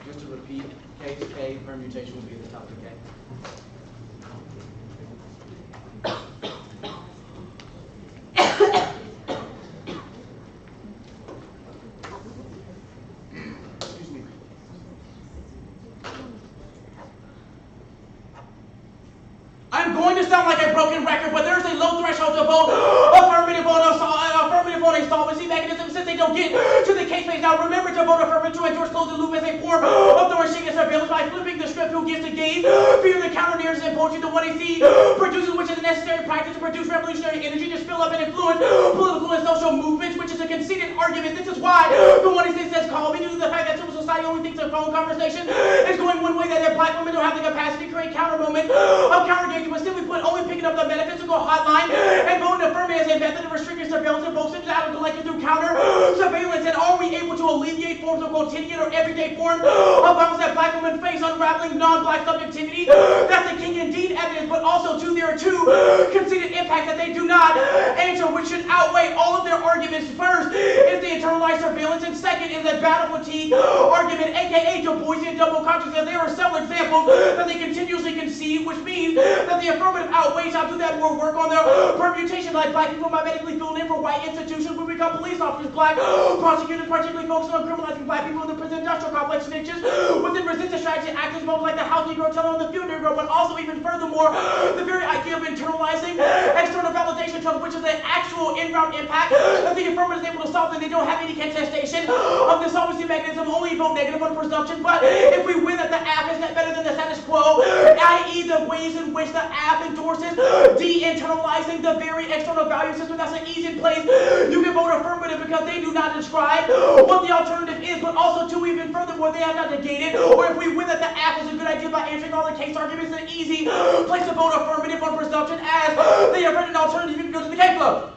[SPEAKER 2] Just to repeat, case K, permutation will be at the top of the K. Excuse me.
[SPEAKER 5] I'm going to sound like a broken record, but there's a low threshold to vote affirmative on a solvency mechanism since they don't get to the case phase. Now remember to vote affirmative to endorse close the loop as a form of throwing and surveillance by flipping the script who gets to gain via the counter narratives and poetry the one AC produces, which is a necessary practice to produce revolutionary energy to spill up and influence political and social movements, which is a conceited argument. This is why the one AC says call me due to the fact that civil society only thinks a phone conversation is going one way, that black women don't have the capacity to create counter moment of counter engagement, but simply put, only picking up the metaphysical hotline and voting affirmative as a method of restricting surveillance and folks out of collective through counter surveillance. And are we able to alleviate forms of quotidian or everyday form of violence that black women face, unraveling non-black subjectivity? That's the king indeed evidence, but also too, there are two conceded impacts that they do not answer, which should outweigh all of their arguments. First is the internalized surveillance, and second is a battle fatigue argument, aka Du Boisian double consciousness. There are several examples that they continuously concede, which means that the affirmative outweighs. I'll do that more work on the permutation, like black people might medically filled in for white institutions will become police officers, black prosecutors particularly focused on criminalizing black people in the prison industrial complex, snitches within resistance strategy, actors both like the house Negro telling on the field Negro, but also even furthermore, the very idea of internalizing external validation terms, which is the actual in-ground impact that the affirmative is able to solve, and they don't have any contestation of the solvency mechanism, only vote negative on presumption. But if we win that the app is not better than the status quo, the ways in which the app endorses de-internalizing the very external value system. That's an easy place. You can vote affirmative because they do not describe what the alternative is, but also to even furthermore, they have not negated, or if we win that the app is a good idea by answering all the case arguments, an easy place to vote affirmative on presumption as they have read an alternative, you can go to the K Club.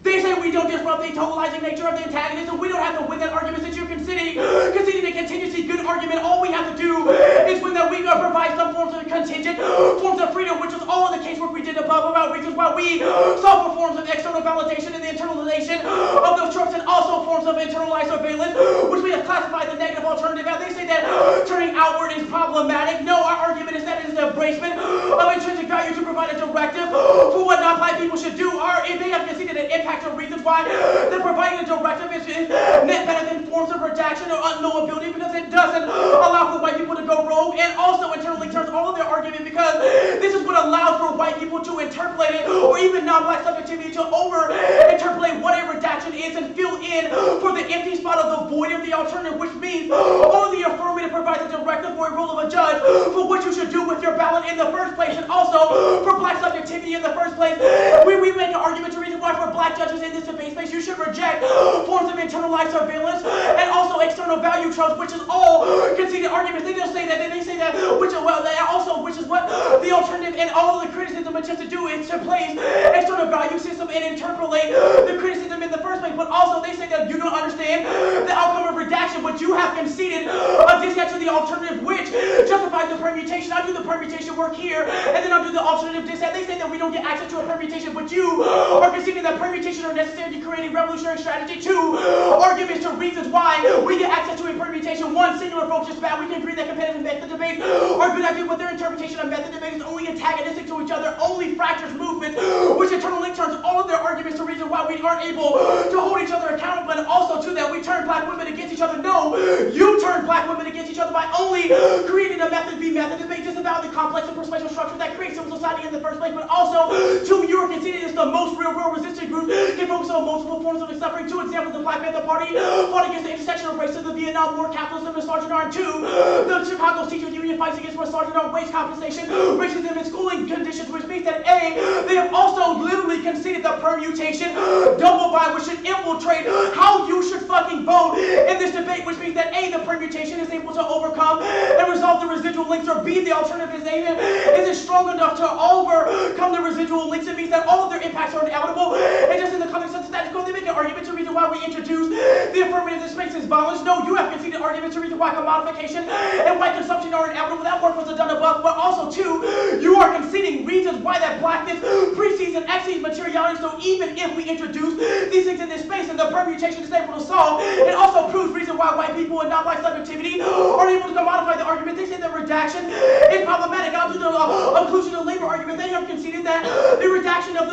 [SPEAKER 5] They say we don't disrupt the totalizing nature of the antagonism. We don't have to win that argument since you're conceding a continuously good argument. All we have to do is win that we provide some forms of contingent forms of freedom, which is all in the casework we did above about reasons why we saw for forms of external validation and the internalization of those tropes, and also forms of internalized surveillance, which we have classified the negative alternative as. They say that turning outward is problematic. No, our argument is that it is an embracement of intrinsic value to provide a directive for what non-black people should do. They have conceded an impact of reasons why they're providing a directive is net better than forms of redaction or unknowability, because it doesn't allow for white people to go rogue, and also internally turns all of their argument because this is what allows for white people to interpolate it, or even non-black subjectivity to over-interpolate what a redaction is and fill in for the empty spot of the void of the alternative, which means only the affirmative provides a directive or a role of a judge for what you should do with your ballot in the first place, and also for black subjectivity in the first place. We make an argument to reason why for black judges in this debate space you should reject forms of internalized surveillance and also external value tropes, which is all conceded arguments. They just say that, they say that, which is what the alternative and all of the criticism attempts to do is to place external value system and interpolate the criticism in the first place. But also they say that you don't understand the outcome of redaction, but you have conceded a dissent to the alternative, which justifies the permutation. I do the permutation work here, and then I'll do the alternative dissent. They say that we don't get access to a permutation, but you are conceding that permutation are necessary to create a revolutionary strategy. Two, arguments to reasons why we get access to a permutation. One, singular folks is bad. We can agree that competitive method debates are a good idea, but their interpretation of method debate is only antagonistic to each other, only fractures movement, which internally turns all of their arguments to reason why we aren't able to hold each other accountable, and also to that we turn black women against each other. No, you turn black women against each other by only creating a method B method debate, disavow the complex and persuasive structure that creates civil society in the first place, but also two, you are conceding is the most real resistance group can focus on multiple forms of suffering. Two examples: the Black Panther Party fought against the intersection of racism, the Vietnam War, capitalism, and Sergeant R. Two, the Chicago Teachers Union fights against Sergeant R. wage compensation, racism, and schooling conditions, which means that A, they have also literally conceded the permutation double bind, which should infiltrate how you should fucking vote in this debate, which means that A, the permutation is able to overcome and resolve the residual links, or B, the alternative isn't strong enough to overcome the residual links. It means that all of their impacts are inevitable, and just in the context of status quo, they make an argument to reason why we introduce the affirmative that space is violence. No, you have conceded arguments to reason why commodification and white consumption are inevitable. That work was done above, but also two, you are conceding reasons why that blackness precedes and exceeds materiality. So even if we introduce these things in this space and the permutation is able to solve, it also proves reason why white people and non-black subjectivity are able to commodify the argument. They say that redaction is problematic. I'll do the inclusion of labor argument. They have conceded that the redaction of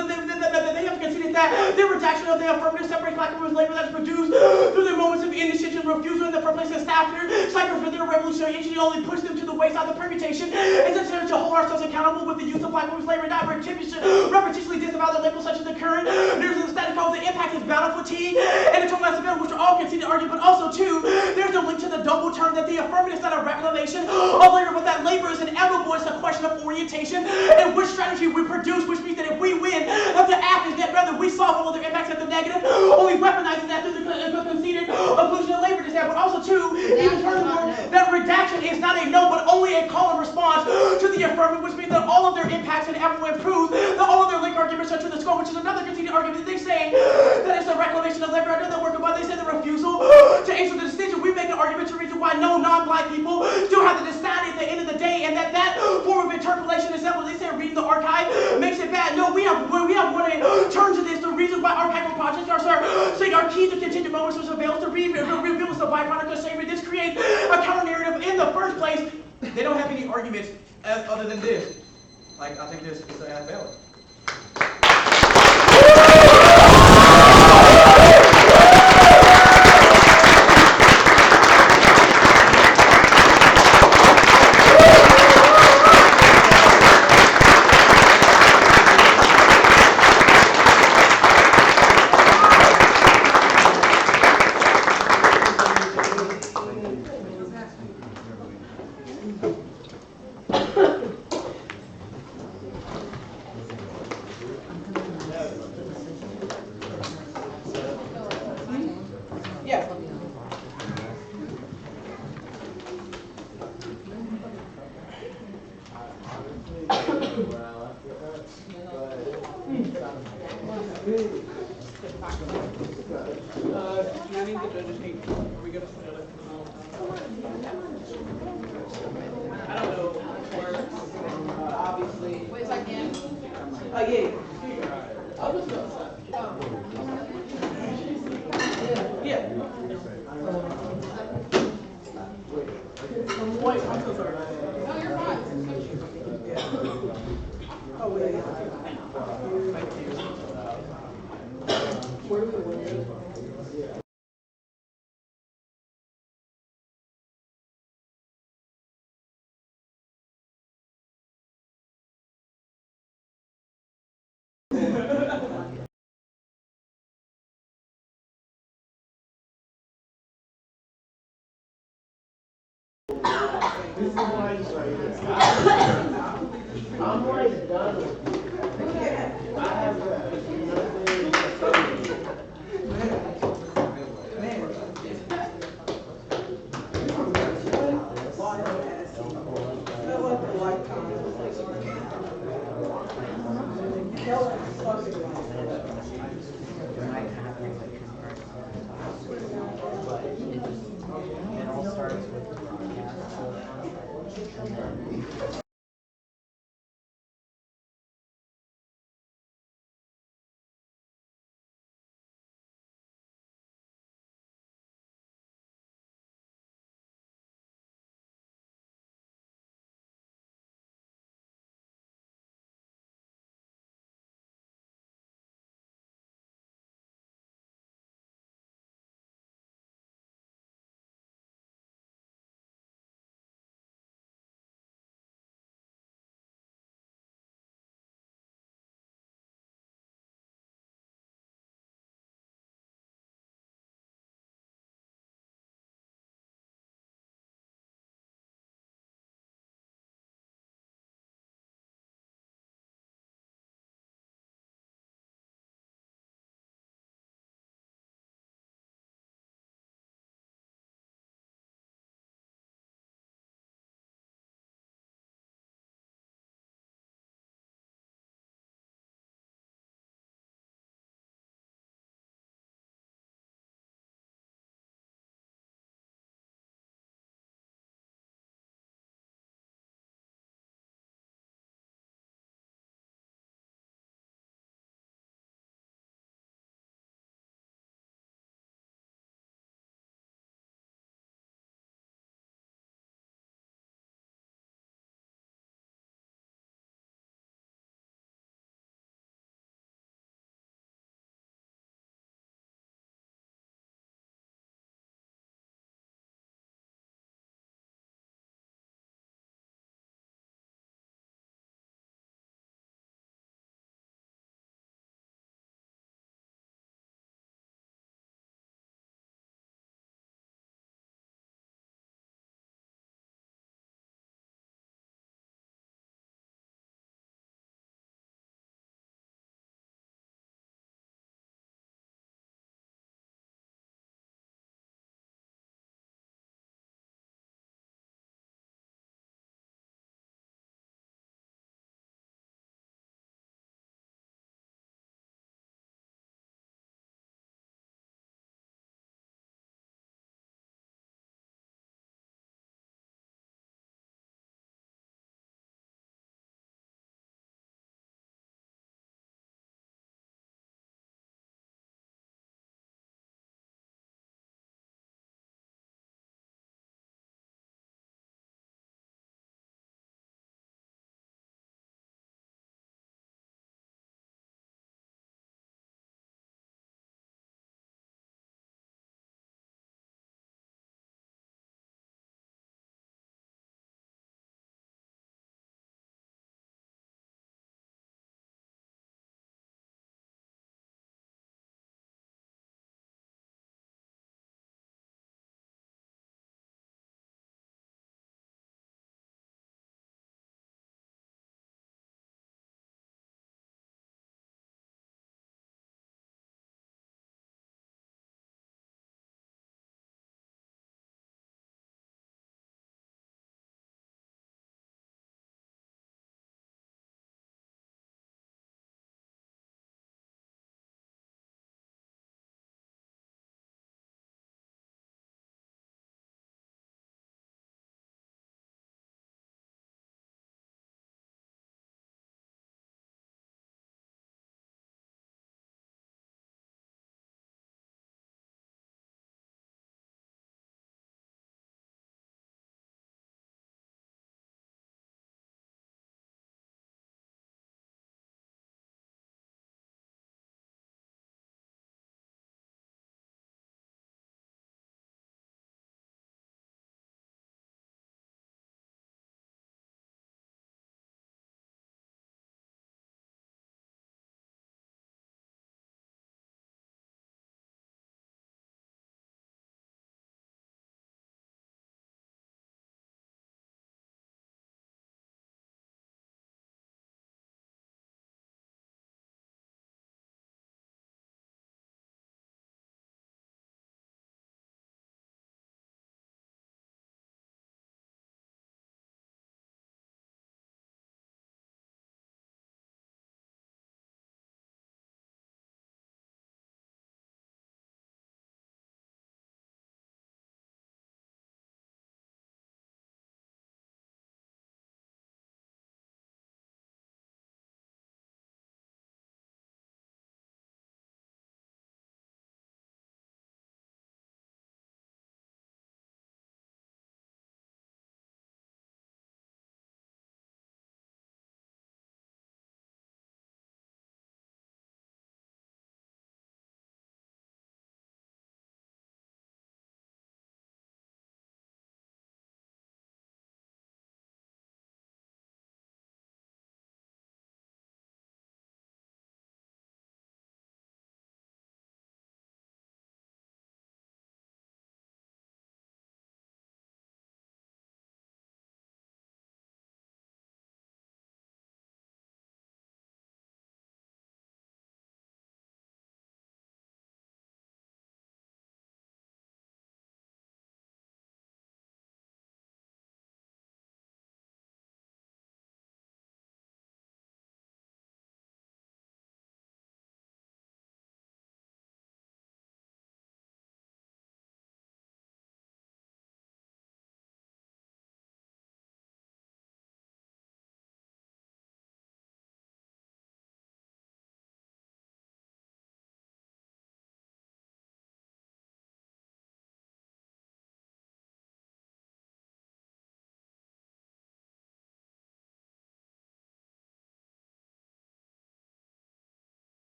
[SPEAKER 5] the affirmative separates black women's labor that is produced through their moments of initiative and refusal in the first place, and after cycles for their revolutionary engineering only push them to the wayside. The permutation is necessary to hold ourselves accountable with the use of black women's labor, not repetitiously disavow the labels such as the current news of the status quo. The impact is battle fatigue and internalized surveillance, which are all conceded argument. But also two, there's a link to the double term that the affirmative is not a reclamation of labor, but that labor is inevitable. It's a question of orientation and which strategy we produce, which means that if we win, if the act is net rather we solve all of their impacts at the negative, only weaponizing that through the conceded inclusion of labor disaster. But also two, even furthermore, that redaction is not a no, but only a call and response to the affirmative, which means that all of their impacts and inevitable improve, that all of their link arguments are to the score, which is another conceded argument. They say that it's a reclamation of labor. I know that work about, they say the refusal to answer the distinction. We make an argument to reason why no non-black people still have to decide at the end of the day, and that form of interpolation is simple. They say reading the archive makes it bad. No, we have one turn to this. The reason why archival projects are key to contingent moments of surveillance to reveal the byproduct of slavery. This creates a counter-narrative in the first place. They don't have any arguments other than this. Like, I think this is valid.
[SPEAKER 10] where I left it at, but
[SPEAKER 4] Do you think the judges need, are we gonna put it I don't know where, obviously.
[SPEAKER 1] Wait, so I can?
[SPEAKER 4] Yeah. I'll just go. Yeah. Wait, I'm so sorry.
[SPEAKER 1] No, you're fine.
[SPEAKER 4] Oh, wait.
[SPEAKER 3] Where do we want to
[SPEAKER 10] this is why I'm like done with it. I have nothing to say.
[SPEAKER 9] It all starts with the broadcast.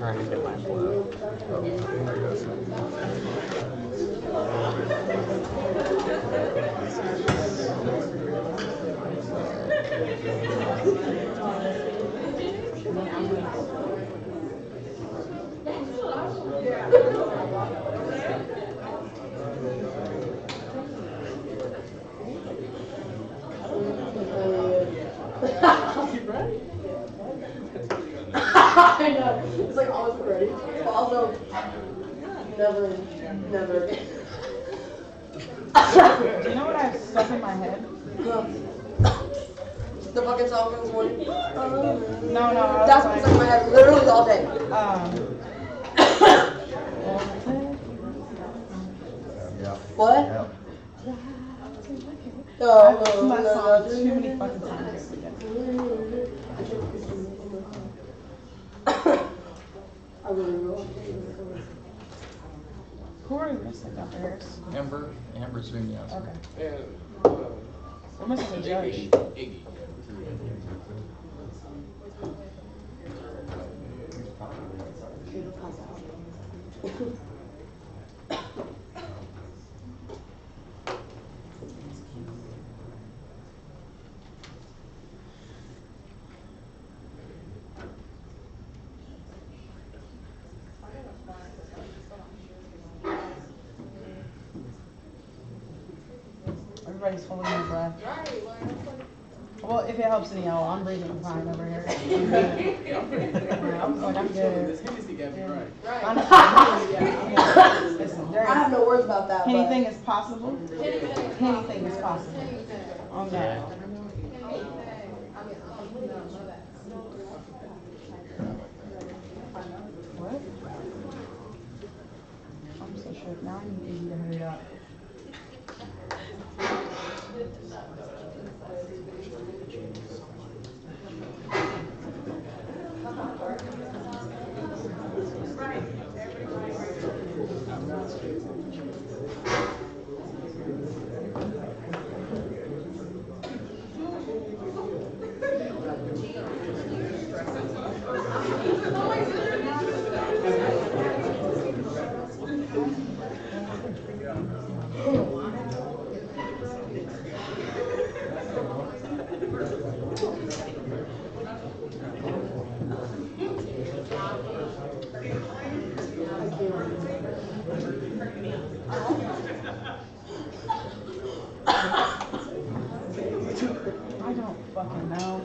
[SPEAKER 11] trying to get my flow.
[SPEAKER 3] I know. It's like always ready. But also, never again.
[SPEAKER 6] Do you know what I have stuck in my head?
[SPEAKER 3] The fucking song from this morning.
[SPEAKER 6] No, no.
[SPEAKER 3] That's what's in my head literally all day. What?
[SPEAKER 6] I've my song too many fucking times.
[SPEAKER 3] I really will.
[SPEAKER 6] Who are we missing, Dr. Harris?
[SPEAKER 11] Amber's doing the answer.
[SPEAKER 6] Okay. We're missing a judge. Everybody's holding their breath. Well, if it helps any, I'm breathing fine over here. I was like, I'm good.
[SPEAKER 2] This Hennessy got me right.
[SPEAKER 6] Listen,
[SPEAKER 3] I have no words about that.
[SPEAKER 6] anything is possible. Anything is possible. On that. What? I'm so shook. Now I need Iggy to hurry up. I don't fucking know.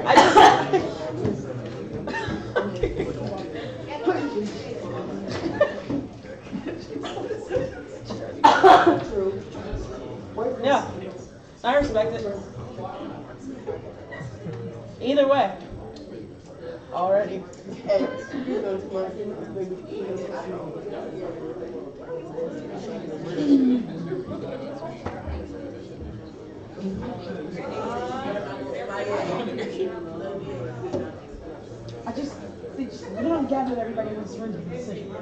[SPEAKER 6] I Yeah, I respect it. Either way. Already. We don't gather everybody in this room to the decision.